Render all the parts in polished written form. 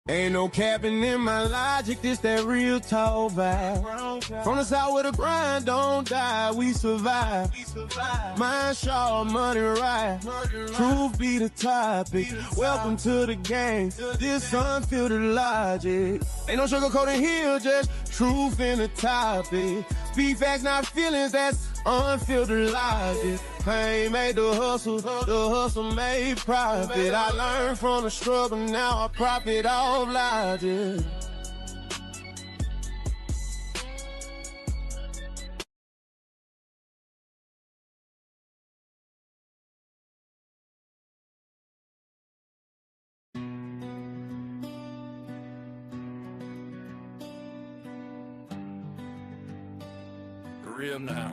Ain't no capping in my logic, this that real tall vibe. From the south where the grind don't die, we survive. Mind sharp, money right, truth be the topic. Welcome to the game, this unfiltered logic. Ain't no sugarcoating here, just truth in the topic. Speak facts, not feelings, that's unfiltered logic. Pain made the hustle made profit. I learned from the struggle, now I profit off logic. Real now.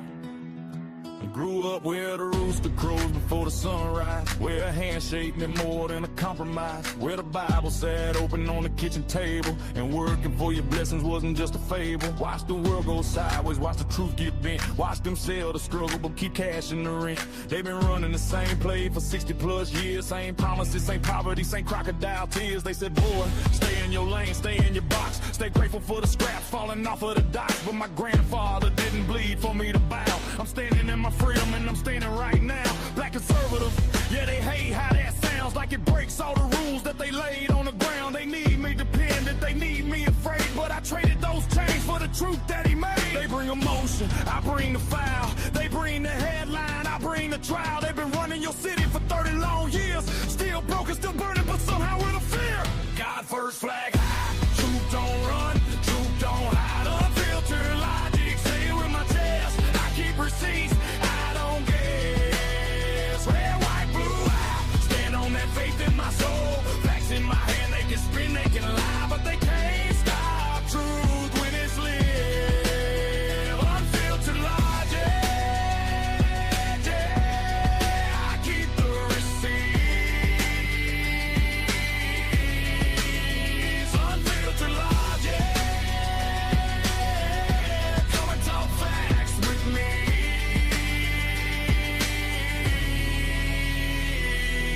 I grew up where the rooster crows before the sunrise, where a handshake meant more than a compromise, where the Bible sat open on the kitchen table, and working for your blessings wasn't just a fable. Watch the world go sideways, watch the truth get bent, watch them sell the struggle but keep cash in the rent. They've been running the same play for 60 plus years, same promises, same poverty, same crocodile tears. They said, boy, stay in your lane, stay in your box, stay grateful for the scraps falling off of the docks. But my grandfather didn't bleed for me to bow. I'm standing in my freedom and I'm standing right now. Black conservative, yeah, they hate how that sounds, like it breaks all the rules that they laid on the ground. They need me dependent, they need me afraid, but I traded those chains for the truth that he made. They bring emotion, I bring the foul. They bring the headline, I bring the trial. They've been running your city for 30 long years, still broken, still burning, but somehow with a fear. God first, flag high, truth don't run, truth don't hide. Unfiltered logic, say it with my chest. I keep receipts, I don't guess. Red, white, blue, I stand on that faith in my soul. Facts in my hand, they can spin, they can lie, but they can't stop truth when it's live. Unfiltered logic, yeah, I keep the receipts. Unfiltered logic, come and talk facts with me.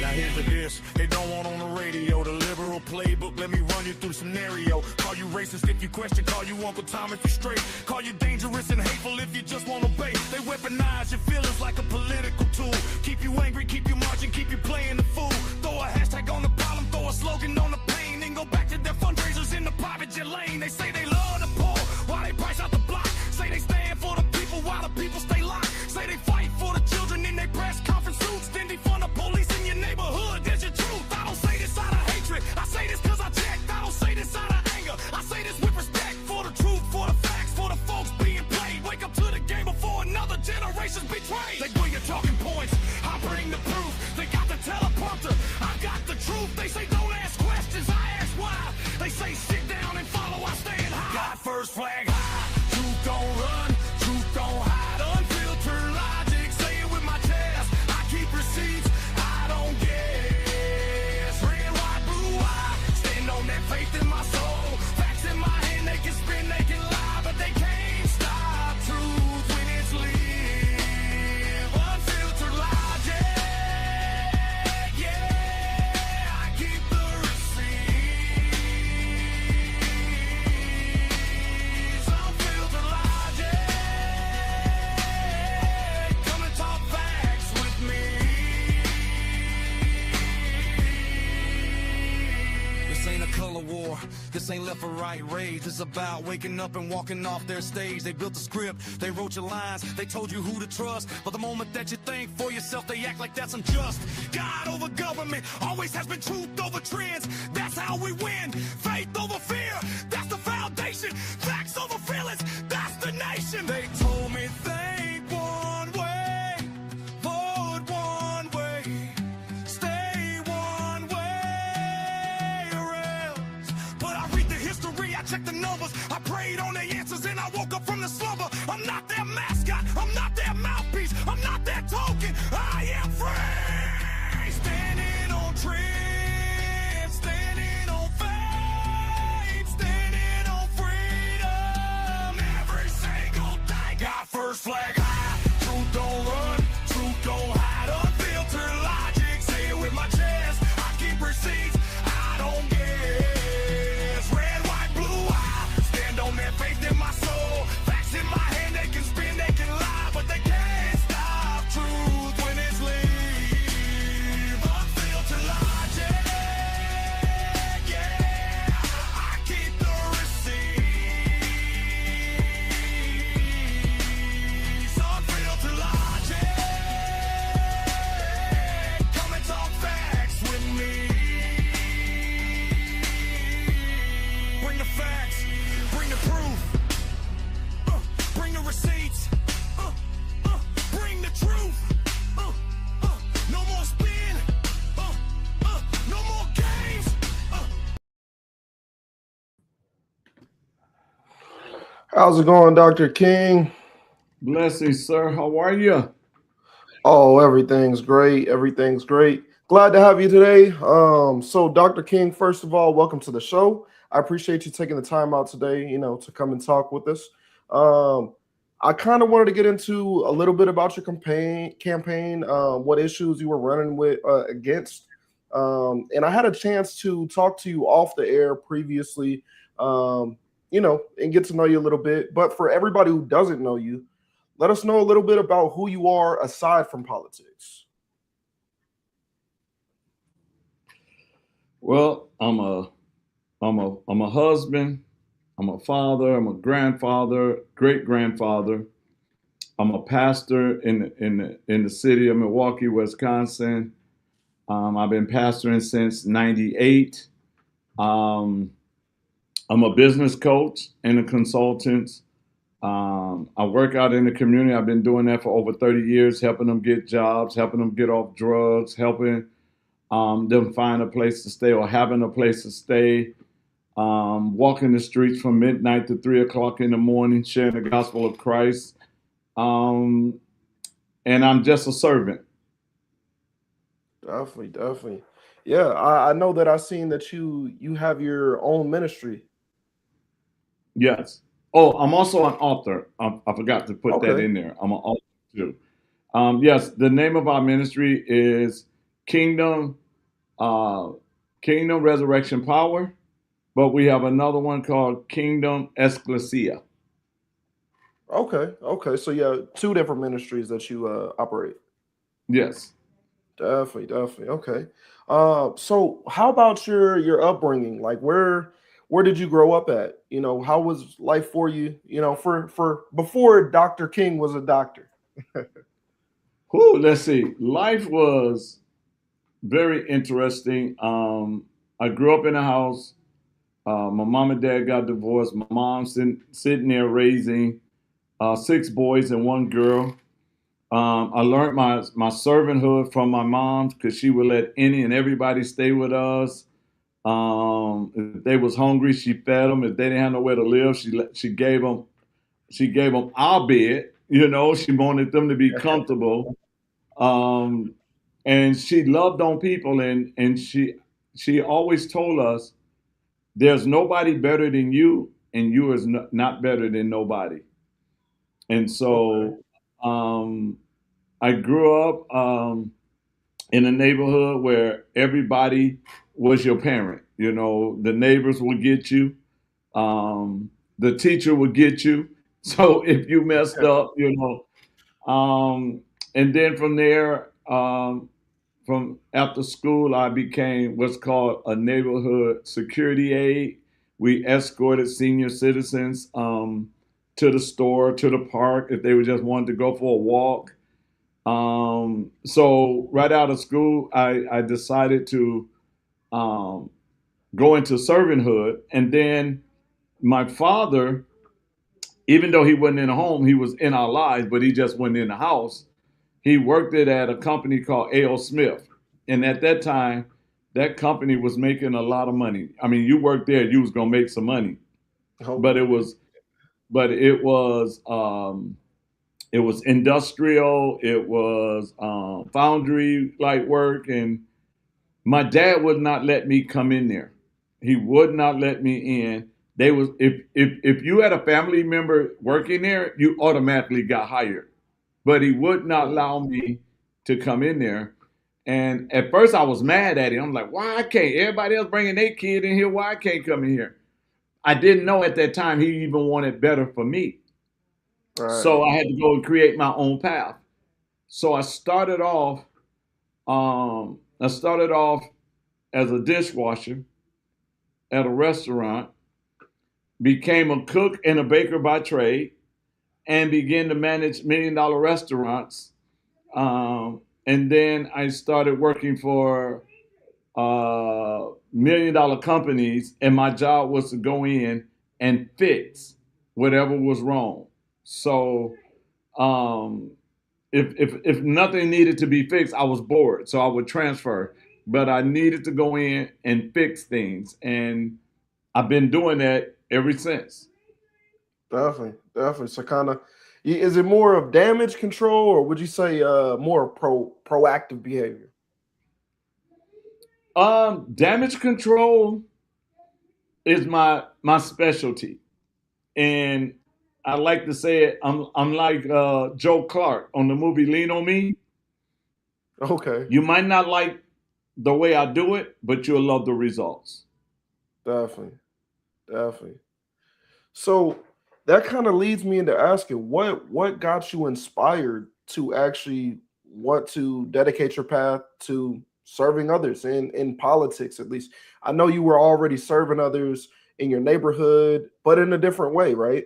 Now here's the dish, they don't want on the radio, the liberal playbook, let me run you through scenario. Call you racist if you question, call you Uncle Tom if you straight, call you dangerous and hateful if you just want to bait. They weaponize your feelings like a political tool, keep you angry, keep you marching, keep you playing the fool. Throw a hashtag on the problem, throw a slogan on the pain, then go back to their fundraisers in the private jet lane. They say they love the poor, while they price out the block, say they stand for the people while the people stay locked, say they fight for the children in their press conference suits, then defund the police in your neighborhood. There's your truth. I don't say this out of hatred, I say this cause I checked. I don't say this out of anger, I say this with respect for the truth, for the facts, for the folks being played. Wake up to the game before another generation's betrayed. They bring your talking points, I bring the proof. They got the teleprompter, I got the truth. They say don't ask questions, I ask why. They say sit down and follow, I stand high. God first, flag high, truth don't run, truth don't hide. Unfiltered logic, say it with my chest. I keep receipts, I don't guess. Red, white, blue, I stand on that faith in my soul. Facts in my hand, they can spin, they can lie, but they can't stop truth when it's live. Unfiltered logic, yeah, I keep the receipts. Unfiltered logic, come and talk facts with me. This ain't a color war, this ain't left or right rage. It's about waking up and walking off their stage. They built the script, they wrote your lines, they told you who to trust, but the moment that you think for yourself, they act like that's unjust. God over government, always has been truth over trends. That's how we win. Faith over fear, that's the foundation. Facts over feelings, that's the nation. They told me think one way, vote one way, stay one way or else. But I read the history, I check the numbers, I prayed on the answers, and I woke up from the slumber. I'm not their mascot, I'm not their mouthpiece, I'm not their token. I am free, standing on trends, standing on facts. How's it going, Dr. King? Blessings, sir. How are you? Oh, everything's great. Everything's great. Glad to have you today. So Dr. King, first of all, welcome to the show. I appreciate you taking the time out today, to come and talk with us. Um, I kind of wanted to get into a little bit about your campaign, what issues you were running with against. And I had a chance to talk to you off the air previously, and get to know you a little bit. But for everybody who doesn't know you, let us know a little bit about who you are aside from politics. Well, I'm a husband. I'm a father. I'm a grandfather, great grandfather. I'm a pastor in the city of Milwaukee, Wisconsin. I've been pastoring since '98. Um, I'm a business coach and a consultant. I work out in the community. I've been doing that for over 30 years, helping them get jobs, helping them get off drugs, helping them find a place to stay or having a place to stay, walking the streets from midnight to 3 o'clock in the morning, sharing the gospel of Christ. Um, and I'm just a servant. Definitely, definitely. Yeah, I know that I've seen that you have your own ministry. Yes. Oh, I'm also an author. I forgot to put that Okay. in there. I'm an author too. Yes, the name of our ministry is Kingdom uh, Kingdom Resurrection Power, but we have another one called Kingdom Ecclesia. Okay. Okay. So yeah, two different ministries that you operate. Yes. Definitely, definitely. Okay. So how about your upbringing? Like where did you grow up at? How was life for you? For before Dr. King was a doctor. Whew, let's see. Life was very interesting. I grew up in a house. My mom and dad got divorced. My mom sitting there raising six boys and one girl. I learned my servanthood from my mom because she would let any and everybody stay with us. If they was hungry, she fed them. If they didn't have nowhere to live, she gave them our bed. She wanted them to be comfortable. Um, and she loved on people, and she always told us, "There's nobody better than you, and you is not better than nobody." And Okay. so I grew up in a neighborhood where everybody was your parent. The neighbors would get you, the teacher would get you. So if you messed up, and then from there, from after school, I became what's called a neighborhood security aide. We escorted senior citizens to the store, to the park, if they would just wanted to go for a walk. So right out of school, I decided to um, go into servanthood. And then my father, even though he wasn't in the home, he was in our lives, but he just wasn't in the house. He worked it at a company called A.O. Smith. And at that time, that company was making a lot of money. I mean, you worked there, you was gonna make some money. But it Okay. was but it was industrial, it was foundry like work, and my dad would not let me come in there. He would not let me in. They was if you had a family member working there, you automatically got hired. But he would not Oh, allow me to come in there. And at first, I was mad at him. I'm like, why I can't? Everybody else bringing their kid in here. Why I can't come in here? I didn't know at that time he even wanted better for me. So right. I had to go and create my own path. So I started off as a dishwasher at a restaurant, became a cook and a baker by trade, and began to manage $1 million restaurants. And then I started working for $1 million companies, and my job was to go in and fix whatever was wrong. So um, if nothing needed to be fixed, I was bored, so I would transfer. But I needed to go in and fix things, and I've been doing that ever since. Definitely, definitely. So kind of, is it more of damage control, or would you say more proactive behavior? Damage control is my specialty, and I like to say it. I'm like Joe Clark on the movie Lean on Me. Okay, You might not like the way I do it, but you'll love the results. definitely, definitely. So that kind of leads me into asking what got you inspired to actually want to dedicate your path to serving others in politics, at least. I know you were already serving others in your neighborhood, but in a different way, right?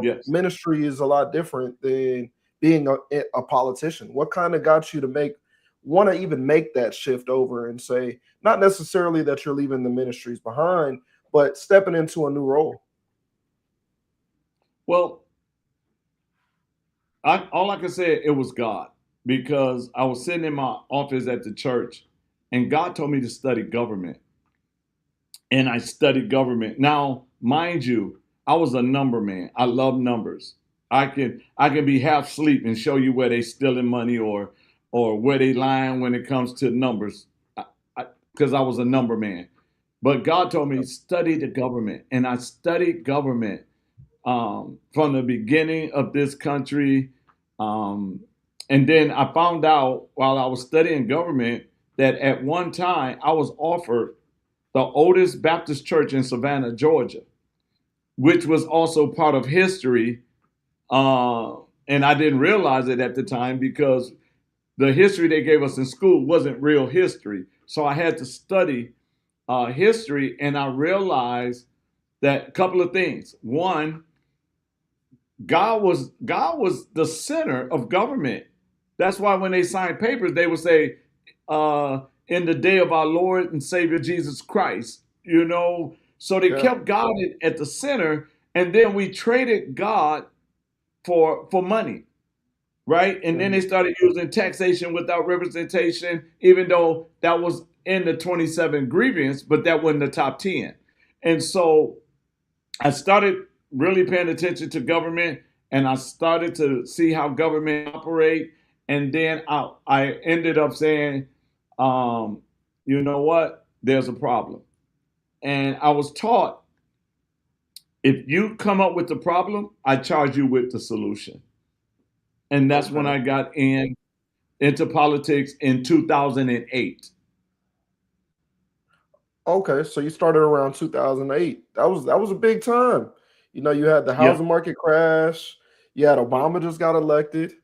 Yes. Ministry is a lot different than being a politician. What kind of got you to want to even make that shift over and say, not necessarily that you're leaving the ministries behind, but stepping into a new role? Well, all I can say, it was God, because I was sitting in my office at the church, and God told me to study government, and I studied government. Now, mind you, I was a number man. I love numbers. I can be half asleep and show you where they stealing money, or where they lying when it comes to numbers, because I was a number man. But God told me study the government, and I studied government from the beginning of this country. Um, and then I found out while I was studying government that at one time I was offered the oldest Baptist church in Savannah, Georgia, which was also part of history. Uh, and I didn't realize it at the time, because the history they gave us in school wasn't real history. So I had to study history, and I realized that a couple of things. One, God was the center of government. That's why when they signed papers, they would say, "In the day of our Lord and Savior Jesus Christ." So they Yeah. kept God at the center, and then we traded God for money, right? And then they Mhm. started using taxation without representation, even though that was in the 27 grievance, but that wasn't the top 10. And so I started really paying attention to government, and I started to see how government operate. And then I ended up saying, you know what? There's a problem. And I was taught, if you come up with the problem, I charge you with the solution. And that's when Okay. I got into politics in 2008. Okay. So you started around 2008. That was a big time. You had the Yep. housing market crash. You had Obama just got elected.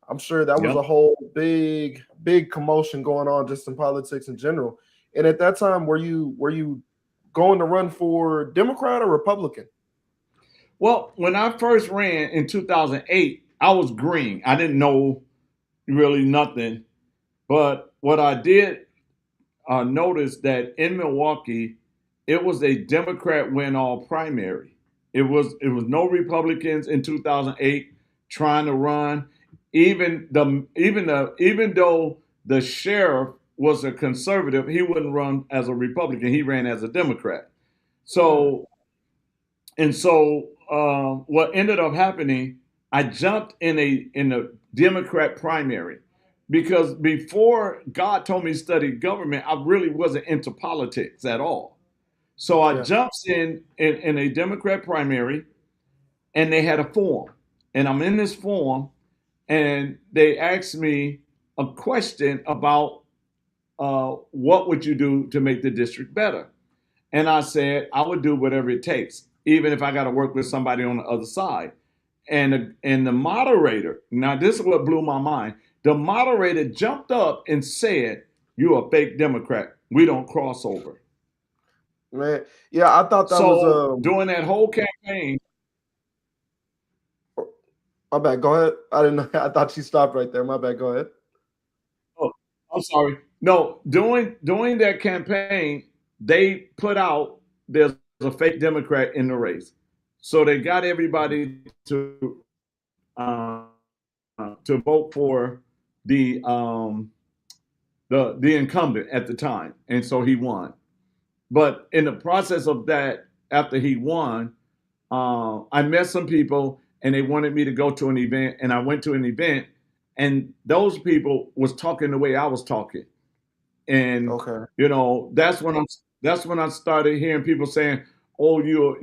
I'm sure that was Yep. a whole big commotion going on just in politics in general. And at that time, were you going to run for Democrat or Republican? Well, when I first ran in 2008, I was green. I didn't know really nothing. But what I did notice, that in Milwaukee, it was a Democrat win all primary. It was no Republicans in 2008 trying to run. Even though the sheriff was a conservative, he wouldn't run as a Republican. He ran as a Democrat. Mm, So what ended up happening, I jumped in a Democrat primary, because before God told me to study government, I really wasn't into politics at all. So I yeah. jumped in a Democrat primary, and they had a form, and I'm in this form, and they asked me a question about what would you do to make the district better. And I said, I would do whatever it takes, even if I got to work with somebody on the other side. And the moderator, now this is what blew my mind. The moderator jumped up and said, "You're a fake Democrat. We don't cross over." Man, yeah, I thought that was So during that whole campaign, my bad. Go ahead. I didn't know. I thought you stopped right there. My bad. Go ahead. oh, I'm sorry. No, during that campaign, they put out there's a fake Democrat in the race. So they got everybody uh, to vote for the um, the incumbent at the time, and so he won. But in the process of that, after he won, I met some people and they wanted me to go to an event, and I went to an event, and those people was talking the way I was talking, and Okay. that's when I started hearing people saying, "Oh, you're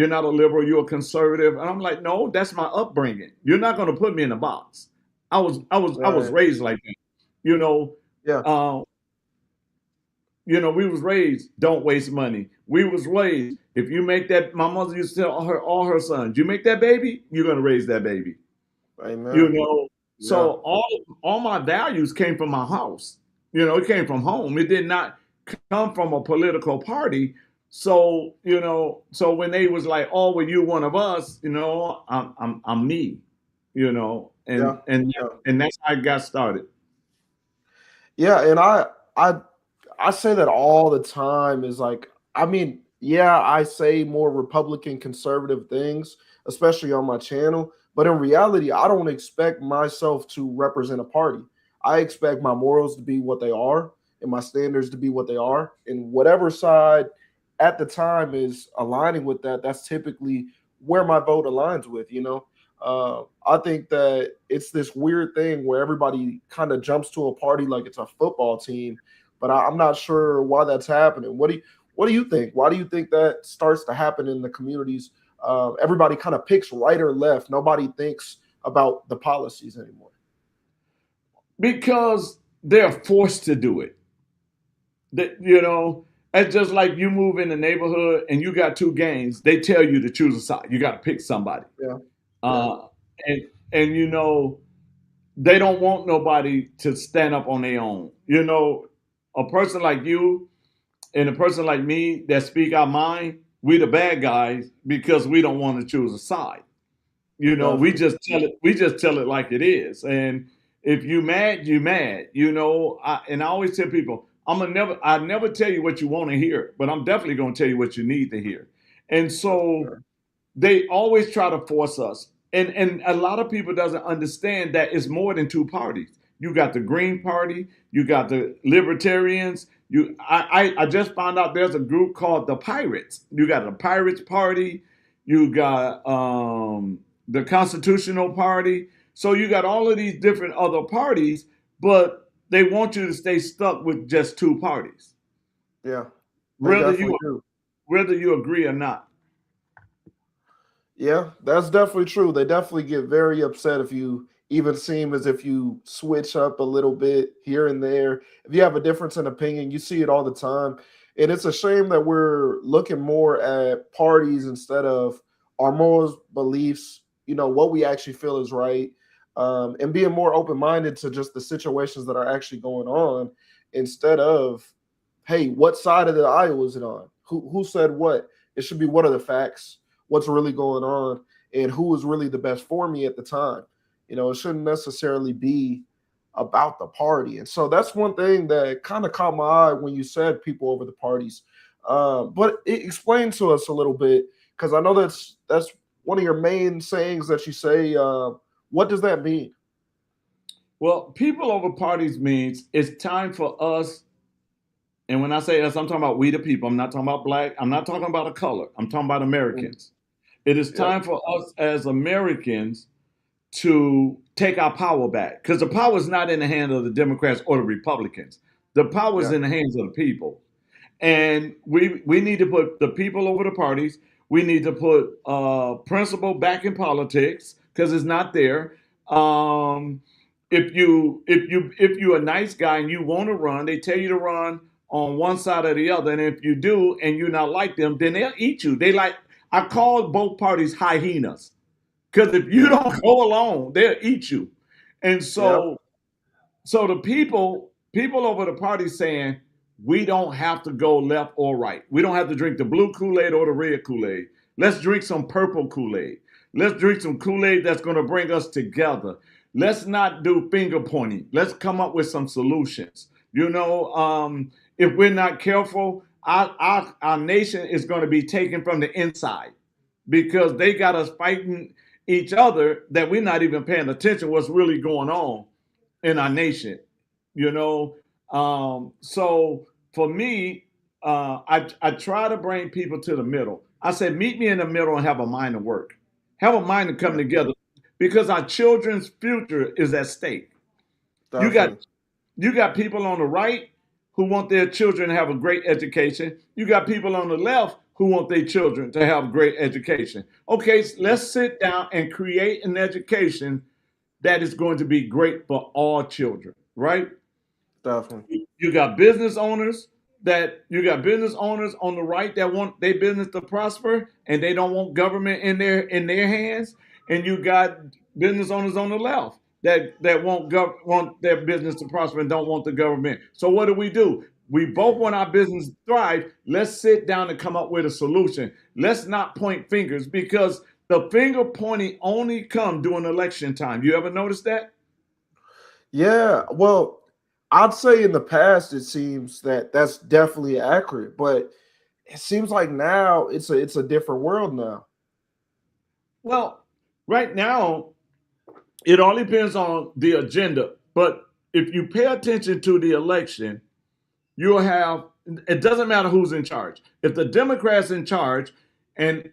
not a liberal, you're a conservative," and I'm like, "No, that's my upbringing. You're not going to put me in a box. I was Right. raised like that, you know." Yeah. Uh, we was raised, don't waste money. We was raised, if you make that, my mother used to tell all her sons, you make that baby, you're gonna raise that baby. You Amen. know, Yeah. so all my values came from my house. It came from home. It did not come from a political party. So when they was like, "Oh, well, you're one of us," I'm me. Yeah. Yeah. And that's how I got started. Yeah. And I I say that all the time is like, I mean, yeah, I say more Republican conservative things, especially on my channel. But in reality, I don't expect myself to represent a party. I expect my morals to be what they are and my standards to be what they are. And whatever side at the time is aligning with that, that's typically where my vote aligns with. I think that it's this weird thing where everybody kind of jumps to a party like it's a football team, but I'm not sure why that's happening. What do you think? Why do you think that starts to happen in the communities? Everybody kind of picks right or left. Nobody thinks about the policies anymore. Because they're forced to do it. It's just like you move in the neighborhood and you got two gangs. They tell you to choose a side. You got to pick somebody. Yeah, yeah, Uh, and and they don't want nobody to stand up on their own. A person like you and a person like me that speak our mind, we the bad guys because we don't want to choose a side. We definitely. just tell it like it is. And if you mad, you mad. And I always tell people, I never tell you what you want to hear, but I'm definitely gonna tell you what you need to hear. And That's for so sure. they always try to force us. And a lot of people doesn't understand that it's more than two parties. You got the Green Party, you got the Libertarians. I just found out there's a group called the Pirates. You got the Pirates Party, you got the Constitutional Party. So you got all of these different other parties, but they want you to stay stuck with just two parties, Yeah, they whether definitely you do. whether you agree or not. Yeah, that's definitely true. They definitely get very upset if you even seem as if you switch up a little bit here and there. If you have a difference in opinion, you see it all the time. And it's a shame that we're looking more at parties instead of our morals, beliefs, what we actually feel is right, and being more open minded to just the situations that are actually going on instead of, hey, what side of the aisle is it on? Who said what? It should be, what are the facts? What's really going on, and who is really the best for me at the time. It shouldn't necessarily be about the party. And so that's one thing that kind of caught my eye when you said people over the parties. But explain to us a little bit, because I know that's one of your main sayings that you say. What does that mean? Well, people over parties means it's time for us. And when I say us, I'm talking about we the people. I'm not talking about black. I'm not talking about a color. I'm talking about Mm. Americans. It is Yep. time for us as Americans to take our power back, because the power is not in the hands of the Democrats or the Republicans. The power is Yeah. in the hands of the people. And we need to put the people over the parties. We need to put principle back in politics because it's not there. If you're a nice guy and you want to run, they tell you to run on one side or the other. And if you do and you're not like them, then they'll eat you. I call both parties hyenas, because if you Yeah. don't go along, they'll eat you. And Yep. so the people over the party saying, we don't have to go left or right. We don't have to drink the blue Kool-Aid or the red Kool-Aid. Let's drink some purple Kool-Aid. Let's drink some Kool-Aid that's going to bring us together. Let's not do finger pointing. Let's come up with some solutions. If we're not careful, our nation is going to be taken from the inside, because they got us fighting each other that we're not even paying attention what's really going on in our nation. you know. So for me, I try to bring people to the middle. I said, meet me in the middle and have a mind to work, have a mind to come Yeah, together, because our children's future is at stake. You got definitely. you got people on the right who want their children to have a great education. You got people on the left who want their children to have great education. Okay, so let's sit down and create an education that is going to be great for all children, right? Definitely. You got business owners on the right that want their business to prosper and they don't want government in their hands, and you got business owners on the left that want their business to prosper and don't want the government. So what do? We both want our business to thrive. Let's sit down and come up with a solution. Let's not point fingers, because the finger pointing only come during election time. You ever notice that? Yeah. Well, I'd say in the past it seems that that's definitely accurate, but it seems like now it's a different world now. Well, right now, it all depends on the agenda. But if you pay attention to the election, you'll have, it doesn't matter who's in charge. If the Democrats in charge, and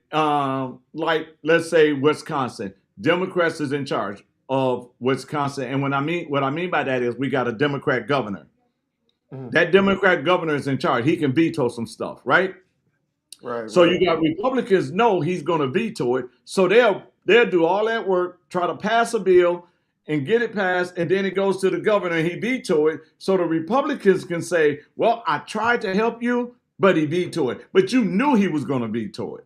like let's say Wisconsin, Democrats is in charge of Wisconsin, and what I mean by that is we got a Democrat governor. Mhm. That Democrat governor is in charge. He can veto some stuff, right? Right, So right. you got Republicans know he's going to veto it, so they'll do all that work, try to pass a bill and get it passed, and then it goes to the governor and he veto it. So the Republicans can say, "Well, I tried to help you, but he vetoed it." But you knew he was going to veto it.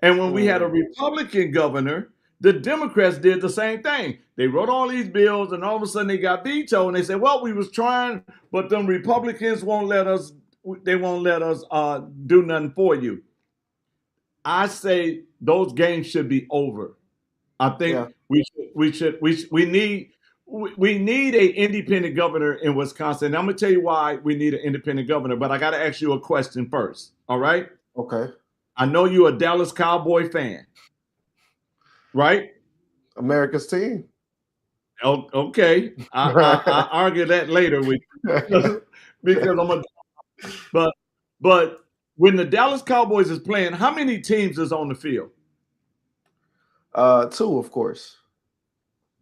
And when we had a Mm, Republican governor, the Democrats did the same thing. They wrote all these bills, and all of a sudden they got vetoed. And they said, "Well, we was trying, but them Republicans won't let us. They won't let us do nothing for you." I say those games should be over. I yeah. think we need a independent governor in Wisconsin. And I'm gonna tell you why we need an independent governor, but I got to ask you a question first. All right? Okay. I know you're a Dallas Cowboy fan, right? America's team. Okay, I argue that later with you because I'm a but but when the Dallas Cowboys is playing, how many teams is on the field? Two, of course.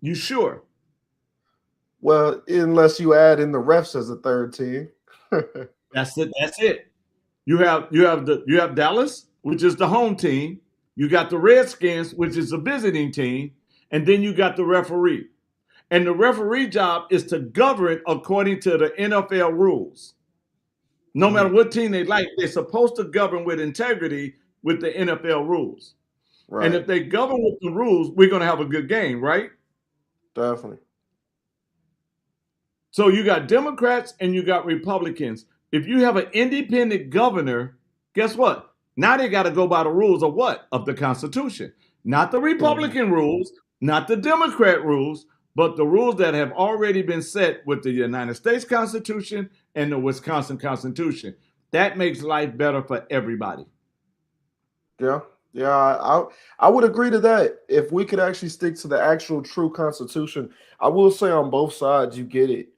You sure? Well, unless you add in the refs as a third team. That's it. That's it. You have Dallas, which is the home team. You got the Redskins, which is a visiting team, and then you got the referee. And the referee job is to govern according to the NFL rules. No matter Mhm. what team they like, they're supposed to govern with integrity with the NFL rules. And Right. if they govern with the rules, we're going to have a good game, right? Definitely. So you got Democrats and you got Republicans. If you have an independent governor, guess what? Now they got to go by the rules of what? Of the Constitution. Not the Mhm. Republican rules, not the Democrat rules, but the rules that have already been set with the United States Constitution and the Wisconsin Constitution. That makes life better for everybody. Yeah. Yeah, I would agree to that. If we could actually stick to the actual true constitution, I will say on both sides you get it.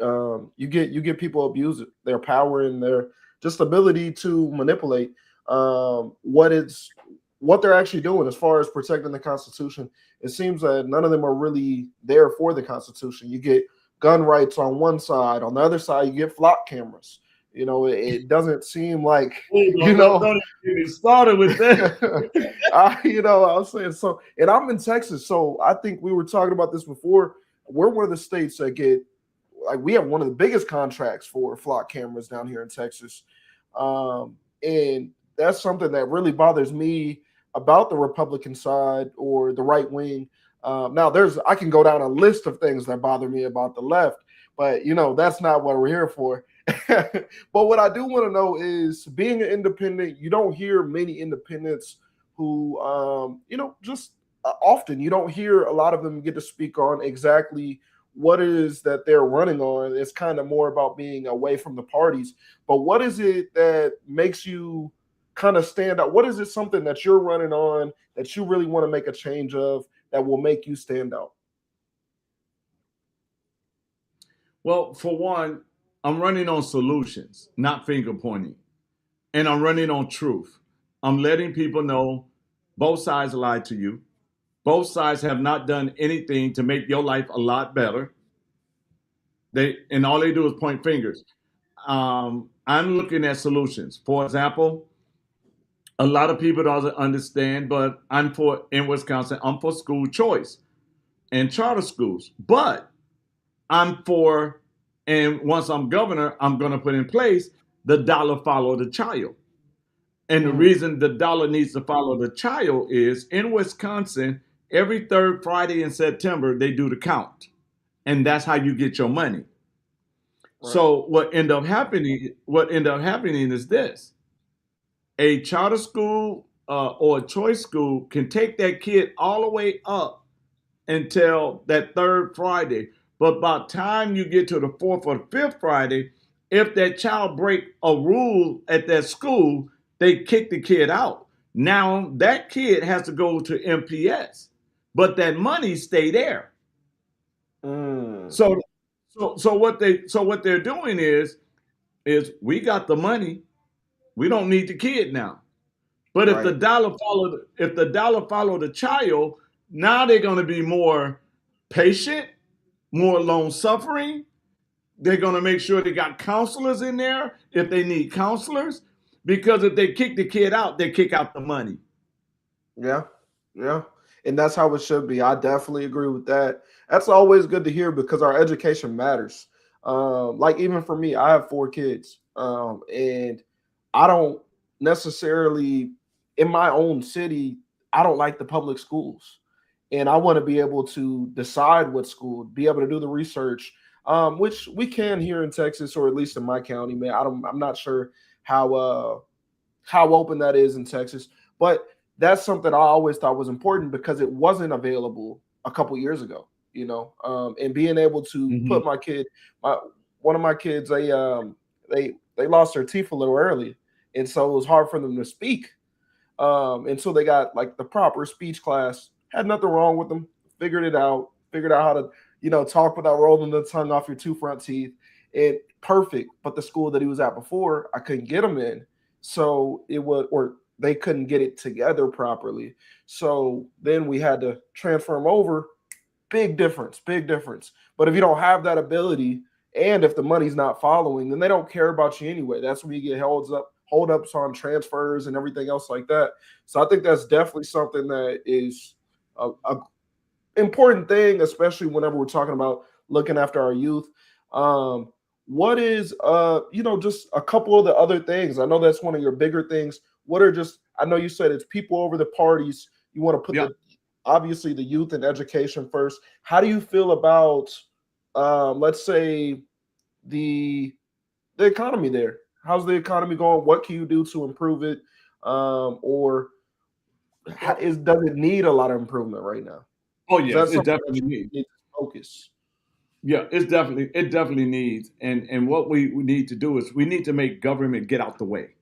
You get people abuse their power and their just ability to manipulate what they're actually doing as far as protecting the constitution. It seems that none of them are really there for the constitution. You get gun rights on one side, on the other side you get flock cameras. It doesn't seem like Oh, you know don't even get me started with that. I was saying so, and I'm in Texas, so I think we were talking about this before. We're one of the states that get we have one of the biggest contracts for flock cameras down here in Texas, and that's something that really bothers me about the Republican side or the right wing. Now, I can go down a list of things that bother me about the left, but that's not what we're here for. But what I do want to know is, being an independent, you don't hear many independents who, just often you don't hear a lot of them get to speak on exactly what it is that they're running on. It's kind of more about being away from the parties. But what is it that makes you kind of stand out? What is it, something that you're running on that you really want to make a change of that will make you stand out? Well, for one, I'm running on solutions, not finger pointing. and I'm running on truth. I'm letting people know both sides lied to you. Both sides have not done anything to make your life a lot better. And all they do is point fingers. I'm looking at solutions. For example, a lot of people don't understand, but I'm for in Wisconsin. I'm for school choice and charter schools. But I'm for, and once I'm governor, I'm going to put in place the dollar follow the child. And the reason the dollar needs to follow the child is in Wisconsin, every third Friday in September, they do the count. And that's how you get your money. Right. So what end up happening is this. A charter school or a choice school can take that kid all the way up until that third Friday. But by the time you get to the fourth or the fifth Friday, if that child break a rule at that school, they kick the kid out. Now that kid has to go to MPS, but that money stay there. So what they're doing is we got the money, we don't need the kid now. But if the dollar follow the child, now they're going to be more patient, more long suffering. They're going to make sure they got counselors in there if they need counselors, because if they kick the kid out, they kick out the money. Yeah, yeah. And that's how it should be. I definitely agree with that. That's always good to hear because our education matters. Like even for me, I have 4 kids, and I don't necessarily, in my own city, I don't like the public schools. And I want to be able to decide what school, be able to do the research, which we can here in Texas, or at least in my county, man. I'm not sure how open that is in Texas, but that's something I always thought was important because it wasn't available a couple years ago, and being able to put my kid, one of my kids, they lost their teeth a little early. And so it was hard for them to speak. And so they got like the proper speech class, had nothing wrong with them, figured out how to, talk without rolling the tongue off your 2 front teeth. And perfect. But the school that he was at before, I couldn't get him in. So they couldn't get it together properly. So then we had to transfer him over. Big difference. But if you don't have that ability, and if the money's not following, then they don't care about you anyway. That's when you get holdups on transfers and everything else like that. So I think that's definitely something that is a important thing, especially whenever we're talking about looking after our youth. What is just a couple of the other things? I know that's one of your bigger things. What are I know you said it's people over the parties. You want to put obviously the youth and education first. How do you feel about let's say the economy there? How's the economy going? What can you do to improve it? Or does it need a lot of improvement right now? Oh yeah, it definitely needs to focus. Yeah, it definitely needs. And what we need to do is we need to make government get out the way.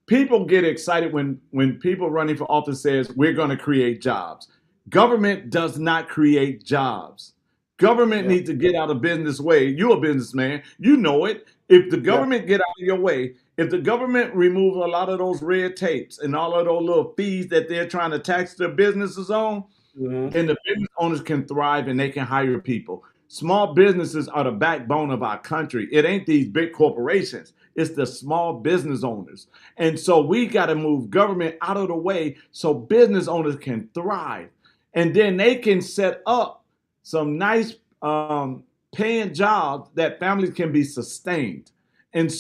People get excited when people running for office says we're going to create jobs. Government does not create jobs. Government needs to get out of business way. You're a businessman. You know it. If the government get out of your way, if the government remove a lot of those red tapes and all of those little fees that they're trying to tax their businesses on, and the business owners can thrive and they can hire people. Small businesses are the backbone of our country. It ain't these big corporations. It's the small business owners. And so we got to move government out of the way so business owners can thrive. And then they can set up some nice paying jobs that families can be sustained. And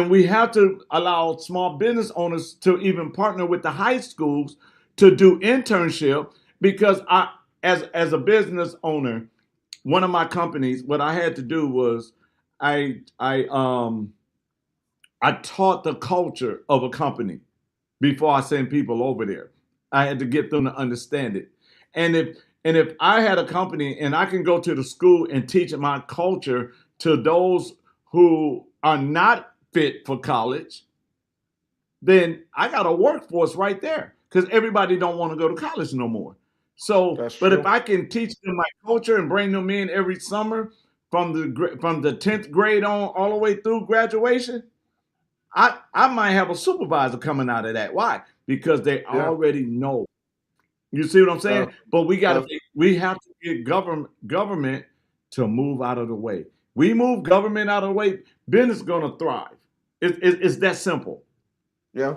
we have to allow small business owners to even partner with the high schools to do internship, because as a business owner, one of my companies, what I had to do was I taught the culture of a company before I send people over there. I had to get them to understand it. And if I had a company and I can go to the school and teach my culture to those who are not fit for college, then I got a workforce right there, because everybody don't want to go to college no more. So, but if I can teach them my culture and bring them in every summer from the 10th grade on all the way through graduation, I might have a supervisor coming out of that. Why? Because they Yeah. already know. You see what I'm saying? Def- But def- we have to get government to move out of the way. We move government out of the way, business is gonna thrive. It's that simple. yeah.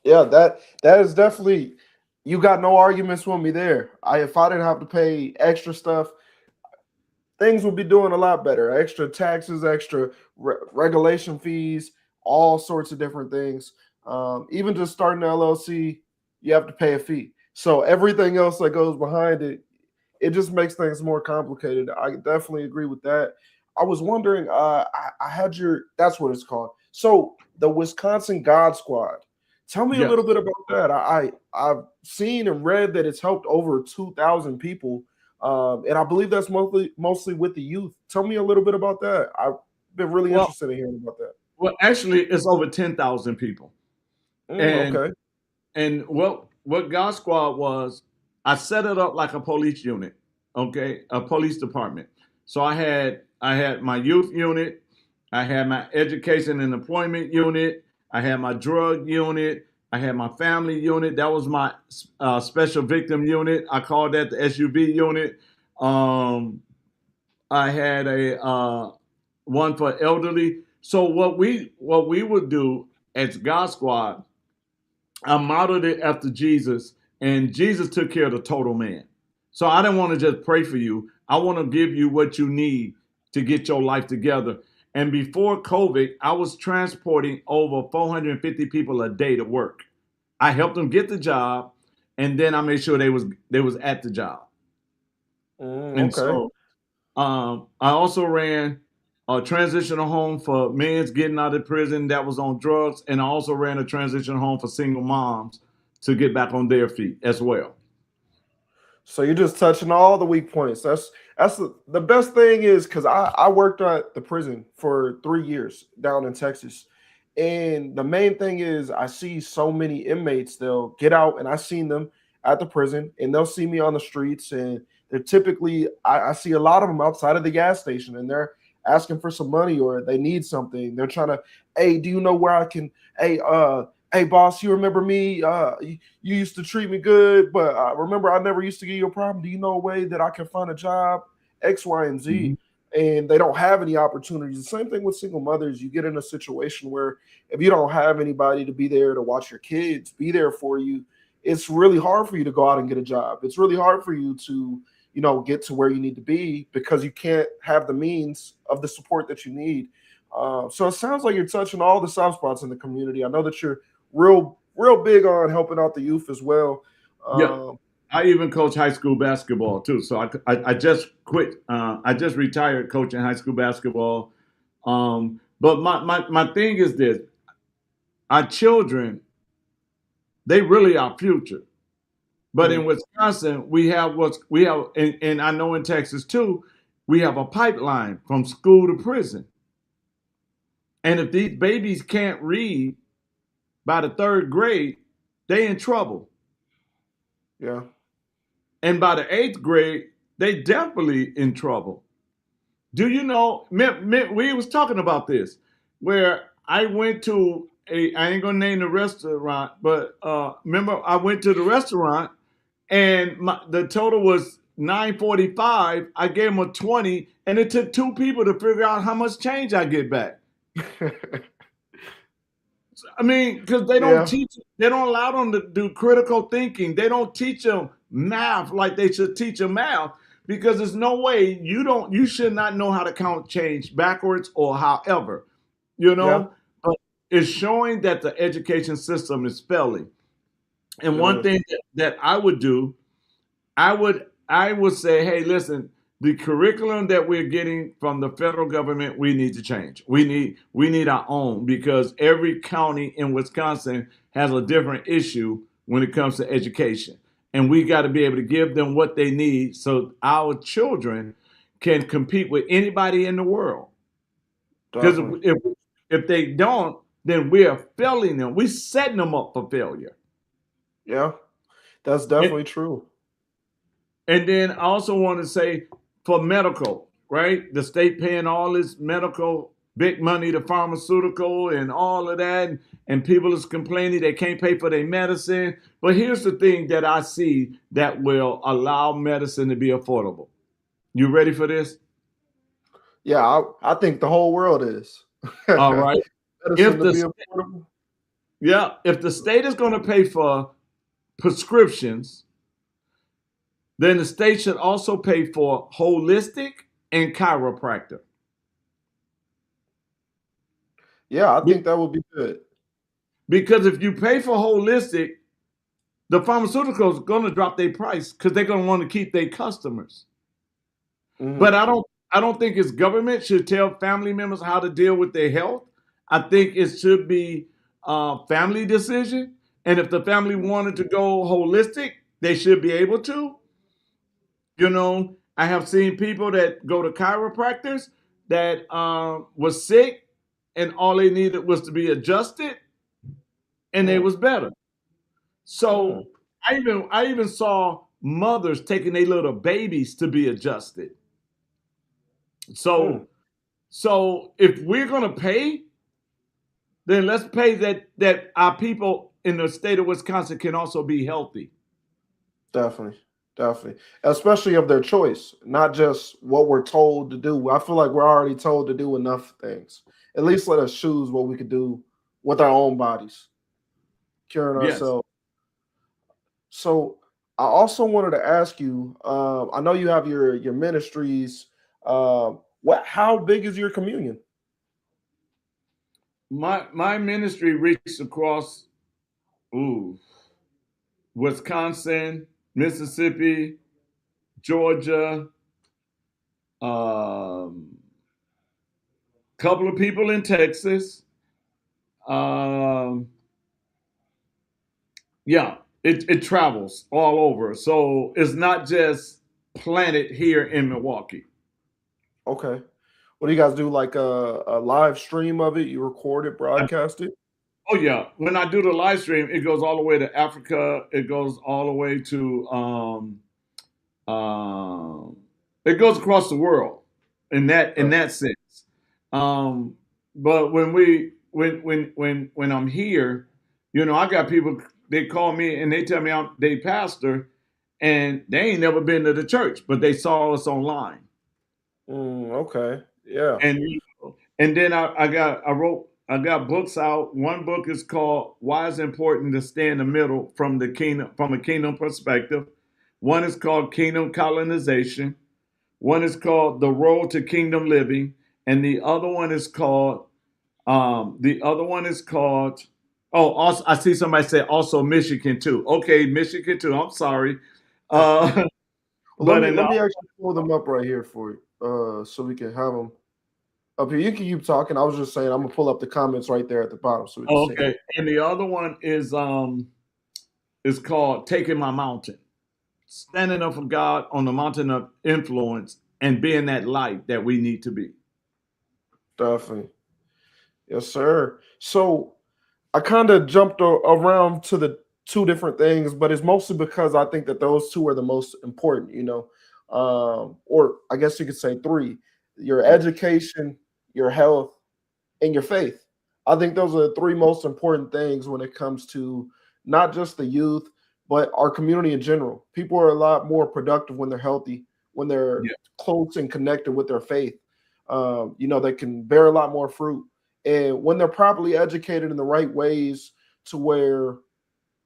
Yeah, that is definitely, you got no arguments with me there. If I didn't have to pay extra stuff, things would be doing a lot better. Extra taxes, extra regulation fees, all sorts of different things. Even just starting an LLC, you have to pay a fee. So everything else that goes behind it, it just makes things more complicated. I definitely agree with that. I was wondering, I had that's what it's called. So the Wisconsin God Squad. Tell me a Yes. little bit about that. I've seen and read that it's helped over 2,000 people, and I believe that's mostly with the youth. Tell me a little bit about that. I've been really Well, interested in hearing about that. well, actually, it's over 10,000 people, and Okay. what God Squad was, I set it up like a police unit, okay, a police department. So I had my youth unit, I had my education and employment unit, I had my drug unit, I had my family unit. That was my special victim unit. I called that the SUV unit. Um, I had a one for elderly. So what we would do as God Squad, I modeled it after Jesus, and Jesus took care of the total man. So I didn't want to just pray for you. I want to give you what you need to get your life together. And before COVID, I was transporting over 450 people a day to work. I helped them get the job, and then I made sure they was at the job. And Okay. so I also ran a transitional home for men getting out of prison that was on drugs, and I also ran a transitional home for single moms to get back on their feet as well. So you're just touching all the weak points. That's the best thing is because I worked at the prison for 3 years down in Texas. And the main thing is I see so many inmates, they'll get out and I seen them at the prison and they'll see me on the streets and they're typically I see a lot of them outside of the gas station and they're asking for some money or they need something. They're trying to, hey, do you know where I can, hey boss, you remember me? You used to treat me good, but remember I never used to give you a problem. Do you know a way that I can find a job? X, Y, and Z. Mhm. And they don't have any opportunities. The same thing with single mothers. You get in a situation where if you don't have anybody to be there to watch your kids, be there for you, it's really hard for you to go out and get a job. It's really hard for you to, get to where you need to be because you can't have the means of the support that you need. So it sounds like you're touching all the soft spots in the community. I know that you're real big on helping out the youth as well. Yeah, Um, I even coach high school basketball too. So I just quit. I just retired coaching high school basketball. But my thing is this: our children, they really our future. But in mm, Wisconsin, we have, and I know in Texas too, we have a pipeline from school to prison. And if these babies can't read by the third grade, they in trouble. yeah. And by the eighth grade, they definitely in trouble. Do you know? We was talking about this, where I went to I ain't gonna name the restaurant, but remember I went to the restaurant and the total was 9.45. I gave them a 20, and it took two people to figure out how much change I get back. I mean, because Yeah. they don't allow them to do critical thinking. They don't teach them math like they should teach them math because there's no way you should not know how to count change backwards or however, you Yeah. know. But it's showing that the education system is failing. And It one is. thing that I would do, I would say, hey, listen, the curriculum that we're getting from the federal government, we need to change. We need our own because every county in Wisconsin has a different issue when it comes to education. And we got to be able to give them what they need so our children can compete with anybody in the world. Because Definitely. if they don't, then we are failing them. We're setting them up for failure. Yeah. That's And, definitely true. And then I also want to say for medical, right? The state paying all this medical. big money to pharmaceutical and all of that, and people is complaining they can't pay for their medicine. But here's the thing that I see that will allow medicine to be affordable. You ready for this? Yeah, I think the whole world is. All right. Medicine to be affordable. If the state is going to pay for prescriptions, then the state should also pay for holistic and chiropractor. Yeah, I think that would be good. Because if you pay for holistic, the pharmaceuticals are going to drop their price because they're going to want to keep their customers. Mm-hmm. But I don't think it's government should tell family members how to deal with their health. I think it should be a family decision. And if the family wanted to go holistic, they should be able to. You know, I have seen people that go to chiropractors that was sick and all they needed was to be adjusted and they was better. So I even saw mothers taking their little babies to be adjusted. So if we're gonna pay, then let's pay that our people in the state of Wisconsin can also be healthy. Definitely. Especially of their choice, not just what we're told to do. I feel like we're already told to do enough things. At least let us choose what we could do with our own bodies, curing ourselves. So I also wanted to ask you, I know you have your ministries. How big is your communion? My ministry reaches across Wisconsin, Mississippi, Georgia, couple of people in Texas. It travels all over. So it's not just planted here in Milwaukee. Okay. What do you guys do? Like a live stream of it? You record it, broadcast it? Oh yeah. When I do the live stream, it goes all the way to Africa. It goes all the way to it goes across the world in that sense. But when I'm here, you know, I got people, they call me and they tell me I'm they pastor and they ain't never been to the church, but they saw us online. Okay. Yeah. And then I got books out. One book is called Why It's Important to Stay in the Middle from a kingdom perspective. One is called Kingdom Colonization. One is called The Road to Kingdom Living. And the other one is called also, I see somebody say also Michigan too. Okay, Michigan too. I'm sorry. Let me actually pull them up right here for you, so we can have them up here. You can keep talking. I was just saying I'm gonna pull up the comments right there at the bottom. So we can see. And the other one is called Taking My Mountain. Standing up for God on the mountain of influence and being that light that we need to be. Definitely. Yes, sir. So I kind of jumped around to the two different things, but it's mostly because I think that those two are the most important, you know, or I guess you could say three: your education, your health, and your faith. I think those are the three most important things when it comes to not just the youth, but our community in general. People are a lot more productive when they're healthy, when they're close and connected with their faith. You know, they can bear a lot more fruit. And when they're properly educated in the right ways to where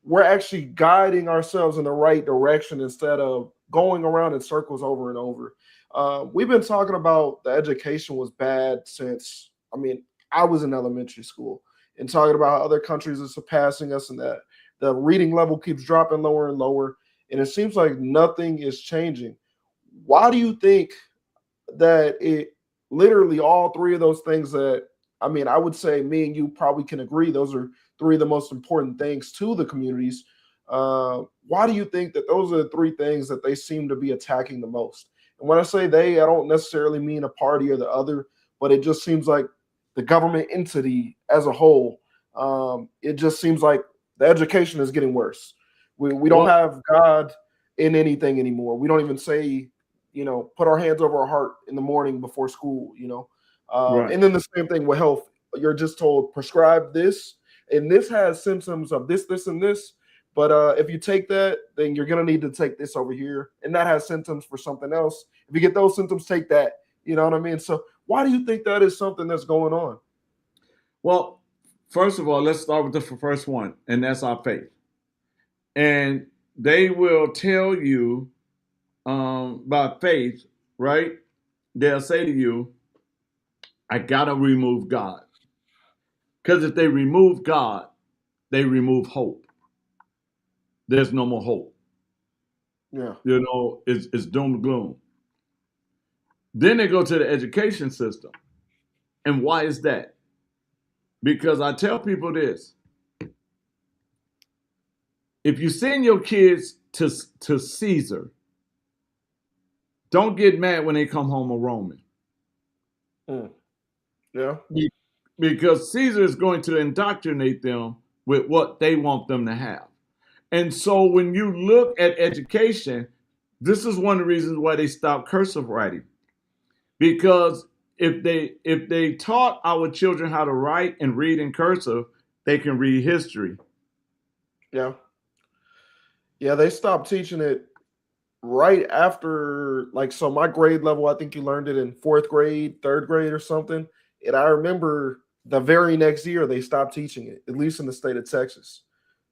we're actually guiding ourselves in the right direction instead of going around in circles over and over. We've been talking about the education was bad since, I was in elementary school, and talking about how other countries are surpassing us and that the reading level keeps dropping lower and lower. And it seems like nothing is changing. Why do you think that it literally all three of those things that, I would say me and you probably can agree, those are three of the most important things to the communities. Why do you think that those are the three things that they seem to be attacking the most? And when I say they, I don't necessarily mean a party or the other, but it just seems like the government entity as a whole, it just seems like the education is getting worse. We don't have God in anything anymore. We don't even say, put our hands over our heart in the morning before school, Right. And then the same thing with health. You're just told prescribe this, and this has symptoms of this, this, and this. But if you take that, then you're gonna need to take this over here, and that has symptoms for something else. If you get those symptoms, take that. You know what I mean? So why do you think that is something that's going on? Well, first of all, let's start with the first one, and that's our faith. And they will tell you by faith, right? They'll say to you, I gotta remove God. Because if they remove God, they remove hope. There's no more hope. Yeah. It's doom and gloom. Then they go to the education system. And why is that? Because I tell people this. If you send your kids to Caesar, don't get mad when they come home a Roman. Yeah. Because Caesar is going to indoctrinate them with what they want them to have. And so when you look at education, this is one of the reasons why they stopped cursive writing. Because if they taught our children how to write and read in cursive, they can read history. Yeah. Yeah, they stopped teaching it right after, like, so my grade level, I think you learned it in fourth grade, third grade or something. And I remember the very next year they stopped teaching it, at least in the state of Texas.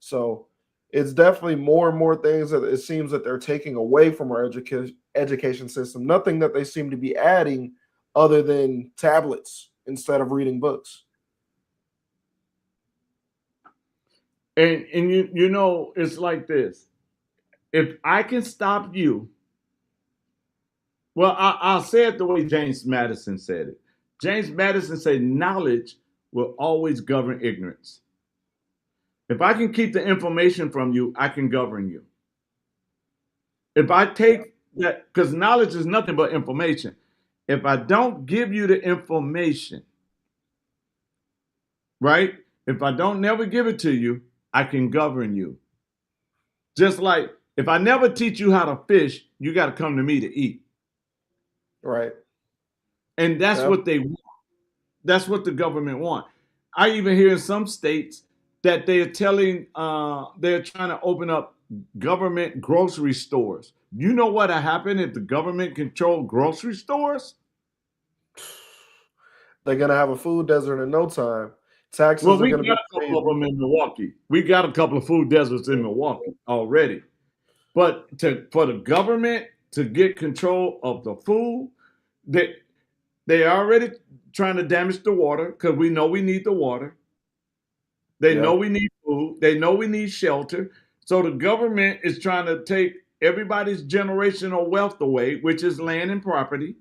So it's definitely more and more things that it seems that they're taking away from our education system. Nothing that they seem to be adding other than tablets instead of reading books. And it's like this. If I can stop you, well, I'll say it the way James Madison said it. James Madison said, knowledge will always govern ignorance. If I can keep the information from you, I can govern you. If I take that, because knowledge is nothing but information. If I don't give you the information, right? If I don't never give it to you, I can govern you. Just like if I never teach you how to fish, you got to come to me to eat. Right. And that's what they want. That's what the government want. I even hear in some states that they're trying to open up government grocery stores. You know what would happen if the government controlled grocery stores? They're going to have a food desert in no time. Taxes Well, are we going to got be a couple of them in Milwaukee. We got a couple of food deserts in Milwaukee already. But for the government to get control of the food, they are already trying to damage the water because we know we need the water. They know we need food. They know we need shelter. So the government is trying to take everybody's generational wealth away, which is land and property.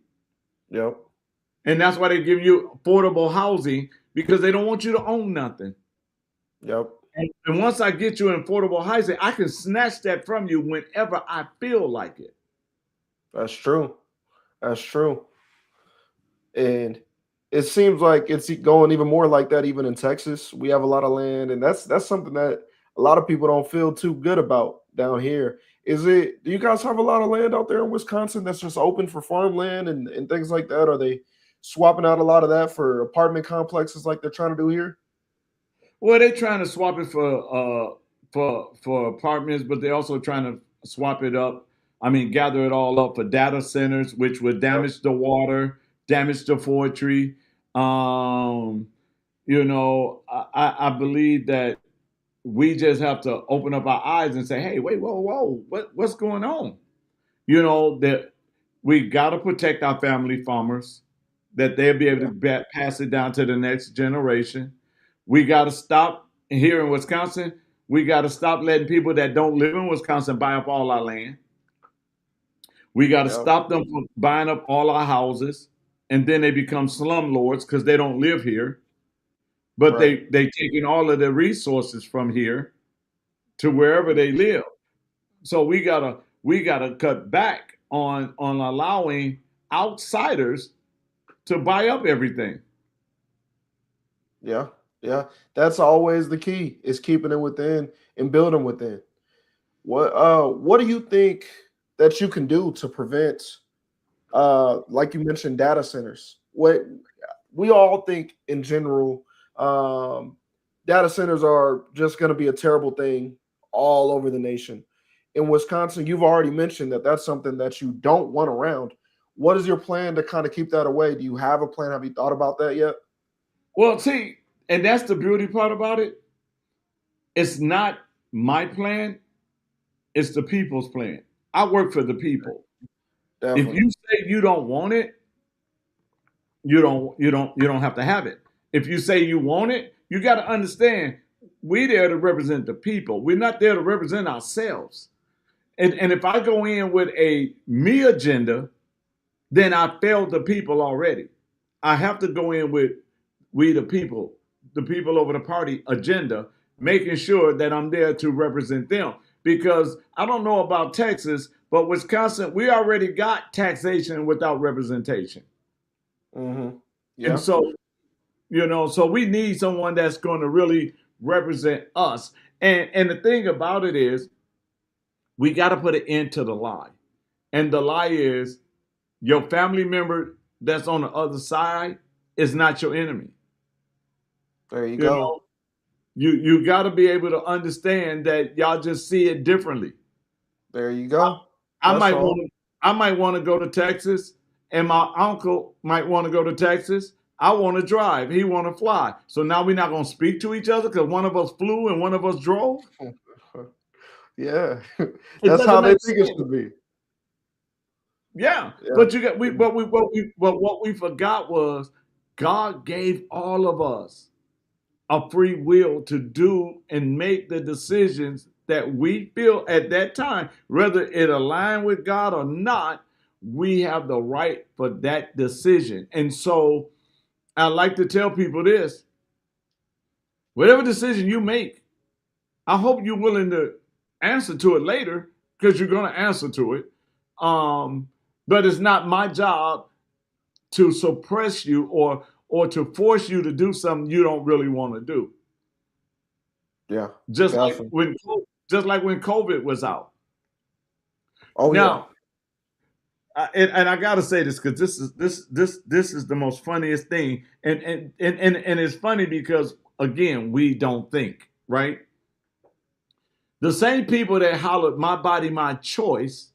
Yep. And that's why they give you affordable housing, because they don't want you to own nothing. Yep. And once I get you in affordable housing, I can snatch that from you whenever I feel like it. That's true. That's true. And it seems like it's going even more like that even in Texas. We have a lot of land, and that's something that a lot of people don't feel too good about down here. Do you guys have a lot of land out there in Wisconsin that's just open for farmland and things like that? Are they swapping out a lot of that for apartment complexes like they're trying to do here? Well, they're trying to swap it for apartments, but they're also trying to swap it up. I mean, gather it all up for data centers, which would damage the water, damage the forestry. I believe that we just have to open up our eyes and say, hey, wait, whoa, what's going on? That we got to protect our family farmers, that they'll be able to pass it down to the next generation. We got to stop here in Wisconsin. We got to stop letting people that don't live in Wisconsin buy up all our land. We got to stop them from buying up all our houses, and then they become slumlords because they don't live here. But they taking all of the resources from here to wherever they live. So we gotta cut back on allowing outsiders to buy up everything. Yeah. That's always the key, is keeping it within and building within. What do you think that you can do to prevent like you mentioned data centers? we all think in general, data centers are just going to be a terrible thing all over the nation. In Wisconsin, you've already mentioned that that's something that you don't want around. What is your plan to kind of keep that away? Do you have a plan? Have you thought about that yet? Well, see, and that's the beauty part about it. It's not my plan, it's the people's plan. I work for the people. If Definitely. you say you don't want it, you don't have to have it. If you say you want it, you got to understand we're there to represent the people. We're not there to represent ourselves. And if I go in with a me agenda, then I failed the people already. I have to go in with we the people over the party agenda, making sure that I'm there to represent them. Because I don't know about Texas, but Wisconsin, we already got taxation without representation. Mm-hmm. And Yeah. so, so we need someone that's going to really represent us. And the thing about it is, we got to put an end to the lie. And the lie is your family member that's on the other side is not your enemy. There you You go. know, you got to be able to understand that y'all just see it differently. There you go. I That's might all. want I might want to go to Texas, and my uncle might want to go to Texas. I want to drive. He want to fly. So now we're not going to speak to each other because one of us flew and one of us drove. Yeah. It That's doesn't how they make think it sense. should be. Yeah, Yeah. but you got we but what we forgot was God gave all of us a free will to do and make the decisions that we feel at that time, whether it align with God or not. We have the right for that decision, and so I like to tell people this: whatever decision you make, I hope you're willing to answer to it later because you're going to answer to it. Um, but it's not my job to suppress you or to force you to do something you don't really want to do. Yeah. Just like Definitely. when just like when COVID was out. Oh yeah. Now, and I gotta say this because this is the most funniest thing, and it's funny because again we don't think right. The same people that hollered "My body, my choice"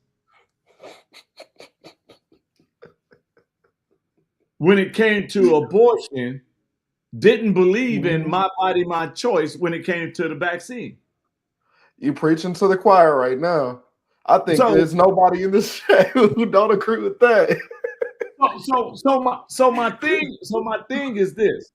when it came to abortion didn't believe in Mhm. "My body, my choice" when it came to the vaccine. You preaching to the choir right now. I think So there's nobody in this chat who don't agree with that. so my thing is this.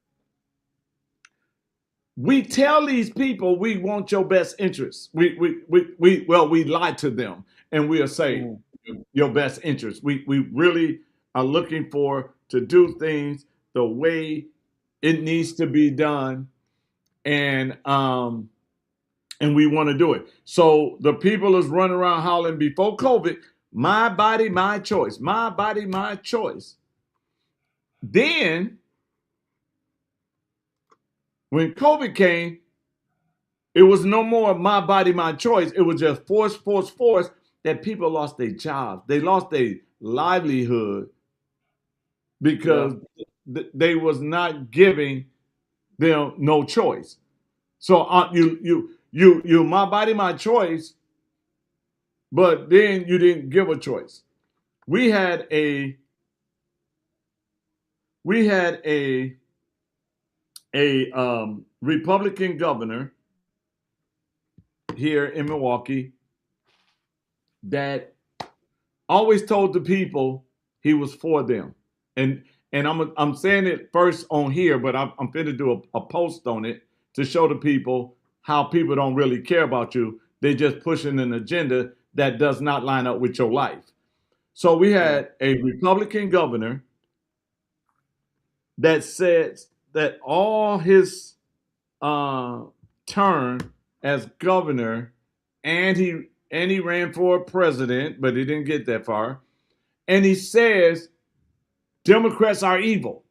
We tell these people we want your best interests. We lie to them and we'll say Mhm. your best interests. We really are looking for to do things the way it needs to be done, and we want to do it. So the people is running around hollering before COVID, "My body, my choice, my body, my choice." Then when COVID came, it was no more "my body, my choice." It was just force, force, force that people lost their jobs. They lost their livelihood Yeah. because they was not giving them no choice. So you "my body, my choice," but then you didn't give a choice. We had a we had a Republican governor here in Milwaukee that always told the people he was for them. And I'm saying it first on here, but I'm going to do a post on it to show the people how people don't really care about you. They're just pushing an agenda that does not line up with your life. So we Yeah. had a Republican governor that said that all his uh, term as governor, and he ran for president, but he didn't get that far. And he says Democrats are evil.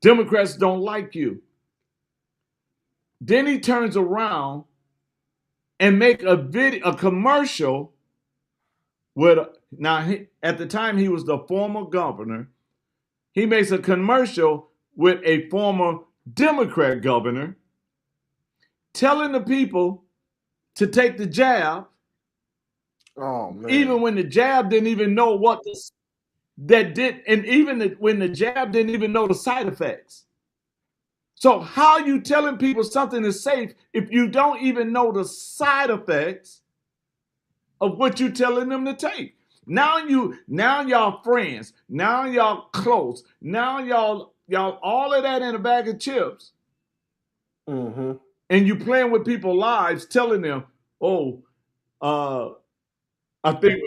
Democrats don't like you. Then he turns around and make a commercial with now at the time he was the former governor. he makes a commercial with a former Democrat governor telling the people to take the jab. Oh man. Even when the jab didn't even know what when the jab didn't even know the side effects. So how are you telling people something is safe if you don't even know the side effects of what you're telling them to take? Now y'all friends, now y'all close, now y'all all of that in a bag of chips. Mm-hmm. And you playing with people's lives, telling them, I think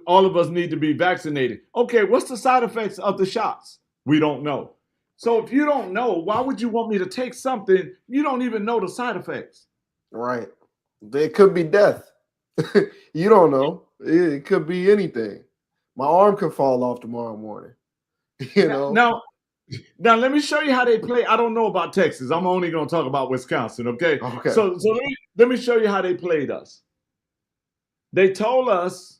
all of us need to be vaccinated. Okay, what's the side effects of the shots? We don't know. So if you don't know, why would you want me to take something you don't even know the side effects? Right. It could be death. You don't know. It could be anything. My arm could fall off tomorrow morning. You know? Now let me show you how they play. I don't know about Texas. I'm only going to talk about Wisconsin, okay? Okay. So let me show you how they played us. They told us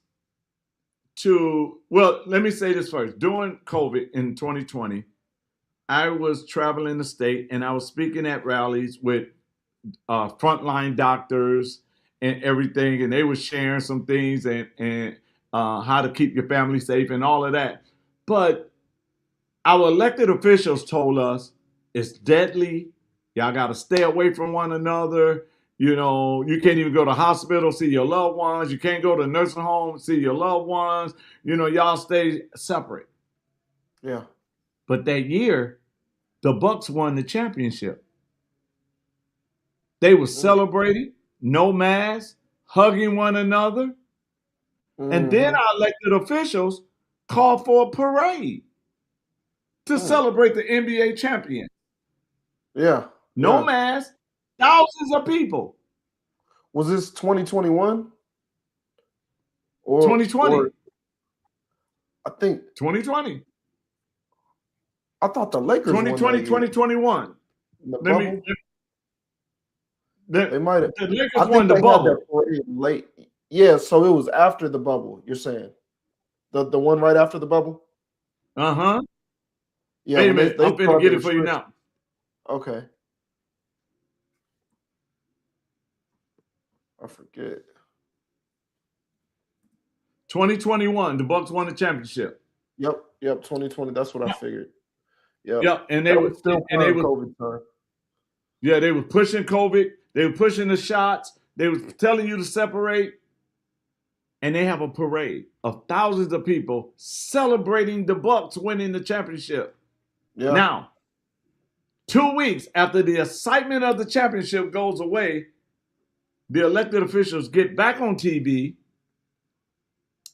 let me say this first. During COVID in 2020, I was traveling the state and I was speaking at rallies with frontline doctors and everything, and they were sharing some things and how to keep your family safe and all of that. But our elected officials told us it's deadly. Y'all got to stay away from one another. You know, you can't even go to hospital, see your loved ones. You can't go to nursing home, see your loved ones. You know, y'all stay separate. Yeah. But that year, the Bucks won the championship. They were celebrating, no mask, hugging one another. And then our elected officials called for a parade to celebrate the NBA champion. Yeah. No mask, thousands of people. Was this 2021? Or 2020. I think 2020. I thought the Lakers 2020, 2021. They might have. The Lakers won the bubble. Late. Yeah, so it was after the bubble, you're saying. The one right after the bubble? Uh-huh. Yeah, wait a minute, I'm finna get it for you now. Okay. I forget. 2021, the Bucks won the championship. Yep, 2020. That's what I figured. Yep, and they were still COVID time. Yeah, they were pushing COVID. They were pushing the shots. They were telling you to separate. And they have a parade of thousands of people celebrating the Bucks winning the championship. Yeah. Now, 2 weeks after the excitement of the championship goes away, the elected officials get back on TV.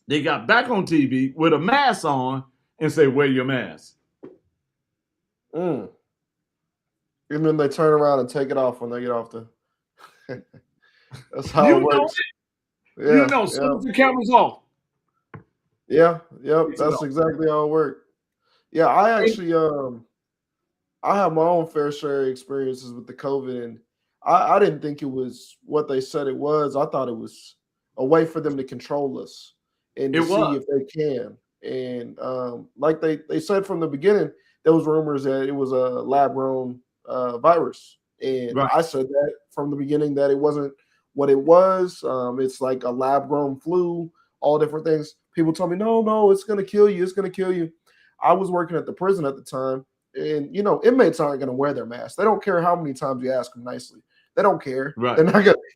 They got back on TV with a mask on and say, wear your mask. And then they turn around and take it off when they get off the... That's how it works. As soon as the camera's off. Yep. That's exactly how it worked. Yeah, I actually I have my own fair share of experiences with the COVID, and I didn't think it was what they said it was. I thought it was a way for them to control us and to see if they can. And like they said from the beginning, there was rumors that it was a lab-grown virus. And I said that from the beginning that it wasn't what it was. It's like a lab-grown flu, all different things. People told me, no, it's going to kill you. It's going to kill you. I was working at the prison at the time. And, inmates aren't going to wear their masks. They don't care how many times you ask them nicely. They don't care. Right. They're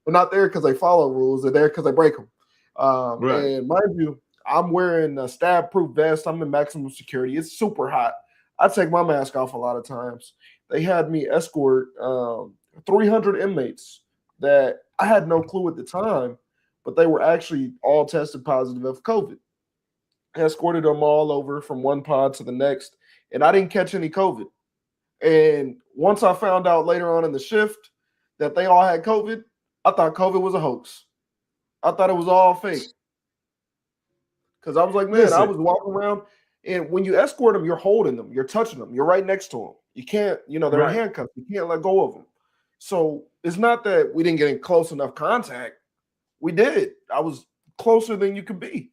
not there because they follow rules. They're there because they break them. And mind you, I'm wearing a stab-proof vest. I'm in maximum security. It's super hot. I take my mask off a lot of times. They had me escort 300 inmates that I had no clue at the time, but they were actually all tested positive of COVID. I escorted them all over from one pod to the next, and I didn't catch any COVID. And once I found out later on in the shift that they all had COVID, I thought COVID was a hoax. I thought it was all fake. Because I was like, man, I was walking around, and when you escort them, you're holding them, you're touching them, you're right next to them. You can't, they're handcuffed. You can't let go of them. So it's not that we didn't get in close enough contact. We did. I was closer than you could be,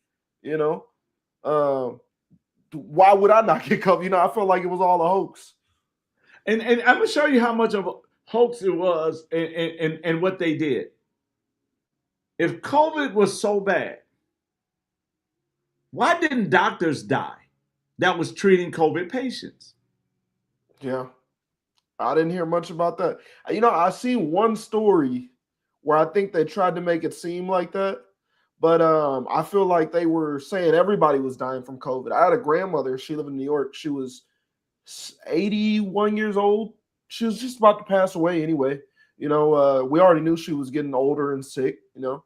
why would I not get COVID? I felt like it was all a hoax. And I'm gonna show you how much of a hoax it was and what they did. If COVID was so bad, why didn't doctors die that was treating COVID patients? Yeah. I didn't hear much about that. I seen one story where I think they tried to make it seem like that, but I feel like they were saying everybody was dying from COVID. I had a grandmother. She lived in New York. She was 81 years old. She was just about to pass away anyway. We already knew she was getting older and sick. And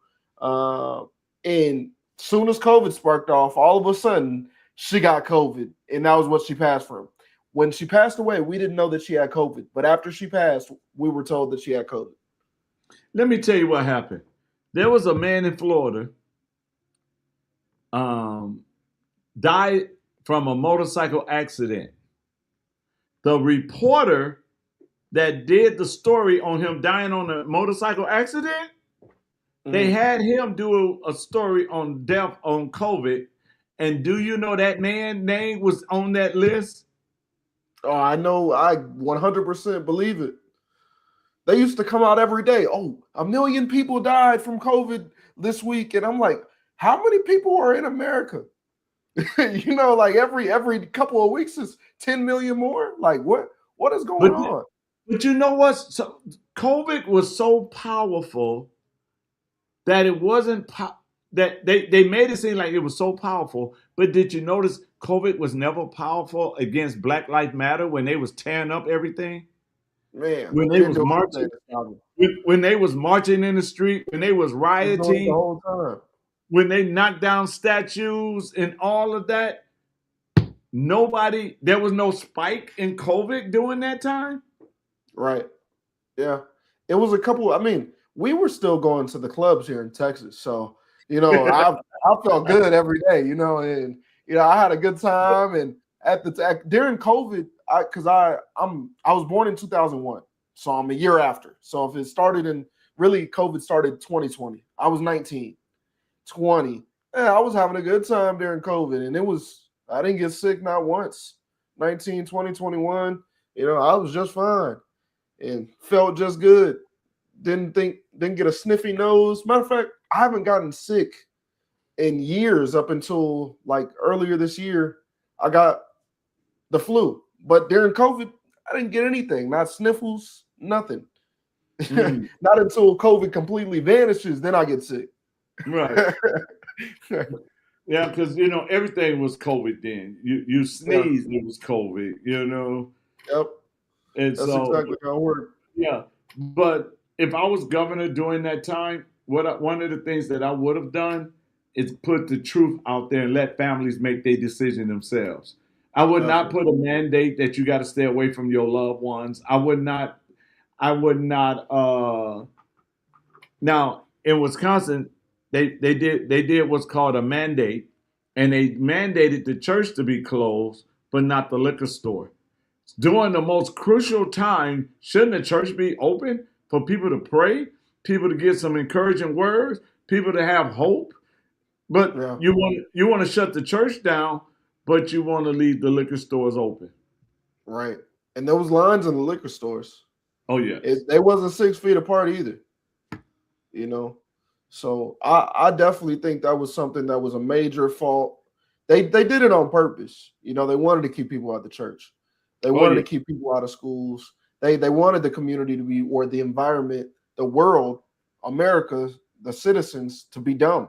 soon as COVID sparked off, all of a sudden she got COVID, and that was what she passed from. When she passed away, we didn't know that she had COVID, but after she passed, we were told that she had COVID. Let me tell you what happened. There was a man in Florida, died from a motorcycle accident. The reporter that did the story on him dying on a motorcycle accident, they had him do a story on death on COVID. And do you know that man's name was on that list? Oh, I know. I 100% believe it. They used to come out every day. Oh, 1 million people died from COVID this week. And I'm like, how many people are in America? Like every couple of weeks is 10 million more. Like what is going on? But you know what? So COVID was so powerful that it wasn't that they made it seem like it was so powerful. But did you notice COVID was never powerful against Black Lives Matter when they was tearing up everything? Man, when they was marching, when they was marching in the street, when they was rioting the whole time, when they knocked down statues and all of that, there was no spike in COVID during that time. Right. Yeah. It was a couple. I mean, we were still going to the clubs here in Texas. So, I felt good every day, and, I had a good time. And during COVID, I was born in 2001. So I'm a year after. So if it started COVID started 2020. I was 19, 20. Yeah, I was having a good time during COVID. And I didn't get sick not once. 19, 20, 21. I was just fine and felt just good. Didn't get a sniffy nose. Matter of fact, I haven't gotten sick in years up until like earlier this year. I got the flu, but during COVID, I didn't get anything, not sniffles, nothing. Not until COVID completely vanishes, then I get sick. Right. Yeah, because everything was COVID then. You sneezed, it was COVID. Yep. And that's exactly how it worked. Yeah, but if I was governor during that time, one of the things that I would have done is put the truth out there and let families make their decision themselves. I would not put a mandate that you got to stay away from your loved ones. I would not. Now in Wisconsin, they did what's called a mandate, and they mandated the church to be closed, but not the liquor store. During the most crucial time, shouldn't the church be open for people to pray, people to get some encouraging words, people to have hope? But you want to shut the church down, but you want to leave the liquor stores open. Right. And there was lines in the liquor stores. Oh, yeah. They wasn't 6 feet apart either. So I definitely think that was something that was a major fault. They did it on purpose. They wanted to keep people out of the church. They wanted to keep people out of schools. They wanted the community to be, or the environment, the world, America, the citizens to be dumb.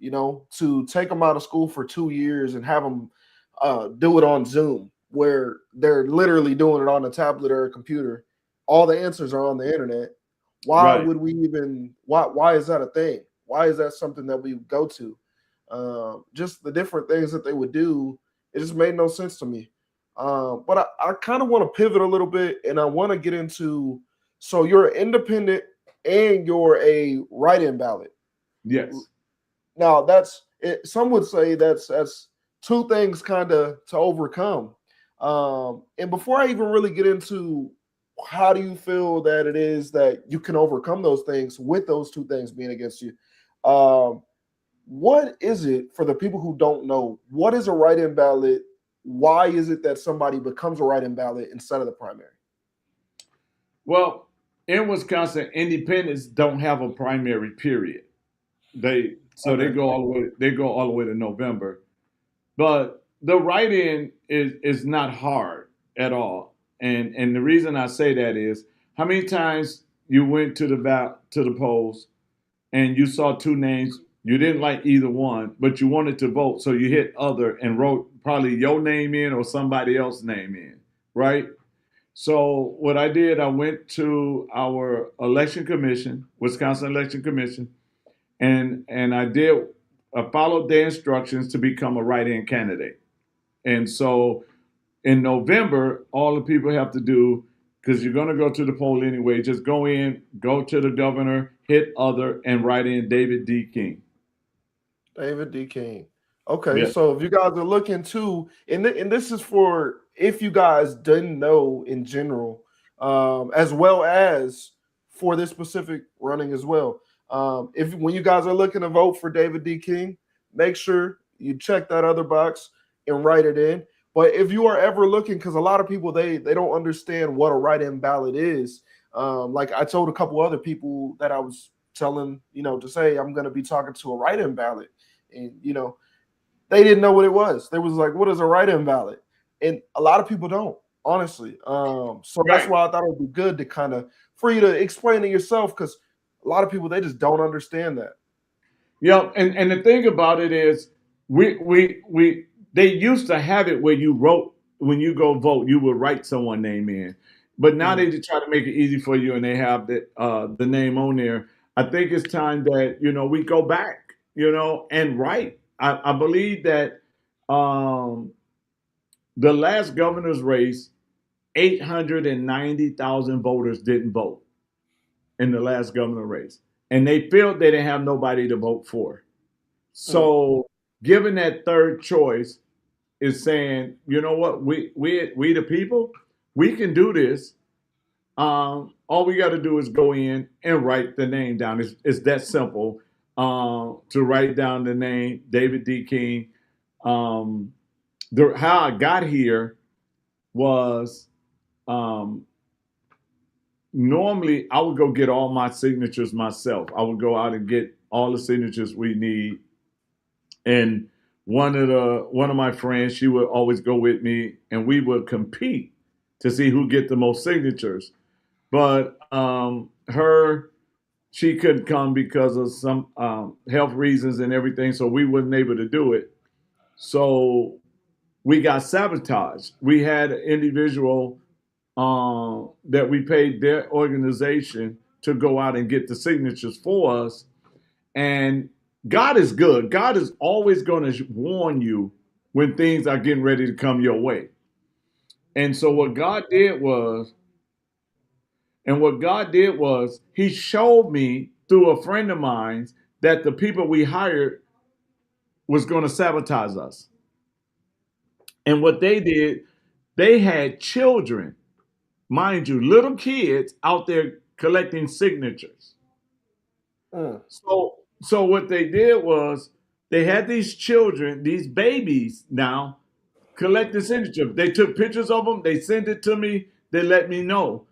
To take them out of school for 2 years and have them do it on Zoom, where they're literally doing it on a tablet or a computer. All the answers are on the internet. Why would we even? Why is that a thing? Why is that something that we go to? Just the different things that they would do, it just made no sense to me. But I kind of want to pivot a little bit, and I want to get into. So you're independent and you're a write-in ballot. Yes. Now that's it. Some would say that's two things kind of to overcome. And before I even really get into how do you feel that it is that you can overcome those things with those two things being against you, what is it for the people who don't know? What is a write-in ballot why is it that somebody becomes a write-in ballot instead of the primary? Well, in Wisconsin, independents don't have a primary period. They Okay. go all the way. They go all the way to November. But the write-in is not hard at all. And the reason I say that is how many times you went to the polls and you saw two names, you didn't like either one, but you wanted to vote, so you hit other and wrote probably your name in or somebody else's name in, right? So what I did, I went to our election commission, Wisconsin Election Commission, and I followed their instructions to become a write-in candidate. And so in November, all the people have to do, because you're going to go to the poll anyway, just go in, go to the governor, hit other, and write in David D. King. David D. King. Okay, Yeah. so if you guys are looking to, and this is for if you guys didn't know in general, as well as for this specific running as well. If when you guys are looking to vote for David D. King, make sure you check that other box and write it in. But if you are ever looking, because a lot of people they don't understand what a write-in ballot is. Like I told a couple other people that I was telling, to say I'm going to be talking to a write-in ballot, and they didn't know what it was. They was like, "What is a write-in ballot?" And a lot of people don't, honestly. So that's why I thought it would be good to kind of for you to explain it yourself, because a lot of people they just don't understand that. Yeah, and the thing about it is, they used to have it where you wrote when you go vote, you would write someone's name in, but now they just try to make it easy for you, and they have the name on there. I think it's time that we go back, and write. I believe that the last governor's race, 890,000 voters didn't vote in the last governor race, and they felt they didn't have nobody to vote for. So, given that third choice is saying, you know what, we the people, we can do this. All we got to do is go in and write the name down. It's that simple. To write down the name David D. King. How I got here was normally I would go get all my signatures myself. I would go out and get all the signatures we need. And one of my friends, she would always go with me, and we would compete to see who get the most signatures. But she couldn't come because of some health reasons and everything, so we wasn't able to do it. So we got sabotaged. We had an individual that we paid their organization to go out and get the signatures for us. And God is good. God is always going to warn you when things are getting ready to come your way. And so what God did was he showed me through a friend of mine that the people we hired was going to sabotage us. And what they did, they had children, mind you, little kids out there collecting signatures. So what they did was they had these children, these babies now, collecting signatures. They took pictures of them. They sent it to me. They let me know.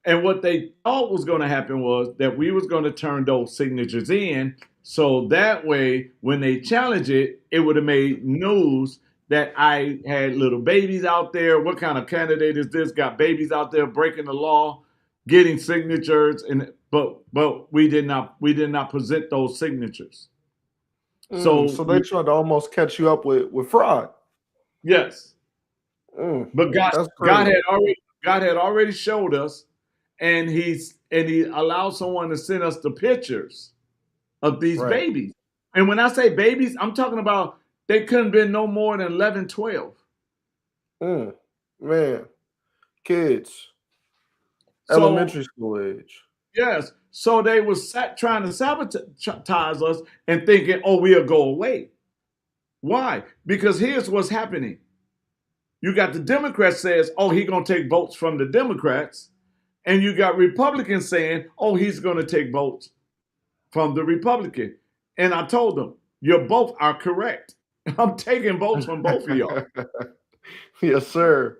And what they thought was going to happen was that we was going to turn those signatures in. So that way, when they challenge it, it would have made news that I had little babies out there. What kind of candidate is this? Got babies out there breaking the law, getting signatures, but we did not present those signatures. So they tried to almost catch you up with fraud. Yes. But God had already showed us, and he allowed someone to send us the pictures of these babies. And when I say babies, I'm talking about they couldn't have been no more than 11, 12. Man, kids, elementary school age. Yes. So they was trying to sabotage us and thinking, oh, we'll go away. Why? Because here's what's happening. You got the Democrats says, oh, he's going to take votes from the Democrats. And you got Republicans saying, oh, he's going to take votes from the Republican. And I told them, you both are correct. I'm taking votes from both of y'all. Yes, sir.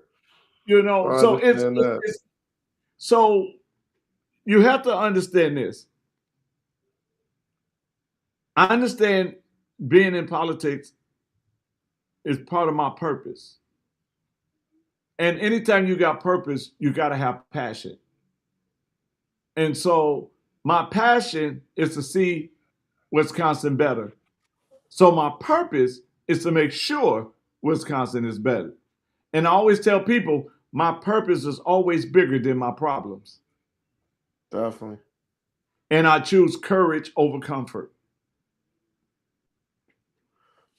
You know, I so understand that. so you have to understand this. I understand being in politics is part of my purpose. And anytime you got purpose, you got to have passion. And so my passion is to see Wisconsin better. So my purpose is to make sure Wisconsin is better. And I always tell people my purpose is always bigger than my problems. Definitely. And I choose courage over comfort.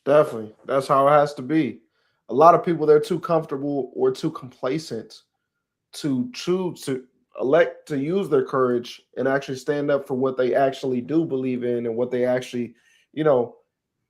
Definitely. That's how it has to be. A lot of people, they're too comfortable or too complacent to choose to elect to use their courage and actually stand up for what they actually do believe in and what they actually, you know,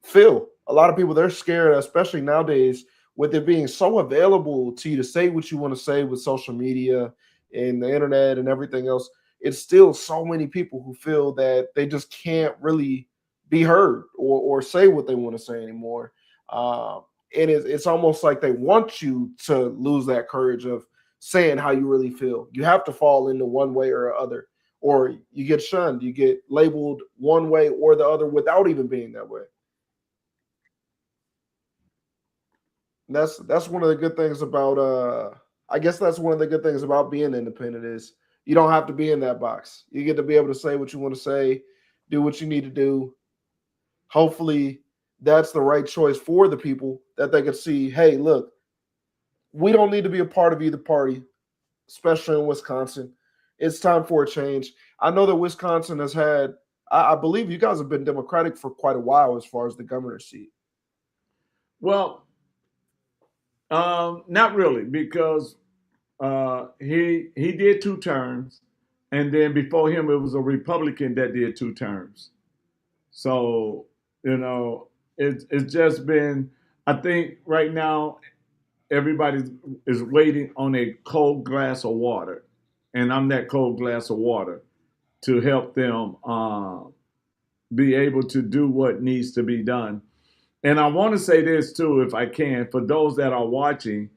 feel. A lot of people, they're scared, especially nowadays, with it being so available to you to say what you want to say with social media and the internet and everything else. It's still so many people who feel that they just can't really be heard or say what they want to say anymore. And it's almost like they want you to lose that courage of saying how you really feel. You have to fall into one way or other, or you get shunned, you get labeled one way or the other without even being that way. That's one of the good things about I guess that's one of the good things about being independent is you don't have to be in that box. You get to be able to say what you want to say, do what you need to do. Hopefully that's the right choice for the people that they can see, hey, look, we don't need to be a part of either party, especially in Wisconsin. It's time for a change. I know that Wisconsin has had, I believe you guys have been Democratic for quite a while as far as the governor's seat. Well, not really, because he did 2 terms, and then before him it was a Republican that did 2 terms. So you know, it's just been. I think right now everybody is waiting on a cold glass of water, and I'm that cold glass of water to help them be able to do what needs to be done. And I want to say this too, if I can, for those that are watching.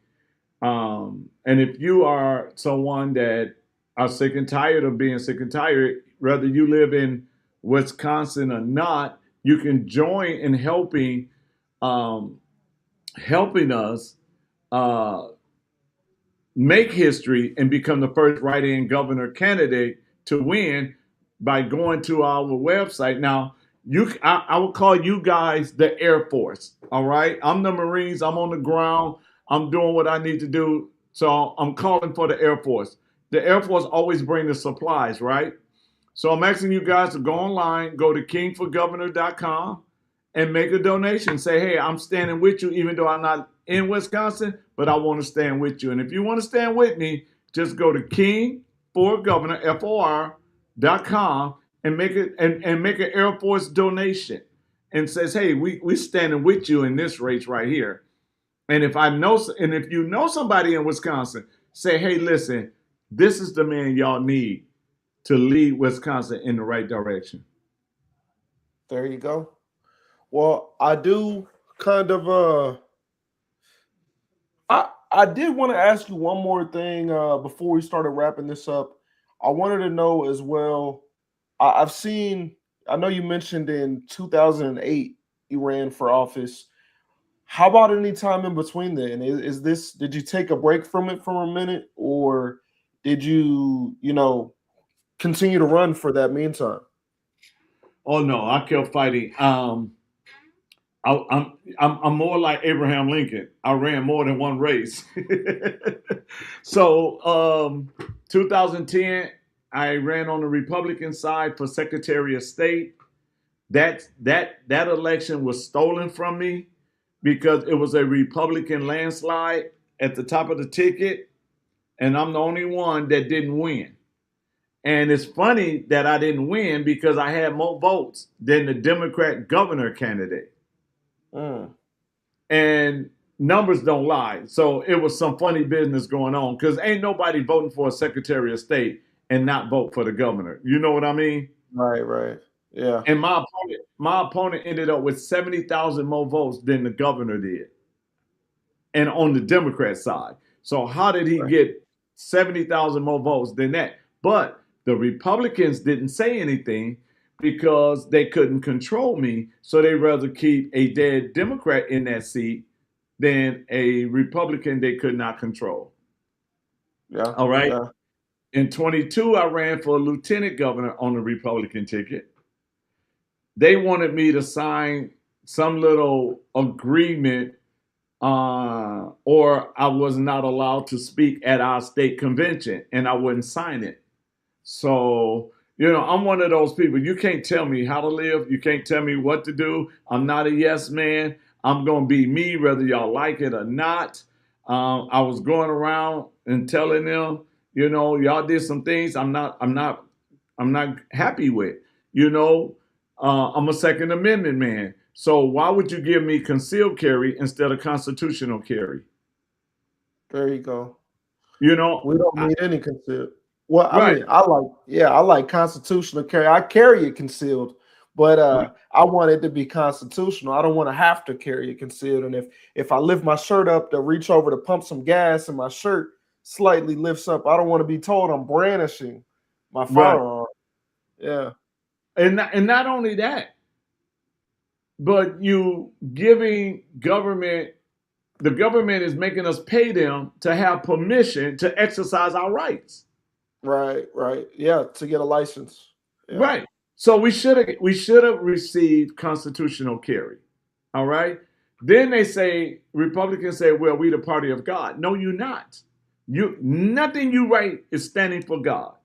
And if you are someone that are sick and tired of being sick and tired, whether you live in Wisconsin or not, you can join in um, helping us uh, make history and become the first write-in governor candidate to win by going to our website. Now, I will call you guys the Air Force. All right, I'm the Marines. I'm on the ground. I'm doing what I need to do. So I'm calling for the Air Force. The Air Force always bring the supplies, right? So I'm asking you guys to go online, go to kingforgovernor.com and make a donation. Say, hey, I'm standing with you, even though I'm not in Wisconsin, but I want to stand with you. And if you want to stand with me, just go to kingforgovernor.com and make it and make an Air Force donation and says, hey, we standing with you in this race right here. And if you know somebody in Wisconsin, say, hey, listen, this is the man y'all need to lead Wisconsin in the right direction. There you go. Well, I do kind of I did want to ask you one more thing before we started wrapping this up. I wanted to know as well. I've seen. I know you mentioned in 2008 you ran for office. How about any time in between then? Is this? Did you take a break from it for a minute, or did you, continue to run for that meantime? Oh no, I kept fighting. I'm more like Abraham Lincoln. I ran more than one race. So 2010, I ran on the Republican side for Secretary of State. That election was stolen from me because it was a Republican landslide at the top of the ticket, and I'm the only one that didn't win. And it's funny that I didn't win because I had more votes than the Democrat governor candidate. Mm. And numbers don't lie. So it was some funny business going on because ain't nobody voting for a Secretary of State and not vote for the governor. You know what I mean? Right, right. Yeah. And my opponent ended up with 70,000 more votes than the governor did. and on the Democrat side. So how did he get 70,000 more votes than that? But the Republicans didn't say anything because they couldn't control me. So they rather keep a dead Democrat in that seat than a Republican they could not control. Yeah. All right. Yeah. In 22, I ran for lieutenant governor on the Republican ticket. They wanted me to sign some little agreement, or I was not allowed to speak at our state convention, and I wouldn't sign it. So, I'm one of those people. You can't tell me how to live. You can't tell me what to do. I'm not a yes man. I'm going to be me, whether y'all like it or not. I was going around and telling them, y'all did some things I'm not happy with. I'm a Second Amendment man. So why would you give me concealed carry instead of constitutional carry? There you go. We don't need any concealed. Well, I right. mean, I like constitutional carry. I carry it concealed, but I want it to be constitutional. I don't want to have to carry it concealed. And if I lift my shirt up to reach over to pump some gas and my shirt slightly lifts up, I don't want to be told I'm brandishing my firearm. Yeah. And not only that, but you giving government, the government is making us pay them to have permission to exercise our rights. Right. Yeah, to get a license. Yeah. Right. So we should have received constitutional carry. All right. Then Republicans say, well, we the party of God. No, you're not. Nothing you write is standing for God.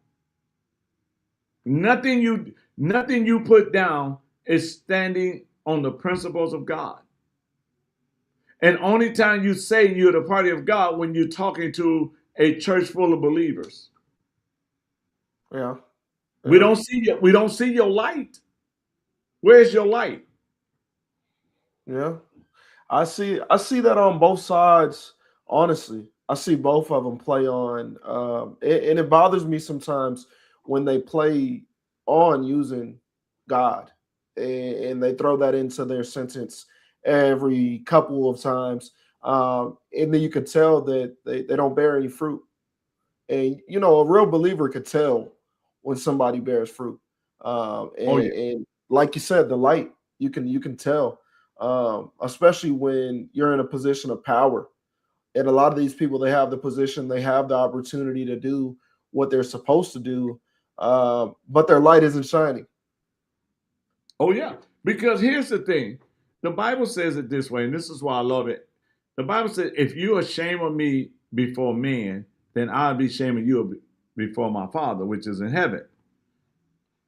Nothing you put down is standing on the principles of God. And only time you say you're the party of God when you're talking to a church full of believers. Yeah. We don't see your light. Where's your light? Yeah. I see that on both sides, honestly. I see both of them play on and it bothers me sometimes when they play on using God and they throw that into their sentence every couple of times. And then you could tell that they don't bear any fruit. And a real believer could tell when somebody bears fruit. And like you said, the light, you can tell, especially when you're in a position of power. And a lot of these people, they have the position, they have the opportunity to do what they're supposed to do, but their light isn't shining. Oh, yeah. Because here's the thing. The Bible says it this way, and this is why I love it. The Bible says, if you're ashamed of me before men, then I'll be ashamed of you before my Father, which is in heaven.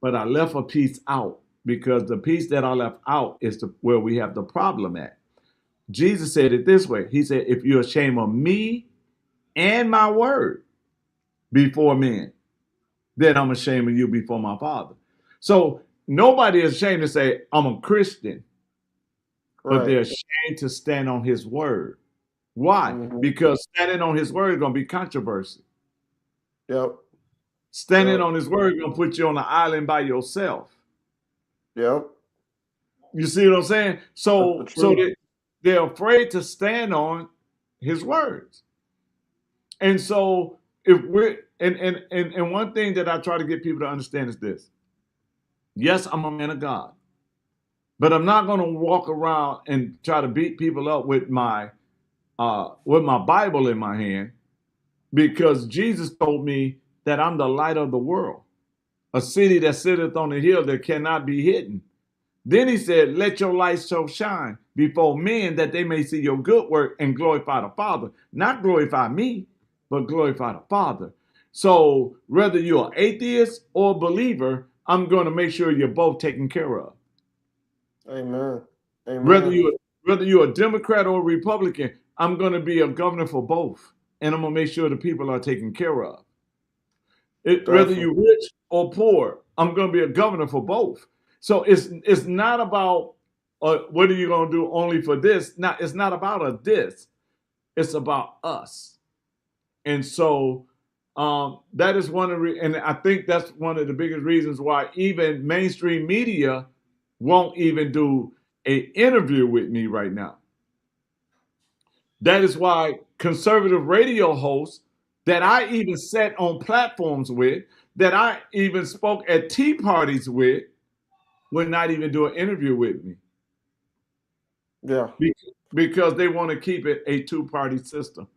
But I left a piece out because the piece that I left out is where we have the problem at. Jesus said it this way. He said, if you're ashamed of me and my word before men, then I'm ashamed of you before my Father. So nobody is ashamed to say, I'm a Christian, but they're ashamed to stand on his word. Why? Mm-hmm. Because standing on his word is going to be controversy. Yep. Standing on his word is going to put you on an island by yourself. Yep. You see what I'm saying? So they're afraid to stand on his words. And so if we're and one thing that I try to get people to understand is this. Yes, I'm a man of God, but I'm not going to walk around and try to beat people up with my Bible in my hand, because Jesus told me that I'm the light of the world, a city that sitteth on a hill that cannot be hidden. Then he said, let your light so shine before men that they may see your good work and glorify the Father. Not glorify me, but glorify the Father. So whether you're an atheist or a believer, I'm going to make sure you're both taken care of. Amen. Amen. Whether you're a Democrat or a Republican, I'm going to be a governor for both. And I'm going to make sure the people are taken care of. Whether you're rich or poor, I'm going to be a governor for both. So it's not about what are you going to do only for this? It's not about a this. It's about us. And so that is one of and I think that's one of the biggest reasons why even mainstream media won't even do an interview with me right now. That is why conservative radio hosts that I even sat on platforms with, that I even spoke at tea parties with, would not even do an interview with me Yeah. because they want to keep it a two-party system.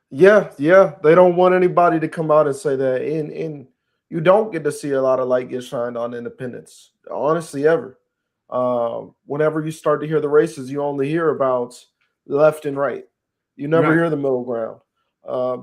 Yeah, yeah. They don't want anybody to come out and say that. And you don't get to see a lot of light get shined on independence, honestly, ever. Whenever you start to hear the races, you only hear about left and right. You never Right. hear the middle ground.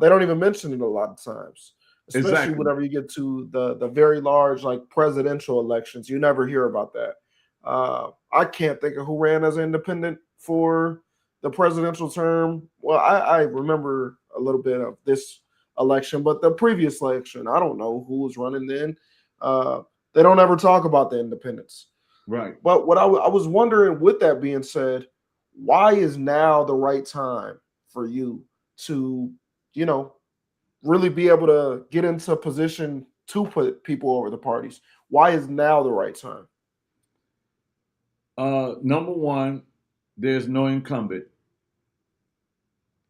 They don't even mention it a lot of times, especially Exactly. whenever you get to the very large like presidential elections. You never hear about that. I can't think of who ran as an independent for the presidential term. Well, I remember a little bit of this election, but the previous election, I don't know who was running then. Uh, they don't ever talk about the independents. Right. But what I was wondering, with that being said, why is now the right time for you to, you know, really be able to get into a position to put people over the parties? Why is now the right time? Number one, there's no incumbent.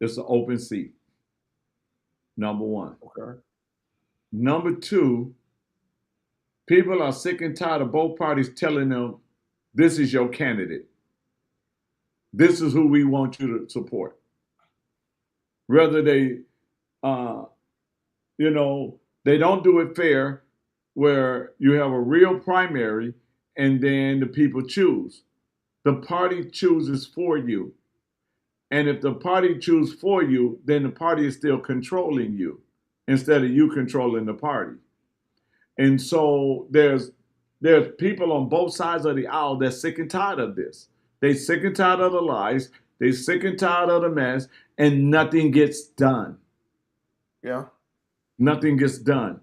It's an open seat. Number one. Okay. Number two, people are sick and tired of both parties telling them, this is your candidate. This is who we want you to support. Whether they, uh, they don't do it fair where you have a real primary and then the people choose. The party chooses for you. And if the party chooses for you, then the party is still controlling you instead of you controlling the party. And so there's people on both sides of the aisle that's sick and tired of this. They sick and tired of the lies. They sick and tired of the mess, and nothing gets done. Yeah. Nothing gets done.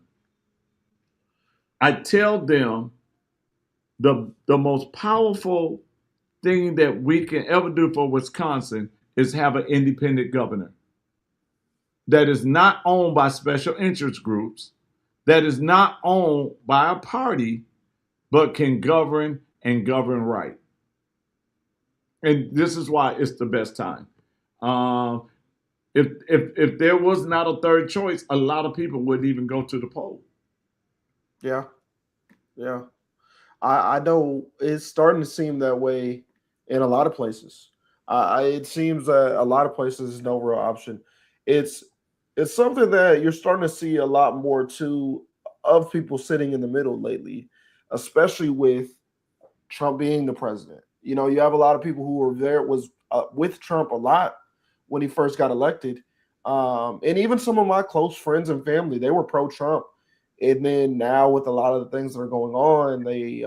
I tell them the most powerful thing that we can ever do for Wisconsin is have an independent governor that is not owned by special interest groups, that is not owned by a party, but can govern and govern right. And this is why it's the best time. If there was not a third choice, a lot of people wouldn't even go to the poll. Yeah. Yeah. I know it's starting to seem that way in a lot of places. It seems that a lot of places is no real option. It's it's something that you're starting to see a lot more too of people sitting in the middle lately, especially with Trump being the president. You know, you have a lot of people who were there was with Trump a lot when he first got elected, and even some of my close friends and family, they were pro-Trump. And then now, with a lot of the things that are going on, they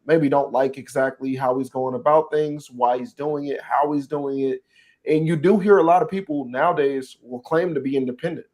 maybe don't like exactly how he's going about things, why he's doing it, how he's doing it. And you do hear a lot of people nowadays will claim to be independent,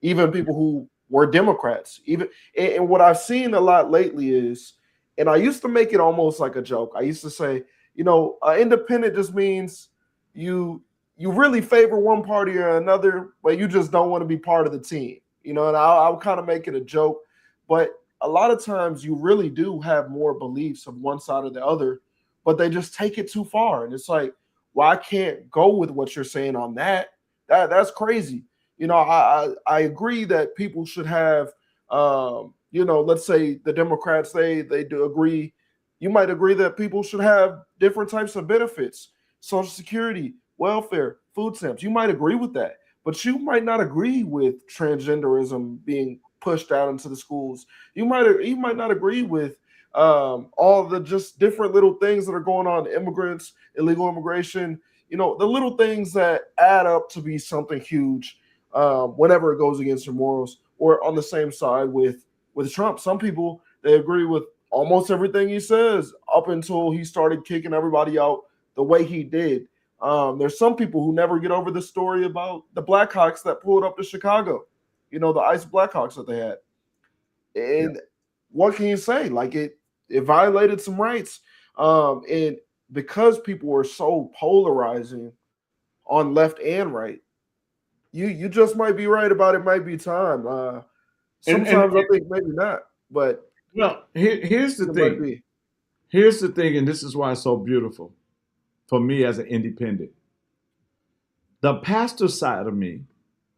even people who were Democrats. Even and what I've seen a lot lately is, and I used to make it almost like a joke. I used to say, independent just means you really favor one party or another, but you just don't want to be part of the team. And I'll kind of make it a joke, but a lot of times you really do have more beliefs of one side or the other, but they just take it too far. And it's like, well, I can't go with what you're saying on that. That's crazy. I agree that people should have, let's say the Democrats, they do agree. You might agree that people should have different types of benefits, Social Security, welfare, food stamps. You might agree with that, but you might not agree with transgenderism being pushed out into the schools. You might not agree with all the just different little things that are going on, immigrants, illegal immigration, the little things that add up to be something huge whenever it goes against your morals. Or on the same side with Trump, some people, they agree with almost everything he says up until he started kicking everybody out the way he did. There's some people who never get over the story about the Blackhawks that pulled up to Chicago, the Ice Blackhawks that they had. And what can you say? Like it violated some rights. And because people were so polarizing on left and right, you just might be right about it might be time. Sometimes I think maybe not, but here's the it might thing. be. Here's the thing, and this is why it's so beautiful for me as an independent. The pastor side of me,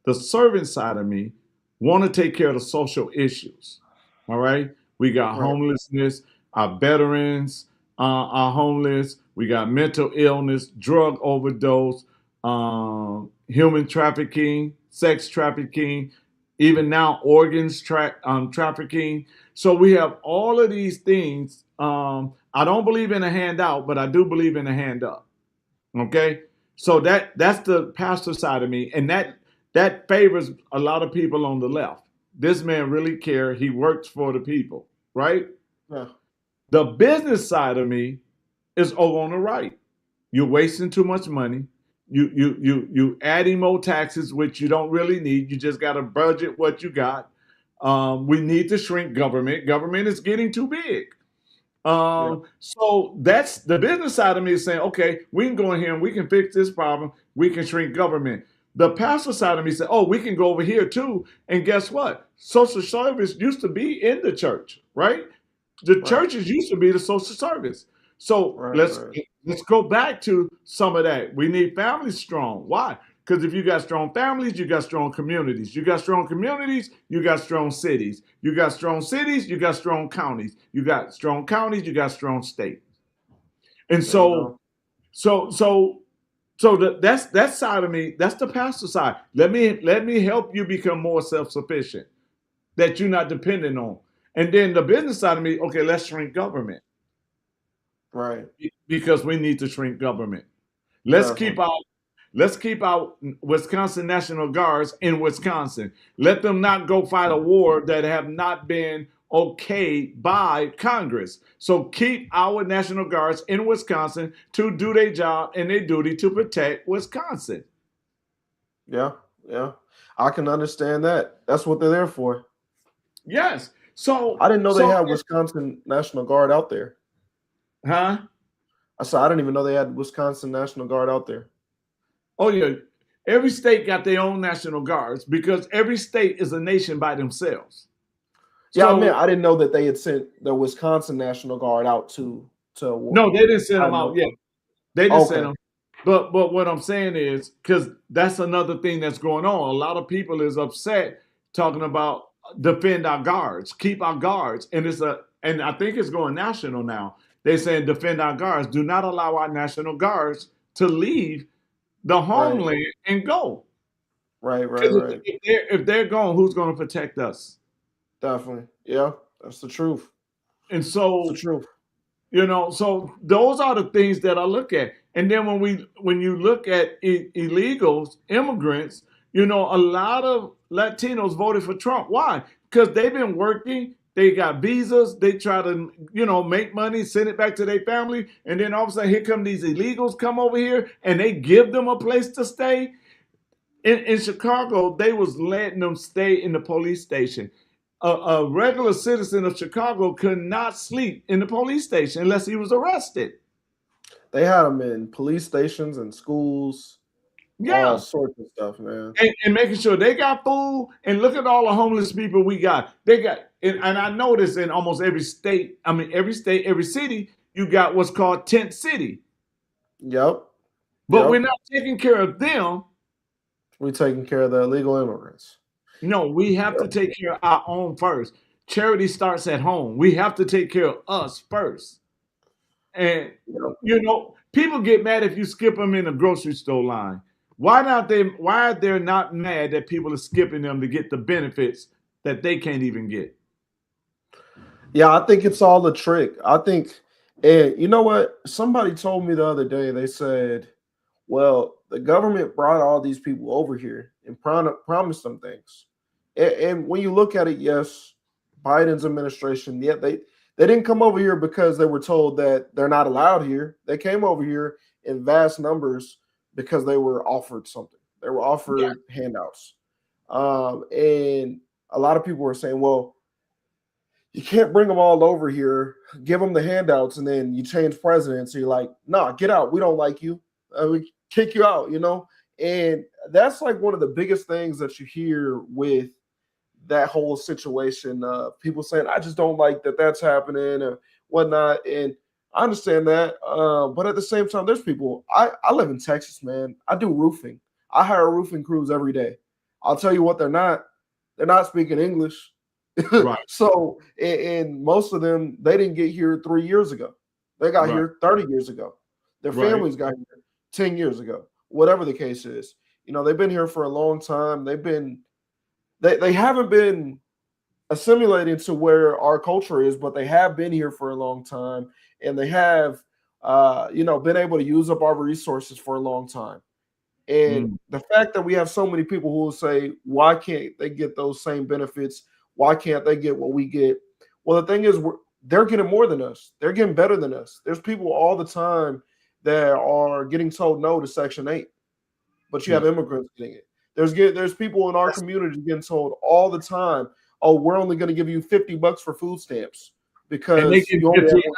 the servant side of me, want to take care of the social issues. All right. We got Right. homelessness, our veterans are homeless. We got mental illness, drug overdose, human trafficking, sex trafficking, even now organs trafficking. So we have all of these things. I don't believe in a handout, but I do believe in a hand up. Okay, so that's the pastor side of me, and that favors a lot of people on the left. This man really cares. He works for the people, right? Yeah. The business side of me is over on the right. You're wasting too much money. You adding more taxes, which you don't really need. You just got to budget what you got. We need to shrink government. Government is getting too big. Yeah. So that's the business side of me is saying, okay, we can go in here and we can fix this problem. We can shrink government. The pastor side of me said, oh, we can go over here too. And guess what? Social service used to be in the church, right? The Right. churches used to be the social service. So Right. let's go back to some of that. We need families strong. Why? Because if you got strong families, you got strong communities. You got strong communities, you got strong cities. You got strong cities, you got strong counties. You got strong counties, you got strong states. And There you go. that's that side of me. That's the pastor side. Let me help you become more self-sufficient. That you're not dependent on. And then the business side of me, okay, let's shrink government Right. because we need to shrink government. Let's keep Definitely. our let's keep our Wisconsin National Guards in Wisconsin. Let them not go fight a war that have not been okayed by Congress. So keep our National Guards in Wisconsin to do their job and their duty to protect Wisconsin. Yeah. Yeah. I can understand that. That's what they're there for. Yes. So I didn't know they so had Wisconsin National Guard out there. huh? I said I didn't even know they had Wisconsin National Guard out there. Oh yeah. Every state got their own National Guards because every state is a nation by themselves. Yeah, So I mean, I didn't know that they had sent the Wisconsin National Guard out to no, they didn't send I them didn't out know. yet. They didn't send Okay. them. But what I'm saying is because that's another thing that's going on. A lot of people is upset talking about defend our guards, keep our guards, and I think it's going national now. They're saying defend our guards. Do not allow our National Guards to leave the Right. homeland and go. Right. Right. Because Right. if they're gone, who's going to protect us? Definitely. Yeah. That's the truth. And That's the so truth. so those are the things that I look at. And then when you look at illegals, immigrants, a lot of Latinos voted for Trump. Why? Because they've been working, they got visas, they try to, make money, send it back to their family, and then all of a sudden here come these illegals come over here and they give them a place to stay. In Chicago, they was letting them stay in the police station. A regular citizen of Chicago could not sleep in the police station unless he was arrested. They had them in police stations and schools, all Yeah, sorts of stuff, man. and making sure they got food. And look at all the homeless people we got. They got, and I know this in almost every state. I mean, every state, every city, you got what's called tent city. Yep. But we're Yep. not taking care of them. We taking care of the illegal immigrants. No, we have to Yep. take care of our own first. Charity starts at home. We have to take care of us first. And Yep. people get mad if you skip them in the grocery store line. Why are they not mad that people are skipping them to get the benefits that they can't even get? Yeah, I think it's all a trick. I think, and you know what? Somebody told me the other day, they said, well, the government brought all these people over here and promised them things. And when you look at it, yes, Biden's administration, yeah, they didn't come over here because they were told that they're not allowed here. They came over here in vast numbers because they were offered something. They were Yeah. offered handouts. And a lot of people were saying, well, you can't bring them all over here, give them the handouts, and then you change presidents. So you're like, nah, get out. We don't like you. We kick you out, And that's like one of the biggest things that you hear with that whole situation. People saying, I just don't like that that's happening or whatnot. And I understand that. But at the same time, there's people, I live in Texas, man. I do roofing. I hire roofing crews every day. I'll tell you what, they're not speaking English. Right. So, and most of them, they didn't get here 3 years ago. They got Right. here 30 years ago. Their Right. families got here 10 years ago. Whatever the case is. You know, they've been here for a long time. They haven't been assimilating to where our culture is, but they have been here for a long time, and they have been able to use up our resources for a long time. And the fact that we have so many people who will say, why can't they get those same benefits? Why can't they get what we get? Well, the thing is, they're getting more than us. They're getting better than us. There's people all the time that are getting told no to Section 8, but you have immigrants getting it. There's people in our community getting told all the time, oh, we're only going to give you $50 for food stamps because you only have one.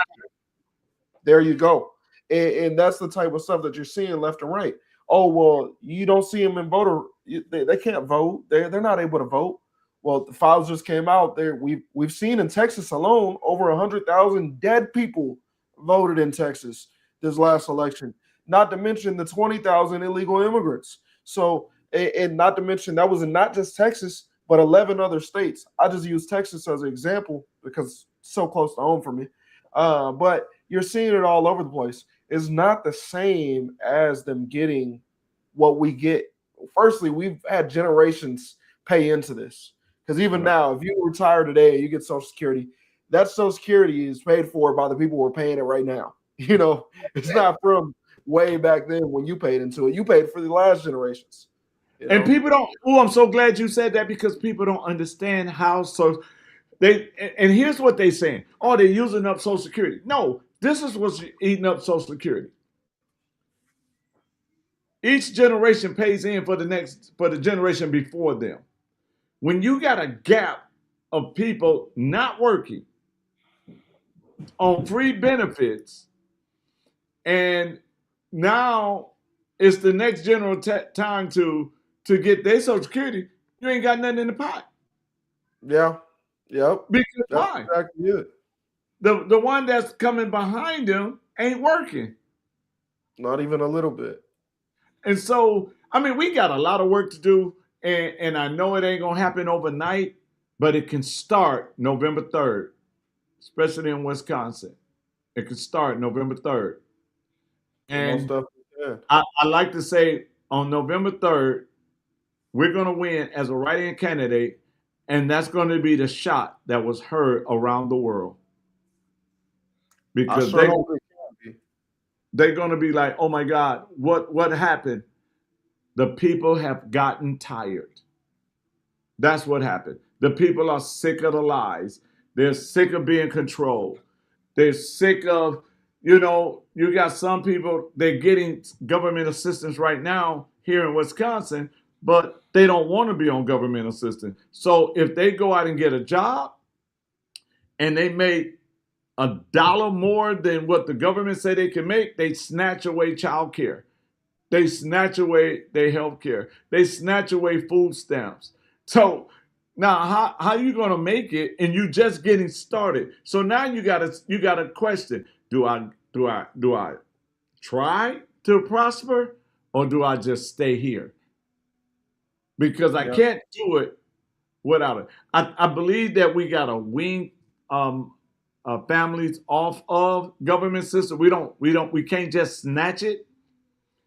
There you go. And that's the type of stuff that you're seeing left and right. Oh, well, you don't see them in voter. They can't vote. They're not able to vote. Well, the files just came out there. We've seen in Texas alone over 100,000 dead people voted in Texas this last election. Not to mention the 20,000 illegal immigrants. So, and not to mention that was in not just Texas, but 11 other states. I just use Texas as an example because it's so close to home for me. But you're seeing it all over the place. It's not the same as them getting what we get. Firstly, we've had generations pay into this. Because even now, if you retire today and you get Social Security, that Social Security is paid for by the people who are paying it right now. You know, it's not from way back then when you paid into it. You paid for the last generations. You know? And people don't. Oh, I'm so glad you said that because people don't understand how. So and here's what they're saying. Oh, they're using up Social Security. No, this is what's eating up Social Security. Each generation pays in for the generation before them. When you got a gap of people not working on free benefits, and now it's the next general time to get their Social Security, you ain't got nothing in the pot. Yeah. Yep. Because That's why? exactly it. The one that's coming behind them ain't working. Not even a little bit. And so, I mean, we got a lot of work to do, and I know it ain't gonna happen overnight, but it can start November 3rd, especially in Wisconsin. It can start November 3rd. And I like to say on November 3rd, we're gonna win as a write-in candidate, and that's gonna be the shot that was heard around the world. Because they're gonna be like, oh my God, what happened? The people have gotten tired. That's what happened. The people are sick of the lies. They're sick of being controlled. They're sick of, you got some people, they're getting government assistance right now here in Wisconsin, but they don't want to be on government assistance. So if they go out and get a job and they make $1 more than what the government say they can make, they snatch away child care. They snatch away their health care. They snatch away food stamps. So now how you gonna make it and you just getting started? So now you gotta question, do I try to prosper or do I just stay here? Because I can't do it without it. I believe that we gotta wean families off of government system. We can't just snatch it.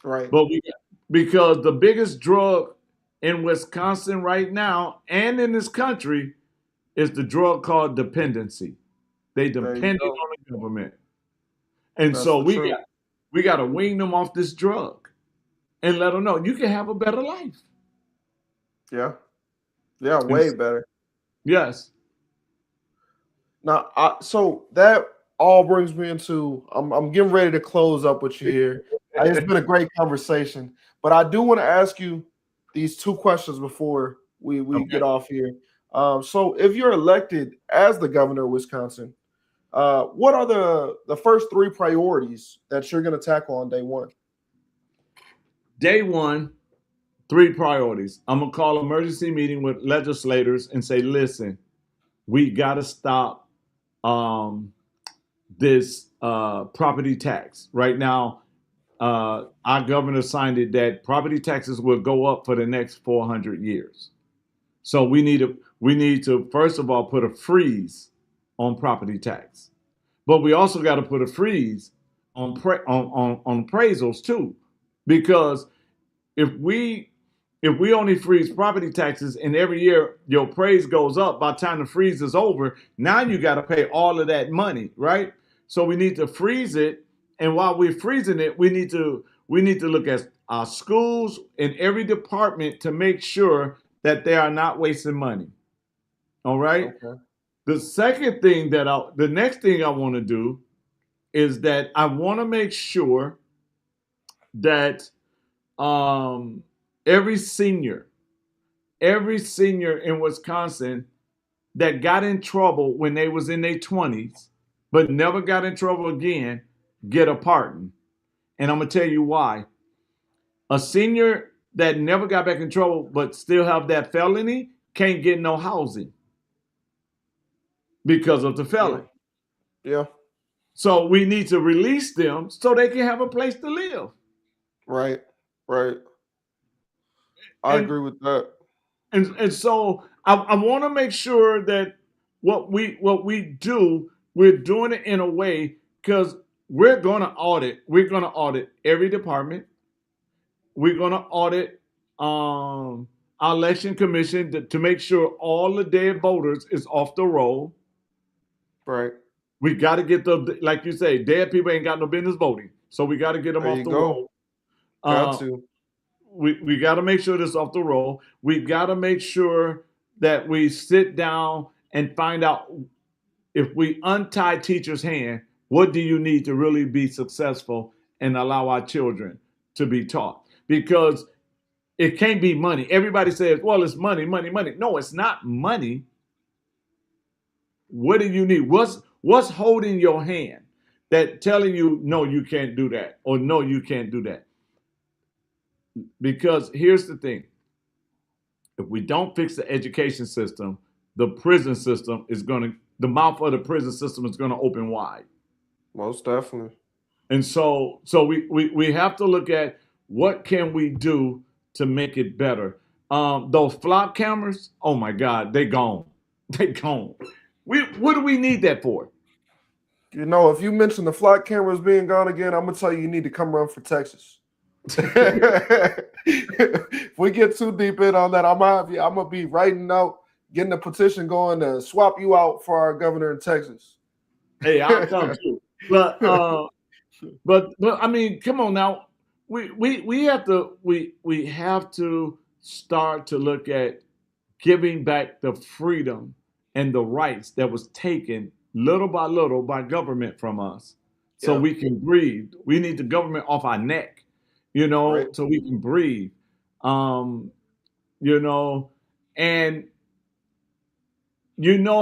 Right. But because the biggest drug in Wisconsin right now and in this country is the drug called dependency. They depend on the government. And so we got to wean them off this drug and let them know you can have a better life. Yeah. Yeah, way better. Yes. Now, so that all brings me into, I'm getting ready to close up with you here. It's been a great conversation, but I do want to ask you these two questions before we get off here. So if you're elected as the governor of Wisconsin, what are the first 3 priorities that you're going to tackle on day one? Day one, 3 priorities. I'm going to call an emergency meeting with legislators and say, listen, we got to stop this property tax. Right now, our governor signed it that property taxes will go up for the next 400 years. So we need to first of all put a freeze on property tax, but we also got to put a freeze on on appraisals too, because if we only freeze property taxes and every year your appraise goes up, by the time the freeze is over, now you got to pay all of that money, right? So we need to freeze it, and while we're freezing it, we need to look at our schools in every department to make sure that they are not wasting money. All right. Okay. The next thing I want to do is that I want to make sure that um, every senior in Wisconsin that got in trouble when they was in their 20s, but never got in trouble again, get a pardon. And I'm gonna tell you why. A senior that never got back in trouble but still have that felony can't get no housing because of the felony. Yeah. So we need to release them so they can have a place to live. Right. Right. I agree with that. And so I want to make sure that what we do, we're doing it in a way, because we're going to audit every department. We're going to audit our election commission to make sure all the dead voters is off the roll. Right. We got to get like you say, dead people ain't got no business voting, so we got to get them off the roll. Got to. We got to make sure this off the roll. We got to make sure that we sit down and find out, if we untie teachers' hand, what do you need to really be successful and allow our children to be taught? Because it can't be money. Everybody says, well, it's money, money, money. No, it's not money. What do you need? What's holding your hand that telling you, no, you can't do that, or no, you can't do that? Because here's the thing. If we don't fix the education system, the prison system the mouth of the prison system is going to open wide. Most definitely. And so we have to look at what can we do to make it better. Those flop cameras, oh my God, they gone. They gone. What do we need that for? You know, if you mention the flock cameras being gone again, I'm gonna tell you need to come run for Texas. If we get too deep in on that, I'm gonna be writing out, getting a petition going to swap you out for our governor in Texas. Hey, I'll come too. But I mean, come on now. We have to start to look at giving back the freedom and the rights that was taken little by government from us, so we can breathe. We need the government off our neck, right, so we can breathe. And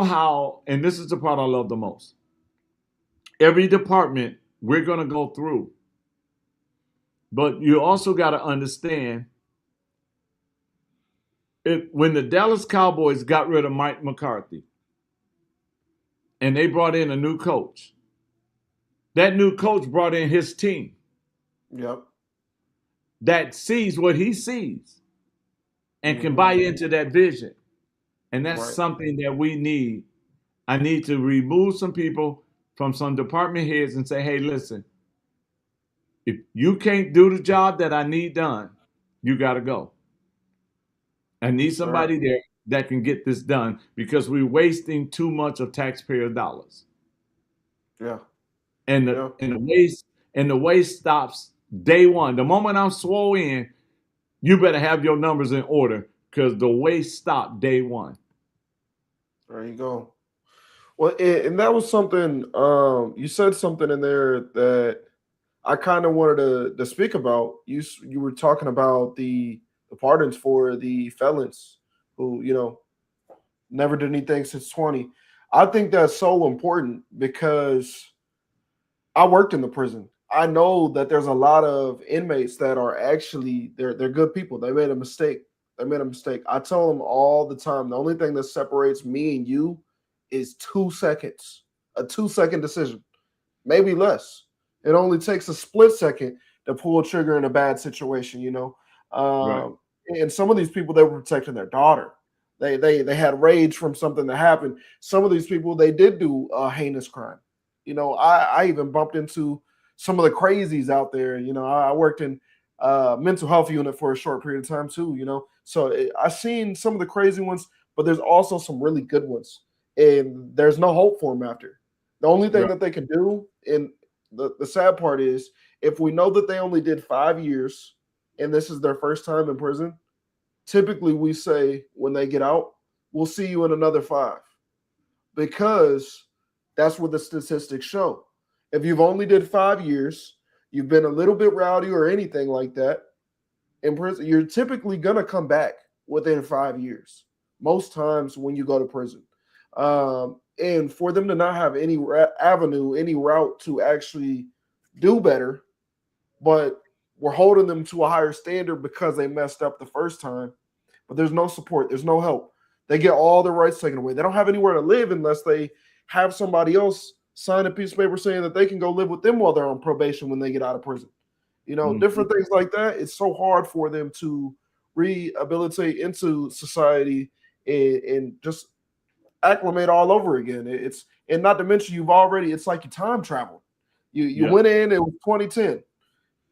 how, and this is the part I love the most. Every department we're going to go through, but you also got to understand, when the Dallas Cowboys got rid of Mike McCarthy and they brought in a new coach, that new coach brought in his team. Yep. That sees what he sees and can buy into that vision. And that's something that we need. I need to remove some people from some department heads and say, hey, listen, if you can't do the job that I need done, you got to go. I need somebody there that can get this done, because we're wasting too much of taxpayer dollars. Yeah. And the waste stops day one. The moment I'm swole in, you better have your numbers in order, because the waste stopped day one. There you go. Well, and that was something, you said something in there that I kind of wanted to speak about. You were talking about the pardons for the felons who, never did anything since 20. I think that's so important, because I worked in the prison. I know that there's a lot of inmates that are actually, they're good people. They made a mistake. I tell them all the time, the only thing that separates me and you is 2 seconds, a 2-second decision, maybe less. It only takes a split second to pull a trigger in a bad situation, you know. Right. And some of these people, they were protecting their daughter. They had rage from something that happened. Some of these people, they did do a heinous crime. You know, I even bumped into some of the crazies out there. You know, I worked in mental health unit for a short period of time too. You know, so I've seen some of the crazy ones, but there's also some really good ones, and there's no hope for them after. The only thing Right. that they can do, and the sad part is, if we know that they only did 5 years, and this is their first time in prison, typically we say when they get out, we'll see you in another 5, because that's what the statistics show. If you've only did 5 years, you've been a little bit rowdy or anything like that in prison, you're typically gonna come back within 5 years. Most times when you go to prison, and for them to not have any avenue, any route to actually do better, but we're holding them to a higher standard because they messed up the first time. But there's no support, there's no help. They get all their rights taken away. They don't have anywhere to live unless they have somebody else sign a piece of paper saying that they can go live with them while they're on probation when they get out of prison. You know, different things like that. It's so hard for them to rehabilitate into society and just acclimate all over again. It's, and not to mention, you've already, it's like you time traveled. You Yeah. went in, it was 2010,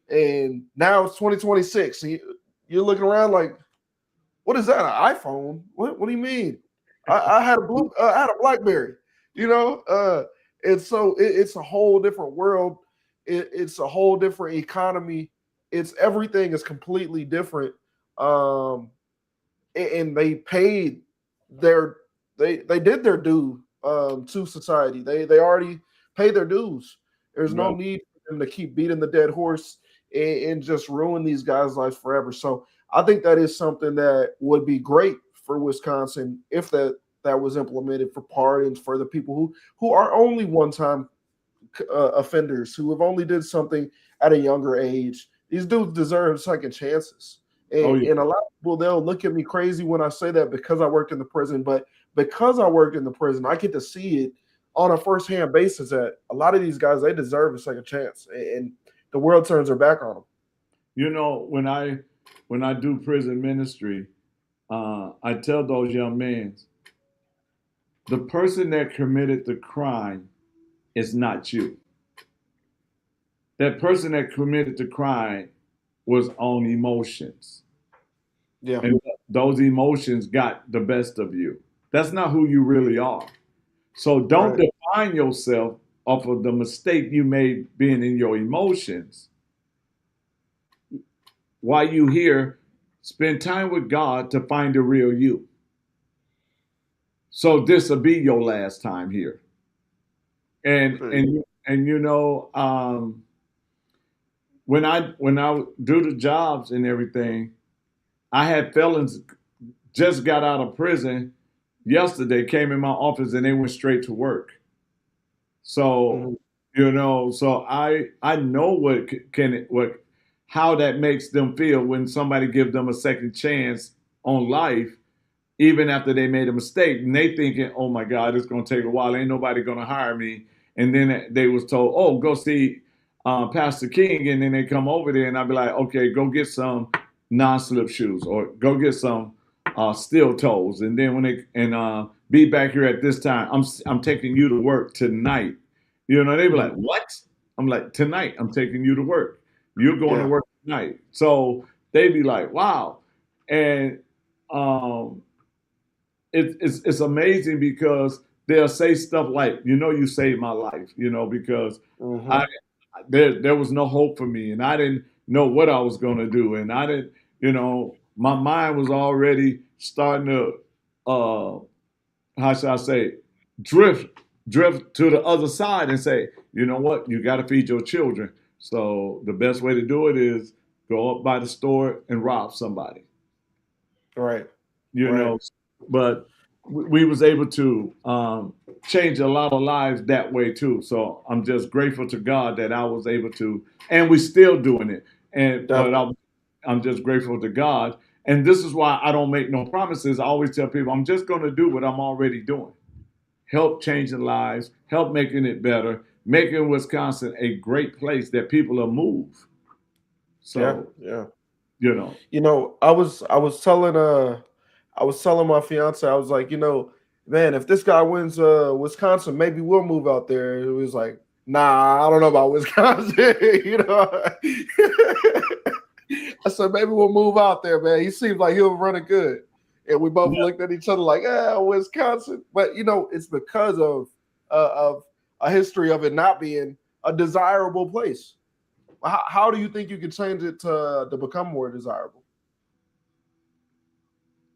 and now it's 2026. And you're looking around like, what is that? An iPhone? What do you mean? I had I had a BlackBerry. You know, and so it's a whole different world. It's a whole different economy. It's everything is completely different. And they paid their they did their due to society. They already paid their dues. There's no Right. need for them to keep beating the dead horse and just ruin these guys' lives forever. So I think that is something that would be great for Wisconsin if that was implemented, for pardons for the people who are only one-time offenders, who have only did something at a younger age. These dudes deserve second chances. Oh And, yeah. and a lot of people, they'll look at me crazy when I say that because I worked in the prison. But because I worked in the prison, I get to see it on a first-hand basis that a lot of these guys, they deserve a second chance. And the world turns their back on them. You know, when I do prison ministry, I tell those young men, the person that committed the crime is not you. That person that committed the crime was on emotions. Yeah. And those emotions got the best of you. That's not who you really are. So don't Right. define yourself off of the mistake you made being in your emotions. While you here, spend time with God to find the real you. So this will be your last time here. And you know, when I do the jobs and everything, I had felons just got out of prison yesterday, came in my office and they went straight to work. So, Mhm. you know, so I know what what how that makes them feel when somebody gives them a second chance on life, even after they made a mistake, and they thinking, "Oh my God, it's gonna take a while. Ain't nobody gonna hire me." And then they was told, "Oh, go see Pastor King," and then they come over there, and I'd be like, "Okay, go get some non-slip shoes, or go get some steel toes," and then when they and be back here at this time, I'm taking you to work tonight. You know, they be like, Mhm. "What?" I'm like, "Tonight, I'm taking you to work. You're going to Yeah. work tonight." So they be like, "Wow," and um, it's amazing because they'll say stuff like, "You know, you saved my life," you know, because I Mhm. there was no hope for me, and I didn't know what I was going to do, and I didn't, you know, my mind was already starting to, how should I say, drift drift to the other side and say, you know what, you got to feed your children. So the best way to do it is go up by the store and rob somebody, Right. you Right. know. But we was able to change a lot of lives that way too. So I'm just grateful to God that I was able to, and we still doing it. And but Definitely. I'm just grateful to God. And this is why I don't make no promises. I always tell people I'm just going to do what I'm already doing. Help changing lives, help making it better, making Wisconsin a great place that people will move. So, yeah. you know, I was telling my fiance, I was like, man, if this guy wins Wisconsin, maybe we'll move out there. It was like, nah, I don't know about Wisconsin. I said maybe we'll move out there, man. He seems like he'll run it good. And we both yeah. looked at each other like, Wisconsin. But it's because of a history of it not being a desirable place. How do you think you can change it to become more desirable?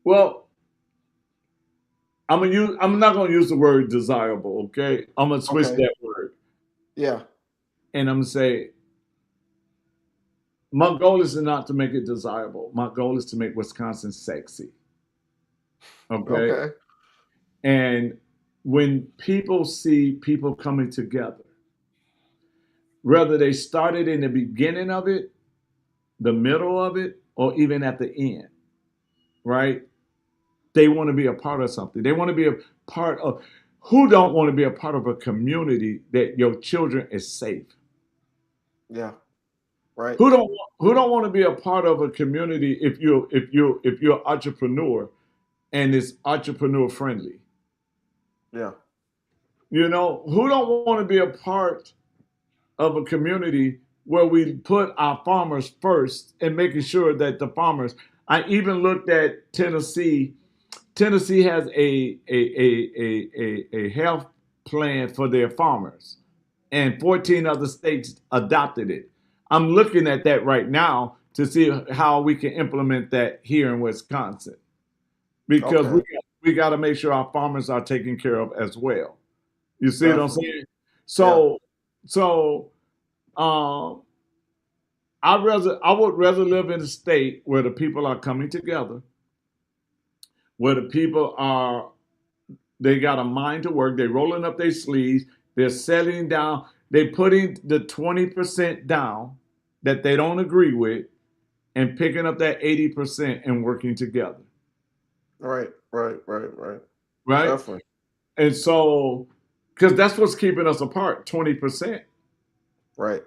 Well, I'm not gonna use the word desirable, okay? I'm gonna switch Okay. that word. Yeah. And I'm gonna say my goal is not to make it desirable. My goal is to make Wisconsin sexy. Okay. Okay. And when people see people coming together, whether they started in the beginning of it, the middle of it, or even at the end, right? They want to be a part of something. They want to be a part of, who don't want to be a part of a community that your children is safe? Yeah. Right. Who don't want to be a part of a community if you're an entrepreneur and it's entrepreneur friendly? Yeah. Who don't want to be a part of a community where we put our farmers first and making sure that the farmers. I even looked at Tennessee. Tennessee has a health plan for their farmers, and 14 other states adopted it. I'm looking at that right now to see how we can implement that here in Wisconsin, because Okay. we got to make sure our farmers are taken care of as well. You see what I'm Definitely. saying? Yeah. So um, I would rather live in a state where the people are coming together, where the people are, they got a mind to work, they're rolling up their sleeves, they're settling down, they putting the 20% down that they don't agree with and picking up that 80% and working together. Right. Right. Right. Right. Right? Definitely. And so, because that's what's keeping us apart, 20%. Right.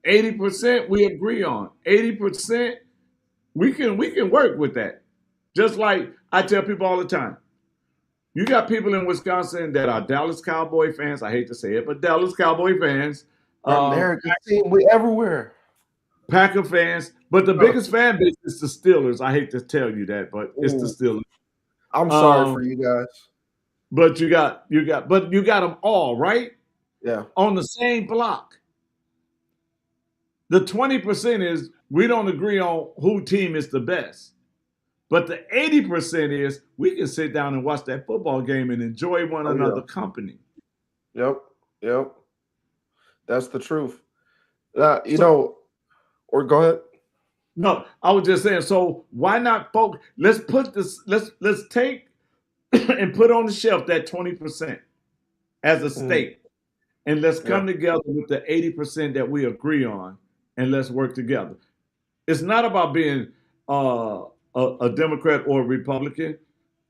80% we agree on. 80% we can work with that. Just like I tell people all the time, you got people in Wisconsin that are Dallas Cowboy fans. I hate to say it, but Dallas Cowboy fans, um, America's team. We everywhere. Packer fans, but the Uh, biggest fan base is the Steelers. I hate to tell you that, but it's the ooh, Steelers. I'm sorry for Um, you guys. but you got them all right Yeah. on the same block. The 20% is we don't agree on who team is the best. But the 80% is we can sit down and watch that football game and enjoy one Oh yeah. another company. Yep. Yep. That's the truth. So Or go ahead. no, I was just saying, so why not focus? Let's put this, let's take and put on the shelf that 20% as a Mhm. state. And let's Yeah. come together with the 80% that we agree on and let's work together. It's not about being a Democrat or a Republican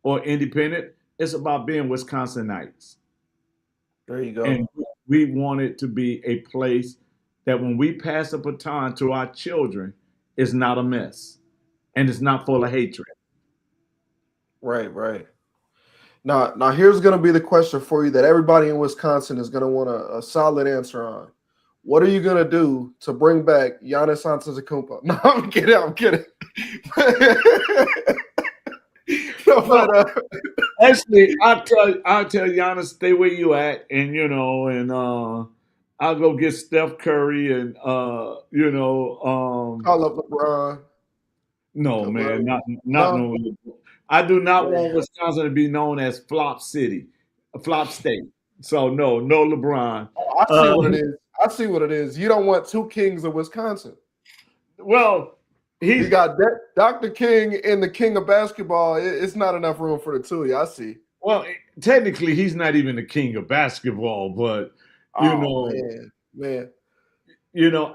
or independent. It's about being Wisconsinites. There you go. And we want it to be a place that when we pass a baton to our children, it's not a mess and it's not full of hatred. Right. Right. Now here's going to be the question for you that everybody in Wisconsin is going to want a solid answer on. What are you going to do to bring back Giannis Antetokounmpo? No, I'm kidding. I'm kidding. No, No, but actually, I'll tell Giannis stay where you at, and I'll go get Steph Curry and call up LeBron. no man, Well, not no, no. I do not man. want Wisconsin to be known as Flop City, a flop state. So no LeBron. Oh, I see Uh, what it is. I see what it is. You don't want two kings of Wisconsin. well, You he's got Dr. King and the king of basketball. It's not enough room for the two of you. I see. well technically he's not even the king of basketball, but you Oh know, man.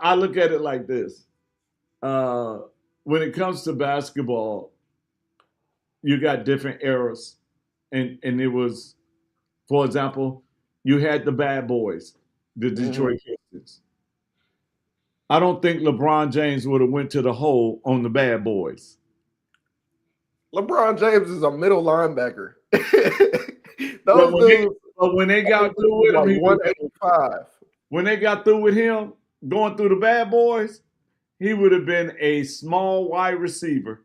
I look at it like this. Uh, when it comes to basketball, you got different eras, and it was, for example, you had the bad boys, the Hmm. Detroit Pistons. I don't think LeBron James would have went to the hole on the Bad Boys. LeBron James is a middle linebacker. But Those dudes when they got through with him, like 185. when they got through with him going through the Bad Boys, he would have been a small wide receiver.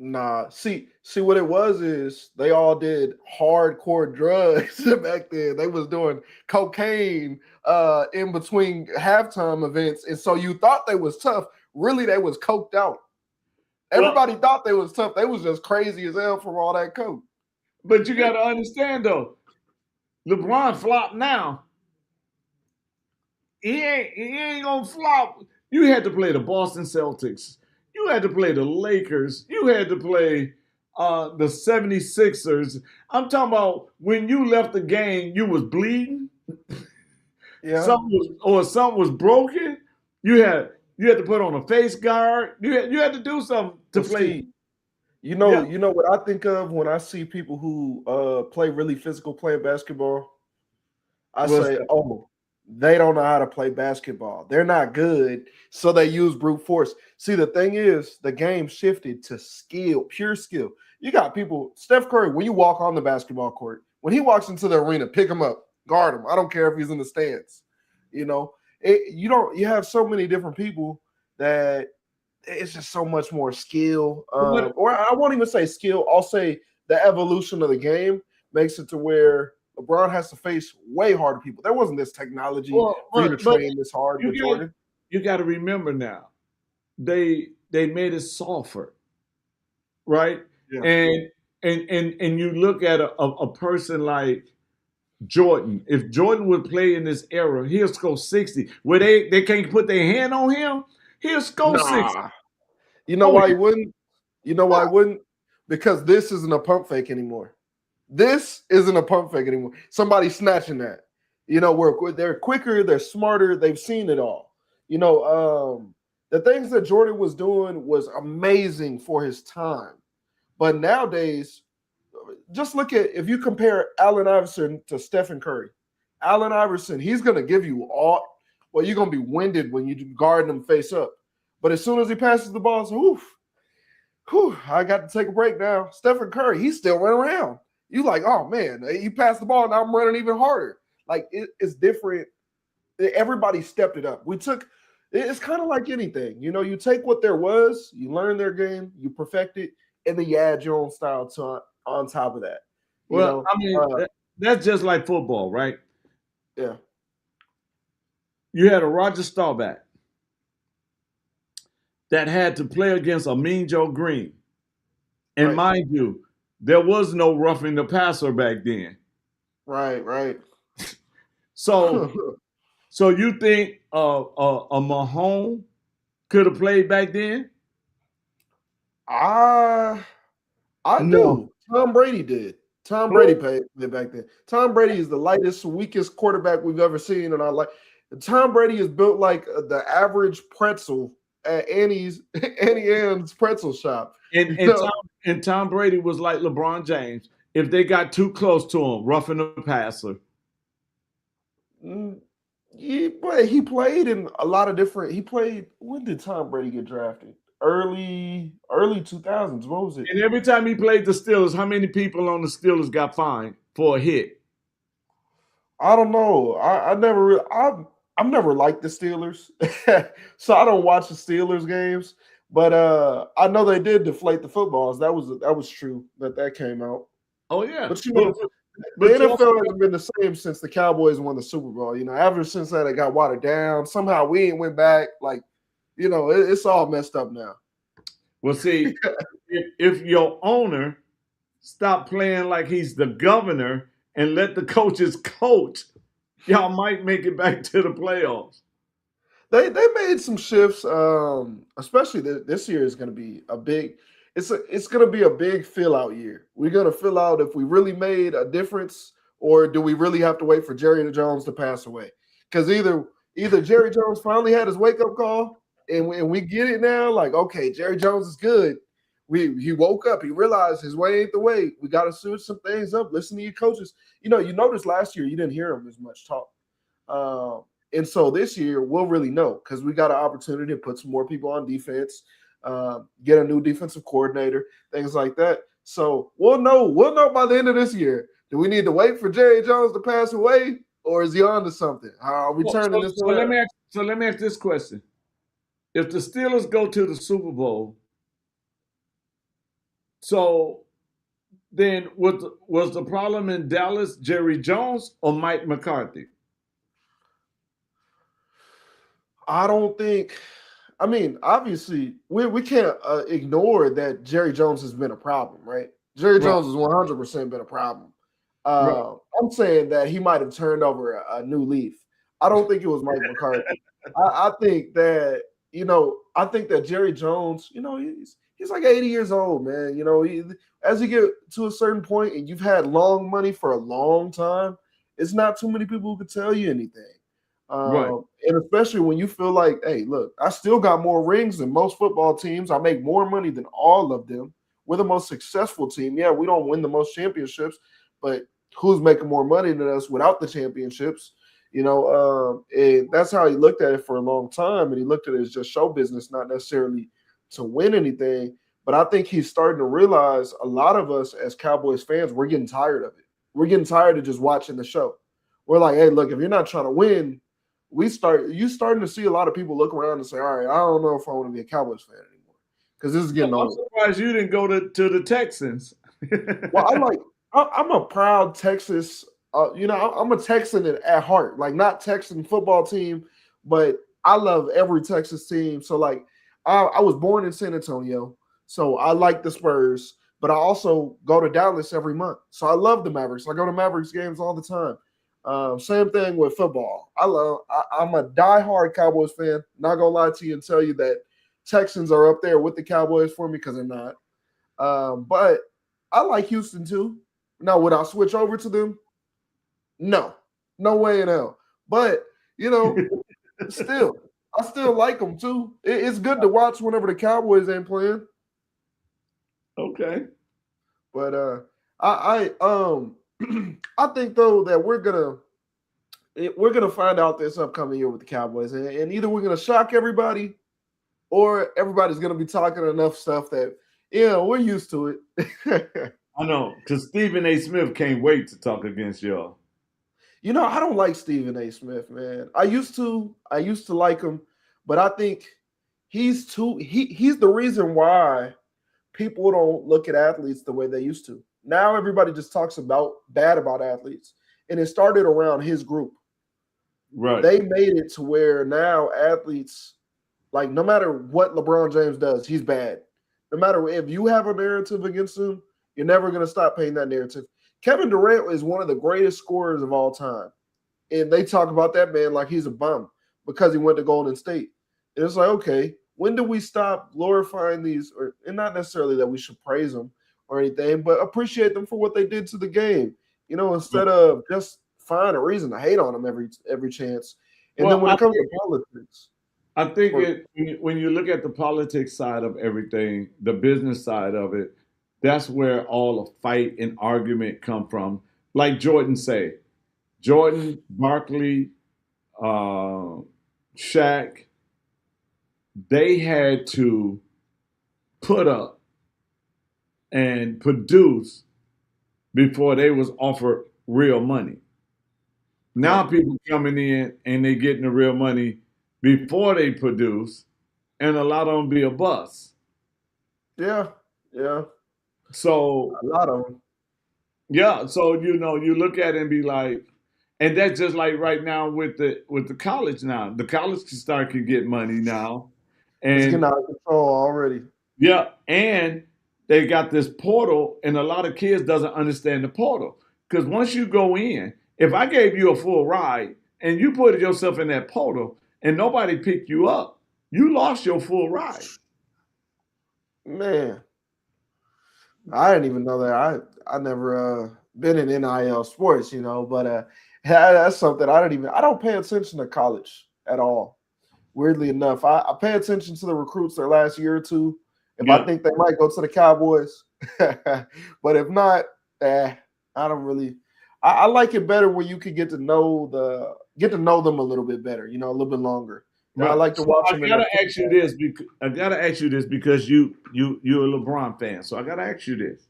Nah, see what it was is they all did hardcore drugs back then. They was doing cocaine in between halftime events, and so you thought they was tough. Really, they was coked out. Everybody thought they was tough. They was just crazy as hell from all that coke. But you got to understand though, LeBron flopped now. He ain't gonna flop. You had to play the Boston Celtics. You had to play the Lakers. You had to play the 76ers. I'm talking about when you left the game, you was bleeding. Yeah. Something was broken. You had to put on a face guard. You had to do something to play. You know what I think of when I see people who play really physical playing basketball? What's say, that? Oh, they don't know how to play basketball. They're not good, so they use brute force. See, the thing is, the game shifted to skill, pure skill. You got people, Steph Curry, when you walk on the basketball court, when he walks into the arena, pick him up, guard him. I don't care if he's in the stands. You know, you have so many different people that it's just so much more skill. Or I won't even say skill. I'll say the evolution of the game makes it to where LeBron has to face way harder people. There wasn't this technology for you to train this hard with Jordan. You got to remember now, they made it softer, right? Yeah. And you look at a person like Jordan. If Jordan would play in this era, he'll score 60. Where they can't put their hand on him, he'll score 60. You know why he wouldn't? You know why he wouldn't? Because this isn't a pump fake anymore. This isn't a pump fake anymore. Somebody's snatching that. You know, they're quicker, they're smarter, they've seen it all. You know, the things that Jordan was doing was amazing for his time. But nowadays, just look at, if you compare Allen Iverson to Stephen Curry. Allen Iverson, he's going to give you all, well, you're going to be winded when you guard him face up. But as soon as he passes the ball, it's, I got to take a break now. Stephen Curry, he's still running around. You like, oh, man, he passed the ball, and I'm running even harder. Like, it's different. Everybody stepped it up. It's kind of like anything. You know, you take what there was, you learn their game, you perfect it, and then you add your own style on top of that. Well, I mean, that's just like football, right? Yeah. You had a Roger Staubach that had to play against a Mean Joe Green. And mind you, there was no roughing the passer back then. Right. So you think a Mahomes could have played back then? I do. Tom Brady did. Tom Brady played back then. Tom Brady is the lightest, weakest quarterback we've ever seen in our life. Tom Brady is built like the average pretzel at Annie Ann's pretzel shop. And Tom Brady was like LeBron James. If they got too close to him, roughing the passer. He played in a lot of different. When did Tom Brady get drafted? Early 2000s. What was it? And every time he played the Steelers, how many people on the Steelers got fined for a hit? I don't know. I've never liked the Steelers, so I don't watch the Steelers games. But I know they did deflate the footballs. That was true that came out. Oh yeah, but you know, the NFL hasn't been the same since the Cowboys won the Super Bowl. You know, ever since that it got watered down. Somehow we ain't went back. Like, you know, it's all messed up now. Well, see, if your owner stop playing like he's the governor and let the coaches coach, y'all might make it back to the playoffs. They made some shifts, especially this year is going to be a big. It's going to be a big fill out year. We're going to fill out if we really made a difference, or do we really have to wait for Jerry Jones to pass away? Because either Jerry Jones finally had his wake up call, and we get it now. Like, okay, Jerry Jones is good. He woke up. He realized his way ain't the way. We got to switch some things up. Listen to your coaches. You know, you noticed last year you didn't hear him as much talk. And so this year we'll really know because we got an opportunity to put some more people on defense, get a new defensive coordinator, things like that. So we'll know. We'll know by the end of this year. Do we need to wait for Jerry Jones to pass away, or is he on to something? Are we turning this around? Let me ask this question: if the Steelers go to the Super Bowl, so then was the problem in Dallas Jerry Jones or Mike McCarthy? I don't think. I mean, obviously, we can't ignore that Jerry Jones has been a problem, right? Jerry Jones has 100% been a problem. I'm saying that he might have turned over a new leaf. I don't think it was Mike McCarthy. I think that I think that Jerry Jones, he's like 80 years old, man. As you get to a certain point and you've had long money for a long time, it's not too many people who can tell you anything. And especially when you feel like, hey, look, I still got more rings than most football teams. I make more money than all of them. We're the most successful team. Yeah, we don't win the most championships, but who's making more money than us without the championships? And that's how he looked at it for a long time. And he looked at it as just show business, not necessarily to win anything. But I think he's starting to realize a lot of us as Cowboys fans, we're getting tired of it. We're getting tired of just watching the show. We're like, hey, look, if you're not trying to win, you starting to see a lot of people look around and say, all right, I don't know if I want to be a Cowboys fan anymore because this is getting old. I'm surprised you didn't go to the Texans. Well, I'm a proud Texas. I'm a Texan at heart, like not Texan football team, but I love every Texas team. So I was born in San Antonio, so I like the Spurs, but I also go to Dallas every month. So I love the Mavericks. I go to Mavericks games all the time. Same thing with football. I'm a diehard Cowboys fan. Not gonna lie to you and tell you that Texans are up there with the Cowboys for me because they're not. But I like Houston too. Now, would I switch over to them? No way in hell. But still, I still like them too. It's good to watch whenever the Cowboys ain't playing. Okay. But I think though that we're gonna find out this upcoming year with the Cowboys, and either we're gonna shock everybody, or everybody's gonna be talking enough stuff that we're used to it. I know, because Stephen A. Smith can't wait to talk against y'all. I don't like Stephen A. Smith, man. I used to like him, but I think he's the reason why people don't look at athletes the way they used to. Now everybody just talks bad about athletes, and it started around his group. Right. They made it to where now athletes, like no matter what LeBron James does, he's bad. No matter if you have a narrative against him, you're never going to stop paying that narrative. Kevin Durant is one of the greatest scorers of all time, and they talk about that man like he's a bum because he went to Golden State. And it's like, okay, when do we stop glorifying these, and not necessarily that we should praise them or anything, but appreciate them for what they did to the game, instead of just find a reason to hate on them every chance. And then when it comes to politics, I think when you look at the politics side of everything, the business side of it, that's where all the fight and argument come from. Like Jordan say, Jordan, Barkley, Shaq, they had to put up and produce before they was offered real money. Now people coming in and they getting the real money before they produce, and a lot of them be a bust. Yeah. So a lot of them. Yeah, so you look at it and be like, and that's just like right now with the college now. The college can get money now. And it's getting out of control already. Yeah, and they got this portal, and a lot of kids doesn't understand the portal. Because once you go in, if I gave you a full ride and you put yourself in that portal and nobody picked you up, you lost your full ride. Man, I didn't even know that. I never been in NIL sports, but that's something I don't pay attention to college at all. Weirdly enough, I pay attention to the recruits their last year or two. If I think they might go to the Cowboys, but if not, I don't really. I like it better when you can get to know get to know them a little bit better, a little bit longer. Right. I like to watch them. I gotta ask you this because you're a LeBron fan. So I gotta ask you this.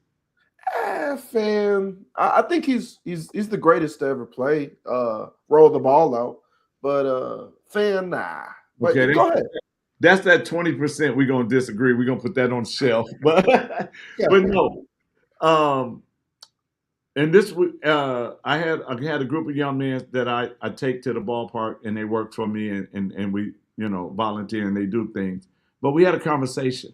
Fan. I think he's the greatest to ever play. Roll the ball out, but fan, nah. But Okay, go ahead. That's that 20% we're gonna disagree. We're gonna put that on the shelf. But Yeah. but no. And this I had a group of young men that I take to the ballpark, and they work for me, and we volunteer and they do things. But we had a conversation,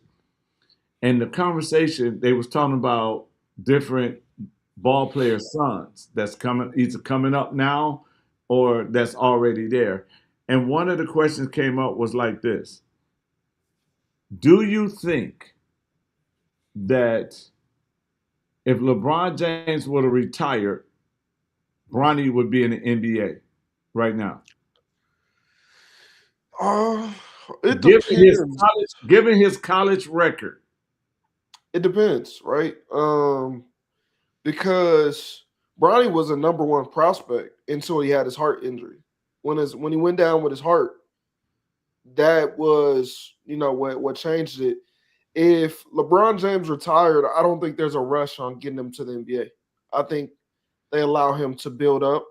and the conversation they was talking about different ball player sons that's either coming up now or that's already there. And one of the questions came up was like this: do you think that if LeBron James would have retired, Bronny would be in the NBA right now? It depends. Given his college record. It depends, right? Because Bronny was a number one prospect until he had his heart injury. When he went down with his heart, that was what changed it. If LeBron James retired, I don't think there's a rush on getting him to the NBA. I think they allow him to build up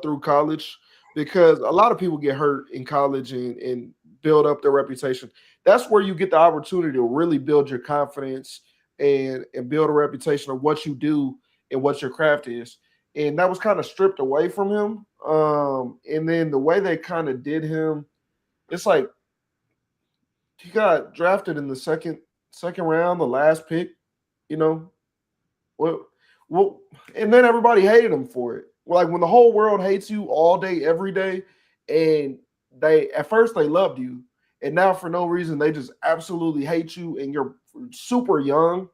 through college, because a lot of people get hurt in college and build up their reputation. That's where you get the opportunity to really build your confidence and build a reputation of what you do and what your craft is. And that was kind of stripped away from him. And then the way they kind of did him, it's like he got drafted in the second round, the last pick, Well, and then everybody hated him for it. Like when the whole world hates you all day, every day, and at first they loved you, and now for no reason they just absolutely hate you, and you're super young,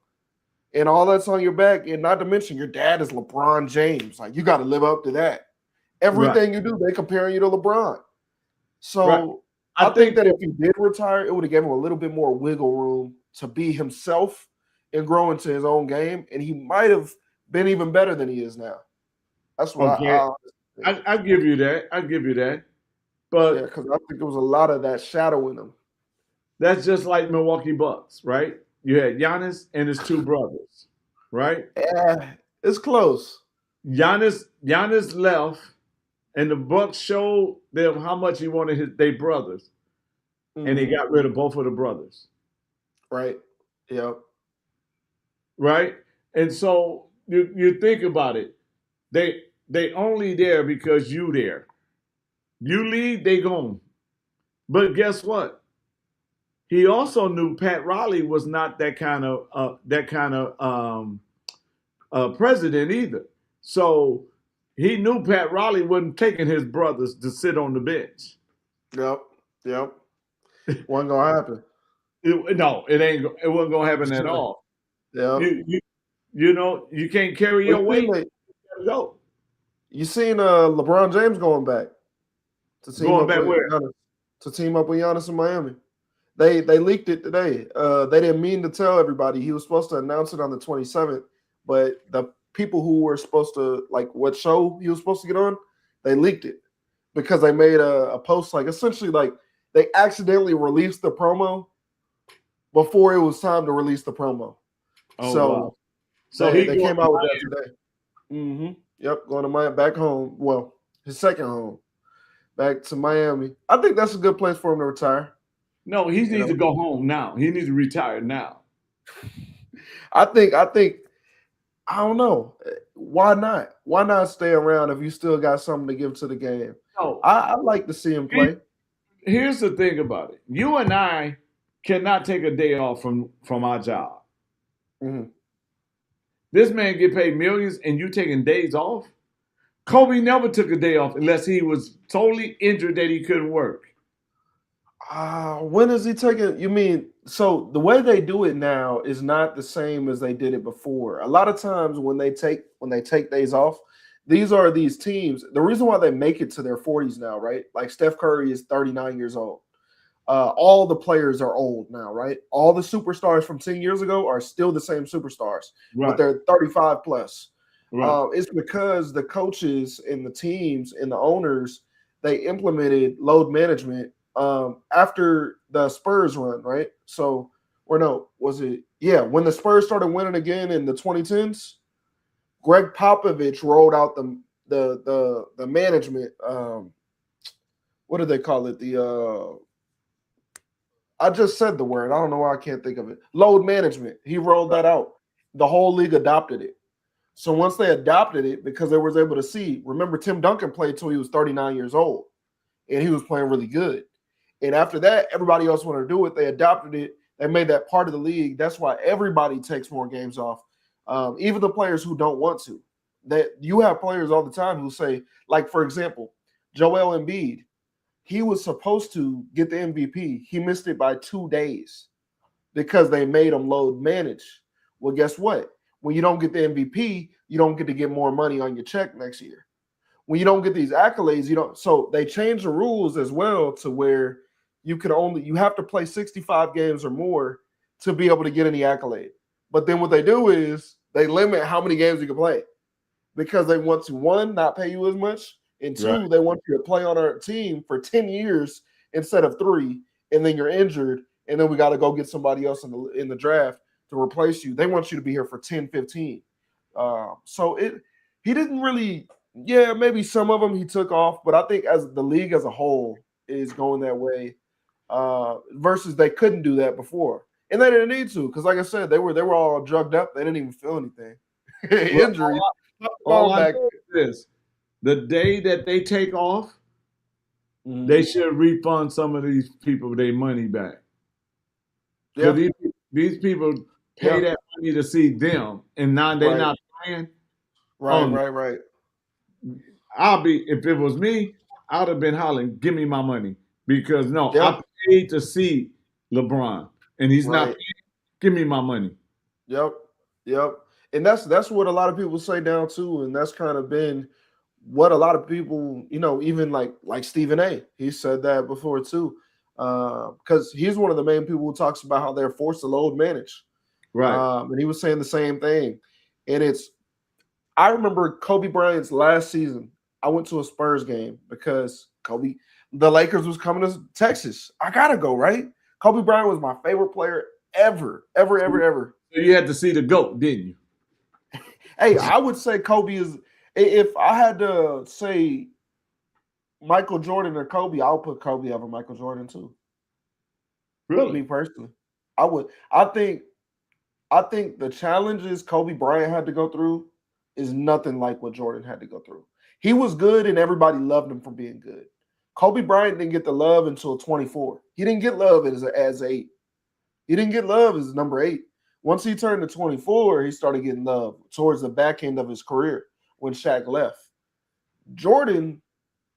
and all that's on your back, and not to mention your dad is LeBron James. Like you got to live up to that. Everything you do, they comparing you to LeBron. So I think that if he did retire, it would have given him a little bit more wiggle room to be himself and grow into his own game, and he might have been even better than he is now. That's what I give you that. But yeah, because I think there was a lot of that shadow in him. That's just like Milwaukee Bucks, right? You had Giannis and his two brothers, right? Yeah, it's close. Giannis left, and the Bucks showed them how much he wanted their brothers, and he got rid of both of the brothers. Right. Yep. Right? And so you think about it. They only there because you there. You leave, they gone. But guess what? He also knew Pat Riley was not that kind of president either. So he knew Pat Riley wasn't taking his brothers to sit on the bench. Yep. Wasn't gonna happen. It wasn't gonna happen at all. Yeah. You can't carry your weight. Go. You seen LeBron James going back to team up with where? Giannis, to team up with Giannis in Miami. They leaked it today. They didn't mean to tell everybody. He was supposed to announce it on the 27th, but the people who were supposed to, like, what show he was supposed to get on, they leaked it because they made a post, like, essentially, like, they accidentally released the promo before it was time to release the promo. Wow. So they came out with that today. Mm-hmm. Yep, going to Miami, back home. Well, his second home, back to Miami. I think that's a good place for him to retire. No, he needs to go home now. He needs to retire now. I think. I don't know. Why not? Why not stay around if you still got something to give to the game? No, I like to see him play. Here's the thing about it. You and I cannot take a day off from our job. Mm-hmm. This man get paid millions and you taking days off? Kobe never took a day off unless he was totally injured that he couldn't work. When is he taking? You mean, so the way they do it now is not the same as they did it before. A lot of times when they take days off, these teams, the reason why they make it to their 40s now, right? Like Steph Curry is 39 years old. All the players are old now, right? All the superstars from 10 years ago are still the same superstars, but they're 35 plus. Right. It's because the coaches and the teams and the owners, they implemented load management after the Spurs run, right? So, or no, was it? Yeah, when the Spurs started winning again in the 2010s, Greg Popovich rolled out the management. What do they call it? I just said the word. I don't know why I can't think of it. Load management. He rolled that out. The whole league adopted it. So once they adopted it, because they was able to see, remember Tim Duncan played till he was 39 years old, and he was playing really good. And after that, everybody else wanted to do it. They adopted it. They made that part of the league. That's why everybody takes more games off, even the players who don't want to. That you have players all the time who say, like for example, Joel Embiid. He was supposed to get the MVP. He missed it by 2 days because they made him load manage. Well, guess what? When you don't get the MVP, you don't get to get more money on your check next year. When you don't get these accolades, you don't. So they changed the rules as well to where you have to play 65 games or more to be able to get any accolade. But then what they do is they limit how many games you can play because they want to, one, not pay you as much, and two, Right. they want you to play on our team for 10 years instead of 3, and then you're injured, and then we got to go get somebody else in the draft to replace you. They want you to be here for 10, 15. So he didn't really, maybe some of them he took off, but I think as the league as a whole is going that way versus they couldn't do that before. And they didn't need to because, like I said, they were all drugged up. They didn't even feel anything. Injury. All I know is this. The day that they take off, they should refund some of these people their money back. Yeah. Because these people pay that money to see them, and now they're not playing. Right. If it was me, I'd have been hollering, give me my money. Because I paid to see LeBron, and he's not paying. Give me my money. Yep. And that's what a lot of people say now too, and that's kind of been what a lot of people, even like Stephen A. He said that before too, because he's one of the main people who talks about how they're forced to load manage, right? And he was saying the same thing. And I remember Kobe Bryant's last season. I went to a Spurs game because the Lakers was coming to Texas. I gotta go, right? Kobe Bryant was my favorite player ever. So you had to see the GOAT, didn't you? Hey, I would say Kobe is. If I had to say Michael Jordan or Kobe, I'll put Kobe over Michael Jordan too. Really? Me personally, I would. I think the challenges Kobe Bryant had to go through is nothing like what Jordan had to go through. He was good and everybody loved him for being good. Kobe Bryant didn't get the love until 24. He didn't get love as 8. He didn't get love as number 8. Once he turned to 24, he started getting love towards the back end of his career when Shaq left. Jordan,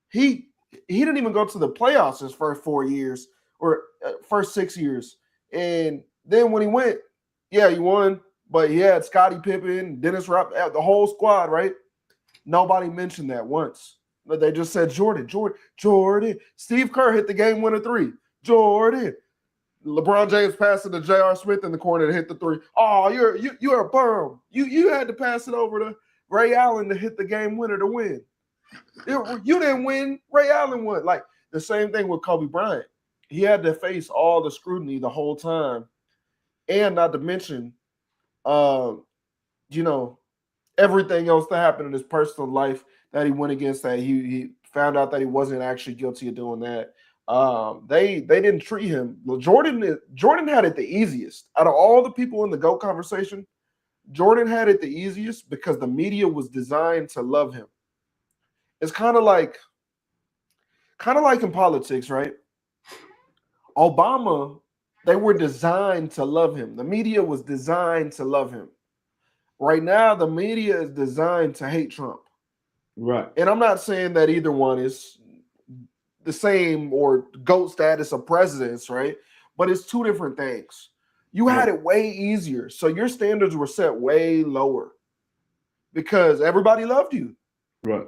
he didn't even go to the playoffs his first 4 years or first 6 years. And then when he went, he won, but he had Scottie Pippen, Dennis Rodman, the whole squad, right? Nobody mentioned that once. But they just said Jordan. Steve Kerr hit the game winner 3. Jordan. LeBron James passed it to J.R. Smith in the corner to hit the 3. Oh, you're a bum. You had to pass it over to Ray Allen to hit the game winner to win. You didn't win. Ray Allen won. Like the same thing with Kobe Bryant. He had to face all the scrutiny the whole time. And not to mention, everything else that happened in his personal life that he went against, that he found out that he wasn't actually guilty of doing that. They didn't treat him. Jordan had it the easiest. Out of all the people in the GOAT conversation, Jordan had it the easiest because the media was designed to love him. It's kind of like in politics, right? Obama, they were designed to love him. The media was designed to love him. Right now, the media is designed to hate Trump. Right. And I'm not saying that either one is the same or GOAT status of presidents, right? But it's two different things. You had it way easier. So your standards were set way lower because everybody loved you. Right.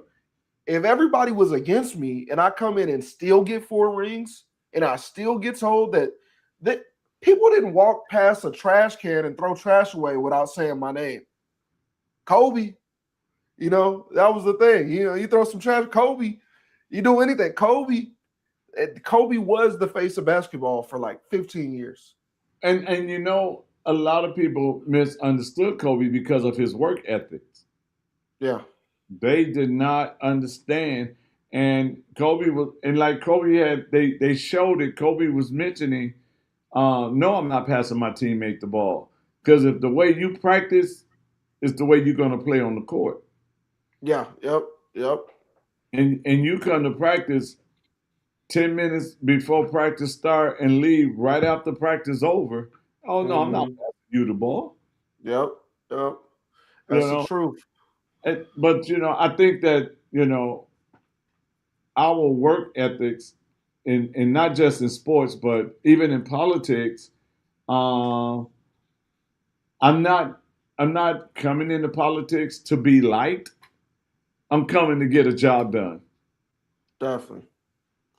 If everybody was against me and I come in and still get 4 rings and I still get told that people didn't walk past a trash can and throw trash away without saying my name. Kobe, that was the thing. You throw some trash. Kobe, You do anything. Kobe was the face of basketball for like 15 years. And a lot of people misunderstood Kobe because of his work ethics. Yeah. They did not understand. And Kobe was, and like Kobe had, they showed it. Kobe was mentioning, no, I'm not passing my teammate the ball. Because if the way you practice is the way you're going to play on the court. Yeah. Yep. Yep. And you come to practice 10 minutes before practice start and leave right after practice over. Oh, no, I'm not Mhm. passing you the ball. Yep. Yep. You That's the know, truth. but, I think that, our work ethics, and not just in sports, but even in politics, uh, I'm not I'm not coming into politics to be liked. I'm coming to get a job done. Definitely.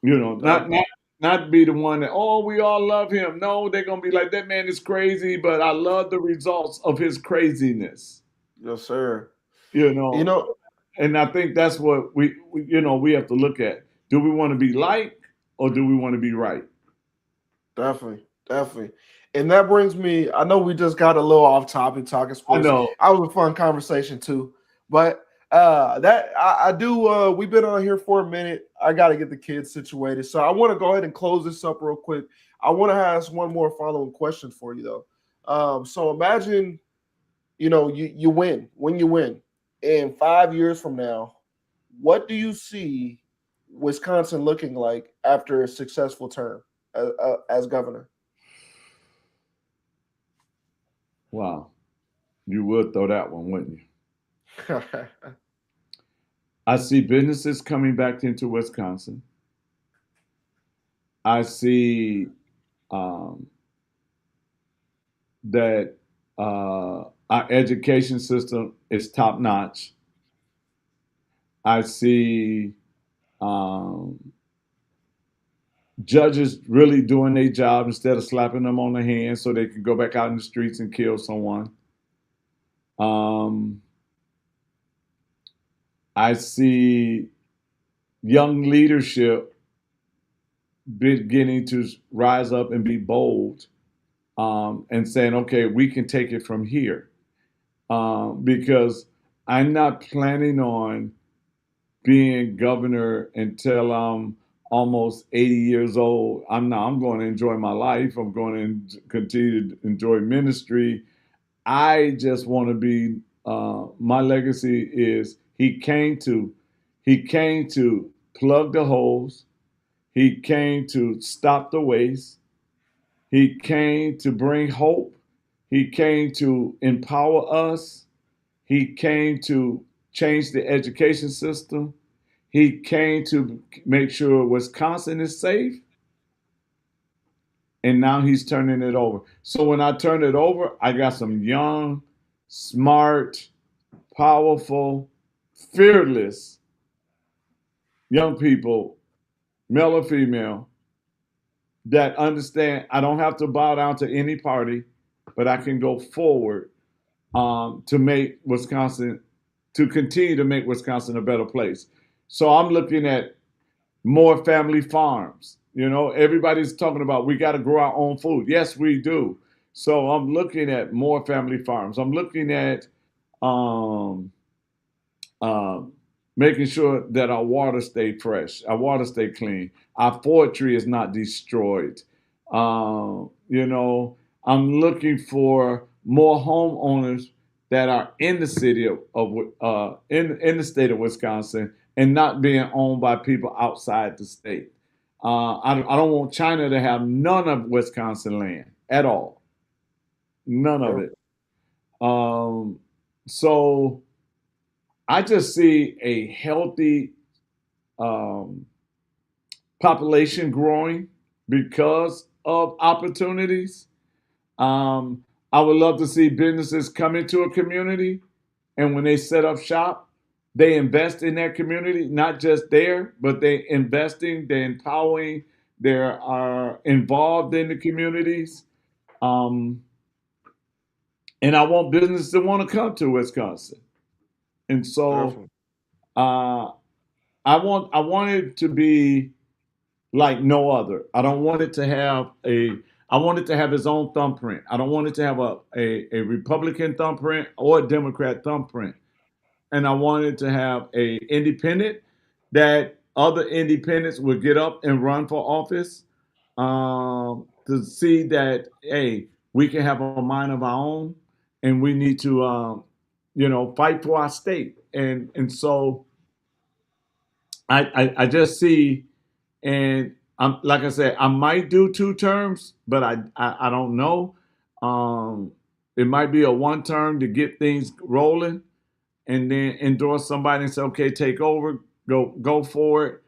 Not Definitely. not be the one that, oh, we all love him. No, they're gonna be like, that man is crazy, but I love the results of his craziness. Yes, sir. You You know, know, and I think that's what we have to look at. Do we want to be liked or do we want to be right? definitely. Definitely. And that brings me, I know we just got a little off topic talking I sports. know. I was a fun conversation too. But that I do we've been on here for a minute. I gotta get the kids situated. So I want to go ahead and close this up real quick. I want to ask one more following question for you though. So imagine, you win when you win. And 5 years from now, what do you see Wisconsin looking like after a successful term as governor? Wow. You would throw that one, wouldn't you? I see businesses coming back into Wisconsin. I see um, that our education system is top notch. I see um, judges really doing their job instead of slapping them on the hand so they can go back out in the streets and kill someone. Um, I see young leadership beginning to rise up and be bold, and saying, okay, we can take it from here. Because I'm not planning on being governor until I'm almost 80 years old. I'm going to enjoy my life. I'm going to continue to enjoy ministry. I just want to be. My legacy is he came to plug the holes. He came to stop the waste. He came to bring hope. He came to empower us. He came to change the education system. He came to make sure Wisconsin is safe. And now he's turning it over. So when I turn it over, I got some young, smart, powerful, fearless young people, male or female, that understand I don't have to bow down to any party, but I can go forward, to make Wisconsin, to continue to make Wisconsin a better place. So I'm looking at more family farms. Everybody's talking about we got to grow our own food. Yes, we do. So I'm looking at more family farms. I'm looking at um, um, making sure that our water stay fresh, our water stay clean, our forestry is not destroyed. Um, you know, I'm looking for more homeowners that are in the city in the state of Wisconsin and not being owned by people outside the state. I don't want China to have none of Wisconsin land at all, none of Yeah, it. Um, so I just see a healthy um, population growing because of opportunities. I would love to see businesses come into a community, and when they set up shop, they invest in that community, not just there, but they investing, they're empowering, they are involved in the communities. Um, and I want businesses to want to come to Wisconsin. And so definitely. uh, I want it to be like no other. I don't want it to have I want it to have its own thumbprint. I don't want it to have a Republican thumbprint or a Democrat thumbprint. And I want it to have a independent that other independents would get up and run for office to see that, hey, we can have a mind of our own and we need to, fight for our state. And so I just see, and I'm like I said, I might do 2 terms, but I don't know. It might be a 1 term to get things rolling, and then endorse somebody and say, okay, take over, go for it,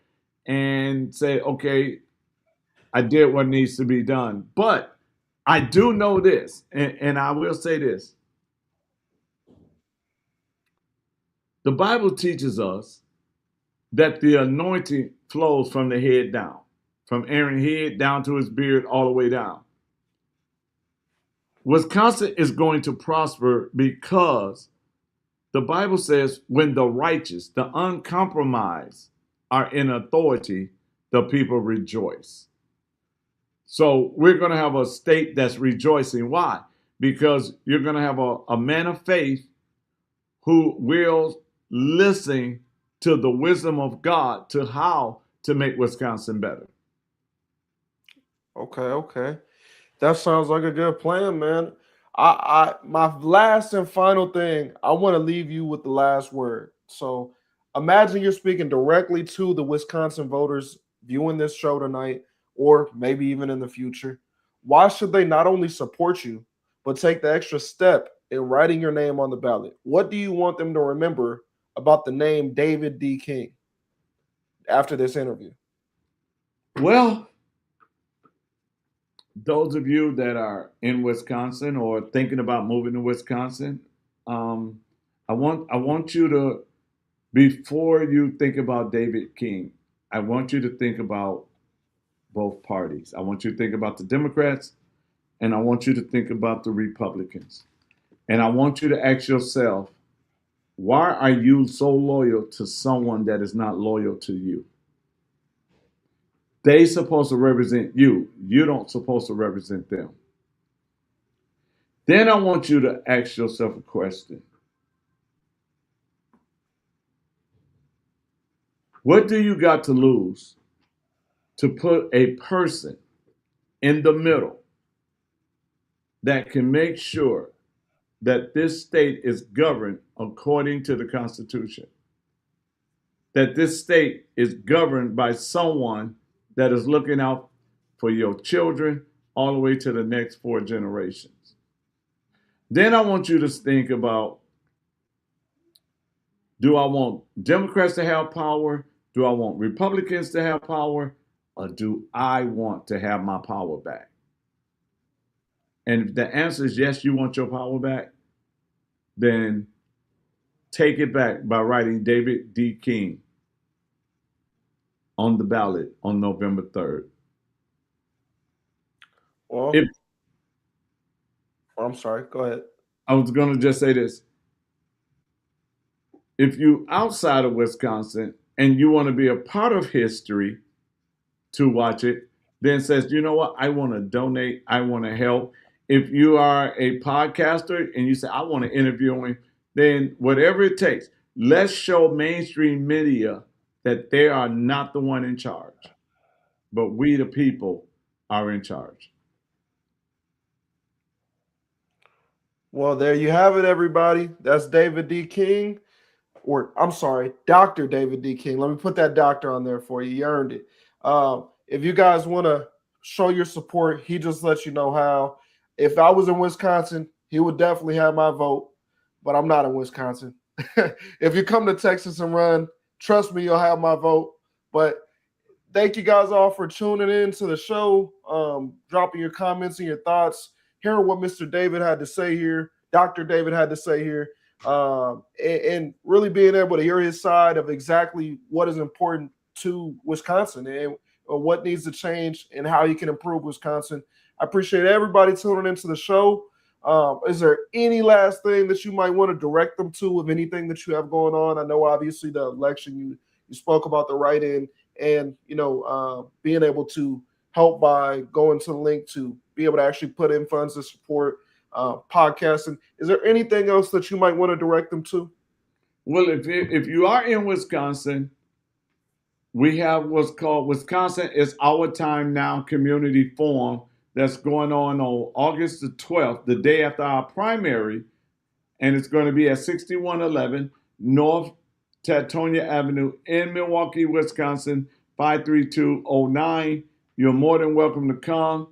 and say, okay, I did what needs to be done. But I do know this, and I will say this: the Bible teaches us that the anointing flows from the head down, from Aaron's head down to his beard, all the way down. Wisconsin is going to prosper because the Bible says when the righteous, the uncompromised, are in authority, the people rejoice. So we're going to have a state that's rejoicing. Why? Because you're going to have a man of faith who will listen to the wisdom of God to how to make Wisconsin better. Okay. That sounds like a good plan, man. I my last and final thing, I want to leave you with the last word. So imagine you're speaking directly to the Wisconsin voters viewing this show tonight, or maybe even in the future. Why should they not only support you, but take the extra step in writing your name on the ballot? What do you want them to remember about the name David D. King after this interview? Well, those of you that are in Wisconsin or thinking about moving to Wisconsin, I want you to, before you think about David King, I want you to think about both parties. I want you to think about the Democrats, and I want you to think about the Republicans. And I want you to ask yourself, why are you so loyal to someone that is not loyal to you? They supposed to represent you. You don't supposed to represent them. Then I want you to ask yourself a question. What do you got to lose to put a person in the middle that can make sure that this state is governed according to the Constitution? That this state is governed by someone that is looking out for your children all the way to the next 4 generations. Then I want you to think about, do I want Democrats to have power? Do I want Republicans to have power? Or do I want to have my power back? And if the answer is yes, you want your power back, then take it back by writing David D. King on the ballot on November 3rd. Well, I'm sorry, go ahead. I was going to just say this. If you outside of Wisconsin and you want to be a part of history to watch it, then says, you know what, I want to donate, I want to help. If you are a podcaster and you say, I want to interview him, then whatever it takes, let's show mainstream media that they are not the one in charge, but we the people are in charge. Well, there you have it, everybody. That's David D. King, or I'm sorry, Dr. David D. King. Let me put that doctor on there for you. You earned it. If you guys want to show your support, he just lets you know how. If I was in Wisconsin, he would definitely have my vote, but I'm not in Wisconsin. If you come to Texas and run, trust me, you'll have my vote. But thank you guys all for tuning in to the show, dropping your comments and your thoughts, hearing what Mr. David had to say here, Dr. David had to say here, and really being able to hear his side of exactly what is important to Wisconsin and what needs to change and how you can improve Wisconsin. I appreciate everybody tuning into the show. Is there any last thing that you might want to direct them to of anything that you have going on? I know obviously the election, you You spoke about the write-in and, being able to help by going to the link to be able to actually put in funds to support podcasting. Is there anything else that you might want to direct them to? Well, if you are in Wisconsin, we have what's called Wisconsin is Our Time Now Community Forum that's going on August the 12th, the day after our primary, and it's going to be at 6111 North Tatonia Avenue in Milwaukee, Wisconsin, 53209. You're more than welcome to come,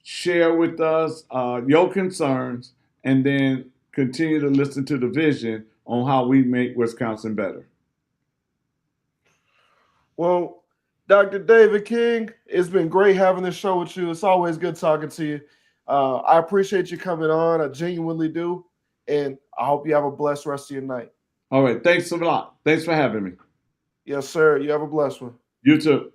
share with us your concerns, and then continue to listen to the vision on how we make Wisconsin better. Well, Dr. David King, it's been great having this show with you. It's always good talking to you. I appreciate you coming on. I genuinely do. And I hope you have a blessed rest of your night. All right. Thanks a lot. Thanks for having me. Yes, sir. You have a blessed one. You too.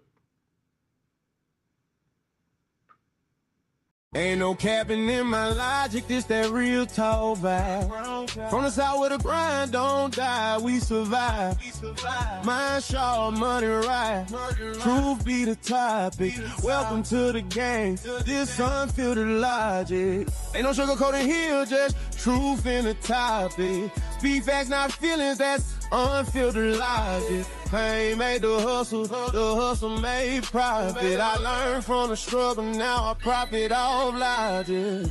Ain't no capping in my logic, this that real talk vibe. From the south where the grind don't die, we survive. Mind sharp, money right. Truth be the topic. Welcome to the game. This unfiltered logic. Ain't no sugarcoating here, just truth in the topic. Speak facts, not feelings, that's unfiltered logic. Pain made the hustle made profit. I learned from the struggle, now I profit off logic.